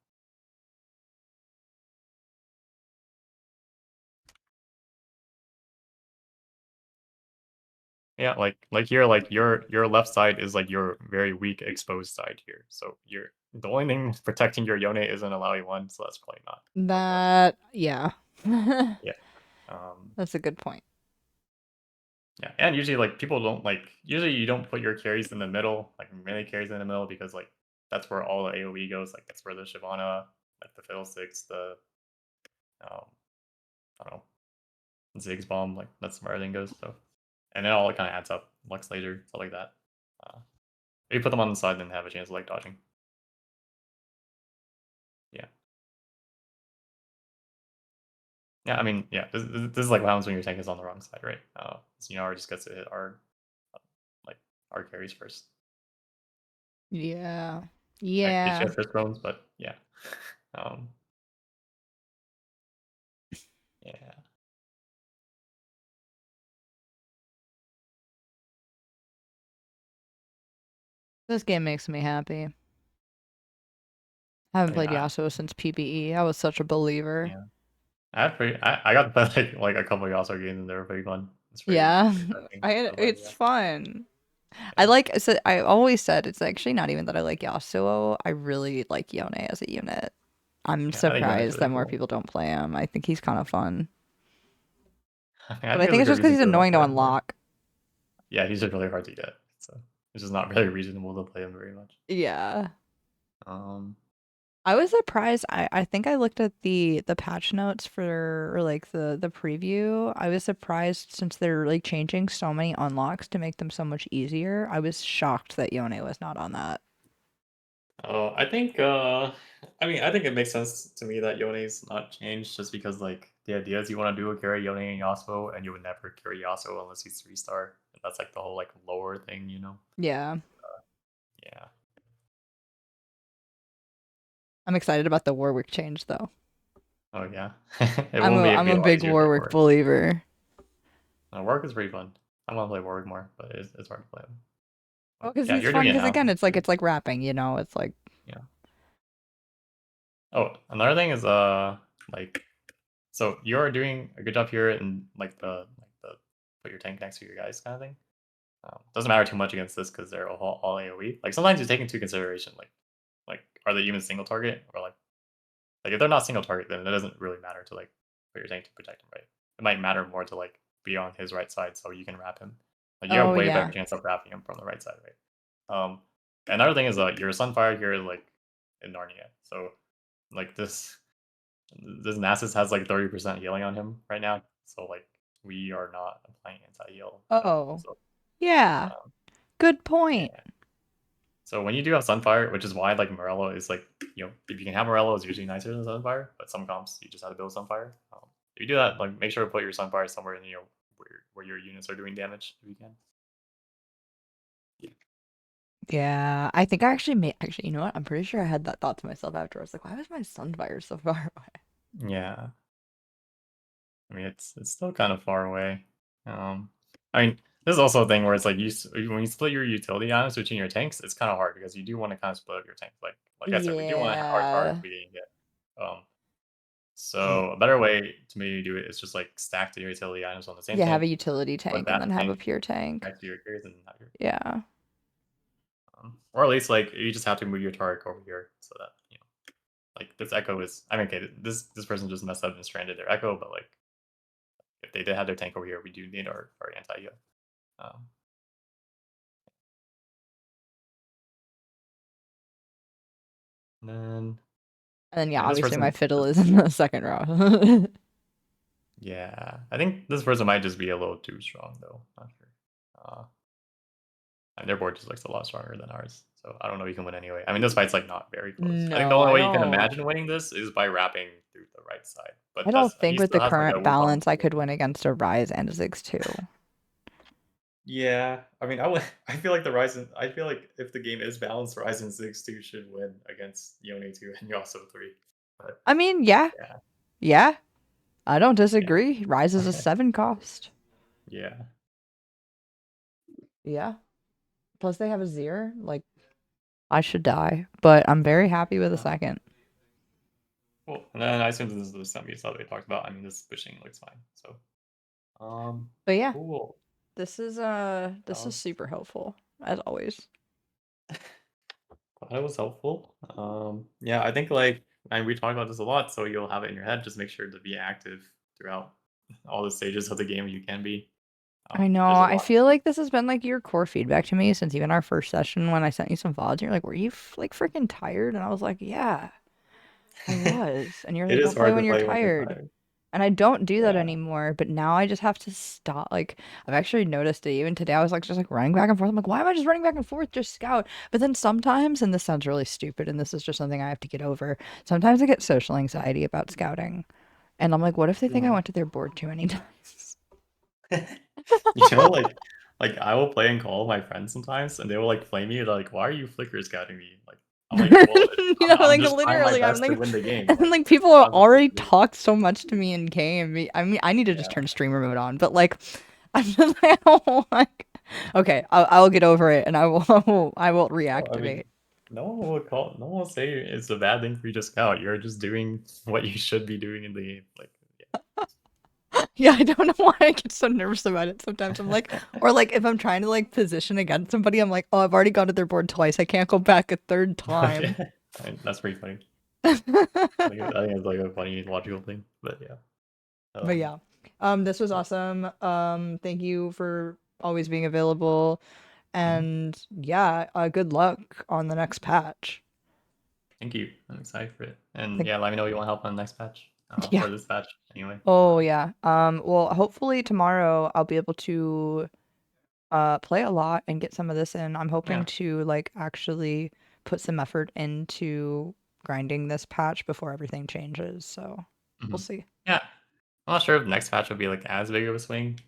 Yeah, like here, like your left side is like your very weak exposed side here. So you're the only thing protecting your Yone isn't a Laoi one, so that's probably not really worth it. That, yeah. Yeah. Um, That's a good point. yeah, and usually like people don't like usually you don't put your carries in the middle, like melee carries in the middle because like that's where all the AoE goes. Like that's where the Shyvana, like the Fiddlesticks, the um, I don't know, Ziggs bomb, like that's where everything goes. So and it all kind of adds up. Lux laser, stuff like that. If you put them on the side, then they have a chance of like dodging. Yeah. Yeah, I mean, yeah, this is like what happens when your tank is on the wrong side, right? So Yunara just gets to hit our like our carries first. Yeah. Like she Yeah. has first bones, but yeah. Um, yeah, This game makes me happy. I haven't I mean, played Yasuo since PBE. I was such a believer. yeah, I got to play like a couple of Yasuo games and they were pretty fun. It's pretty Yeah. refreshing. So like, It's yeah, fun. I yeah, like so I always said it's actually not even that I like Yasuo. I really like Yone as a unit. I'm yeah. I think Yone is surprised really that more cool. people don't play him. I think he's kind of fun. I mean, I But I think it's think a it's good just because reason he's people don't annoying play to him more. unlock. Yeah, he's just really hard to get. So it's just not really reasonable to play him very much. Yeah. Um, I was surprised. I think I looked at the patch notes for or like the preview. I was surprised since they're like changing so many unlocks to make them so much easier. I was shocked that Yone was not on that. Oh, I think I mean I think it makes sense to me that Yone's not changed just because like the idea is you want to do a carry Yone and Yasuo and you would never carry Yasuo unless he's 3-star. And that's like the whole like lower thing, you know? Yeah. Yeah. I'm excited about the Warwick change though. Oh yeah. It will be I'm be a a lot big easier to play Warwick Warwick. believer. Warwick is pretty fun. I want to play Warwick more, but it's hard to play him. Well, because Yeah, he's you're fun. doing it Because now. again, Too. it's like rapping. It's like Yeah. Oh, another thing is like so you're doing a good job here in like the put your tank next to your guys kind of thing. Doesn't matter too much against this because they're all AOE. Like sometimes you take into consideration like are they even single target or like if they're not single target then it doesn't really matter to like put your tank to protect him, right? It might matter more to like be on his right side so you can wrap him. Like you have oh way better yeah. chance of wrapping him from the right side, right? Another thing is your Sunfire here is like in Narnia, so like this Nasus has like 30% healing on him right now, so like we are not applying anti heal at all. Oh So yeah. um, Good point. yeah. So when you do have Sunfire, which is why like Morello is like if you can have Morello, it's usually nicer than Sunfire. But some comps you just have to build Sunfire. If you do that, like make sure to put your Sunfire somewhere in where your units are doing damage if you can. Yeah, I think I actually made actually. You know what? I'm pretty sure I had that thought to myself afterwards. Like, why was my Sunfire so far away? Yeah, I mean it's still kind of far away. I mean this is also a thing where it's like when you split your utility items between your tanks, it's kind of hard because you do want to kind of split up your tanks. Like I said, we do want to have our towers Yeah. we didn't get. Um, Yeah. So a better way to maybe do it is just like stack the utility items on the same Yeah, have a tank, utility put tank and then that have a tank pure tank. next to your carries and have your, Yeah. or at least like you just have to move your Tarek over here so that like this Echo is. I mean, okay, this person just messed up and stranded their Echo, but like if they did have their tank over here, we do need our anti heal. Um, and then And then yeah, I mean this obviously my person, fiddle is in the second row. yeah, I think this person might just be a little too strong though. Not sure. And their board just looks a lot stronger than ours. So I don't know if you can win anyway. I mean, this fight's like not very close. I think the No, only I way you can don't. imagine winning this is by wrapping through the right side. I But don't that's think he with still the has like a current Wukong. balance I could win against a Rise and a Ziggs too. Yeah, I mean, I would. I feel like the Ryzen. I feel like if the game is balanced, Ryzen 6 2 should win against Yone 2 and Yasuo 3. But I mean, yeah, yeah, yeah, I don't yeah, disagree. Rise is a 7 cost. yeah. Yeah. Plus they have a Zir. Like, I should die, but I'm very happy with the Yeah. second. Cool. And then I assume this is the semi stuff we talked about. I mean, this pushing looks fine. So, But yeah, cool. this is Um, super helpful as always. Glad it was helpful. Yeah, I think like, and we talk about this a lot, so you'll have it in your head. Just make sure to be active throughout all the stages of the game you can be. I know. There's a I lot. feel like this has been like your core feedback to me since even our first session when I sent you some VODs. You're like, "Were you like freaking tired?" And I was like, "Yeah, I was." And you're It like, is "Don't play hard to when you're play when you're tired." tired. And I don't do that Yeah. anymore, but now I just have to stop. Like, I've actually noticed it. Even today, I was like, just like running back and forth. I'm like, why am I just running back and forth? Just scout. But then sometimes, and this sounds really stupid, and this is just something I have to get over. Sometimes I get social anxiety about scouting. And I'm like, what if they think I Mhm. went to their board too many times? You know, like I will play and call my friends sometimes, and they will like play me like, "Why are you flicker scouting me?" Like, I'm like, "Well, You know, I'm like just trying my literally, I'm best to like, win the game. and then Like, like people are I'm not supposed already to do talk so much to me in game. I mean, I need to just Yeah. turn streamer mode on, but like, I'm just like, oh, like, okay, I'll get over it, and I will Well, I reactivate. mean, no one will say it's a bad thing for you to scout. You're just doing what you should be doing in the game. Like, Yeah, I don't know why I get so nervous about it. Sometimes I'm like, yeah. or like if I'm trying to like position against somebody, I'm like, oh, I've already gone to their board twice. I can't go back a third time. Okay. I mean, that's pretty funny. I think it's like a funny logical thing, but yeah. But Um, yeah, this was awesome. Thank you for always being available, mhm. and yeah, good luck on the next patch. Thank you. I'm excited for it. And Like, yeah, let me know you want help on the next patch. yeah. Or this patch anyway. Oh yeah. Well, hopefully tomorrow I'll be able to play a lot and get some of this in. I'm hoping Yeah. to like actually put some effort into grinding this patch before everything changes. So we'll Mhm. see. Yeah. I'm not sure if next patch will be like as big of a swing.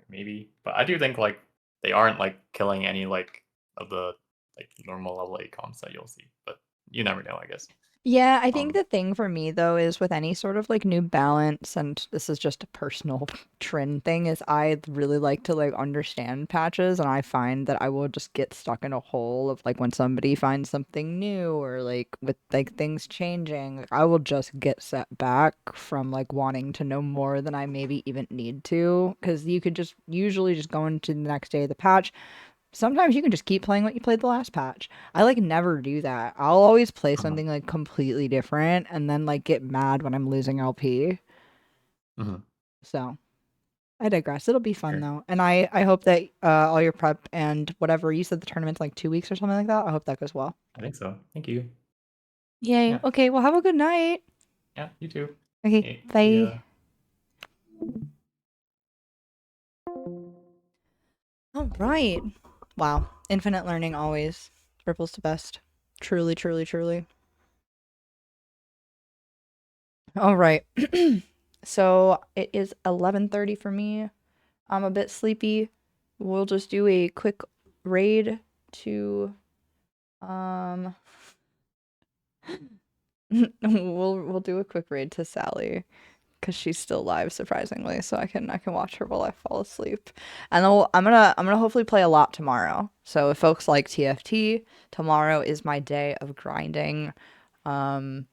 Maybe. But I do think like they aren't like killing any like of the like normal level 8 comps that you'll see. But you never know, I guess. Yeah, I think Um the thing for me though is with any sort of like new balance, and this is just a personal trend thing, is I really like to like understand patches, and I find that I will just get stuck in a hole of like when somebody finds something new or like with like things changing, like, I will just get set back from like wanting to know more than I maybe even need to, because you could just usually just go into the next day of the patch. Sometimes you can just keep playing what you played the last patch. I like never do that. I'll always play uh-huh. something like completely different and then like get mad when I'm losing LP. Mhm. So I digress. It'll be fun Sure. though. And I hope that all your prep and whatever you said the tournament's like 2 weeks or something like that. I hope that goes well. I think so. Thank you. Yay. Yeah. Okay, well have a good night. Yeah, you too. Okay, Hey, see bye. ya. All right. Wow. Infinite learning always. Ripple's the best. Truly, truly, truly. All right. So it is 11:30 for me. I'm a bit sleepy. We'll just do a quick raid to um we'll do a quick raid to Sally because she's still live surprisingly, so I can watch her while I fall asleep. And then I'm gonna hopefully play a lot tomorrow. So if folks like TFT, tomorrow is my day of grinding. Um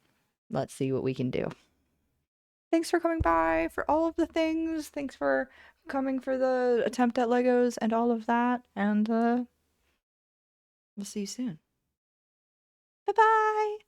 let's see what we can do. Thanks for coming by for all of the things. Thanks for coming for the attempt at Legos and all of that. And we'll see you soon. Bye bye.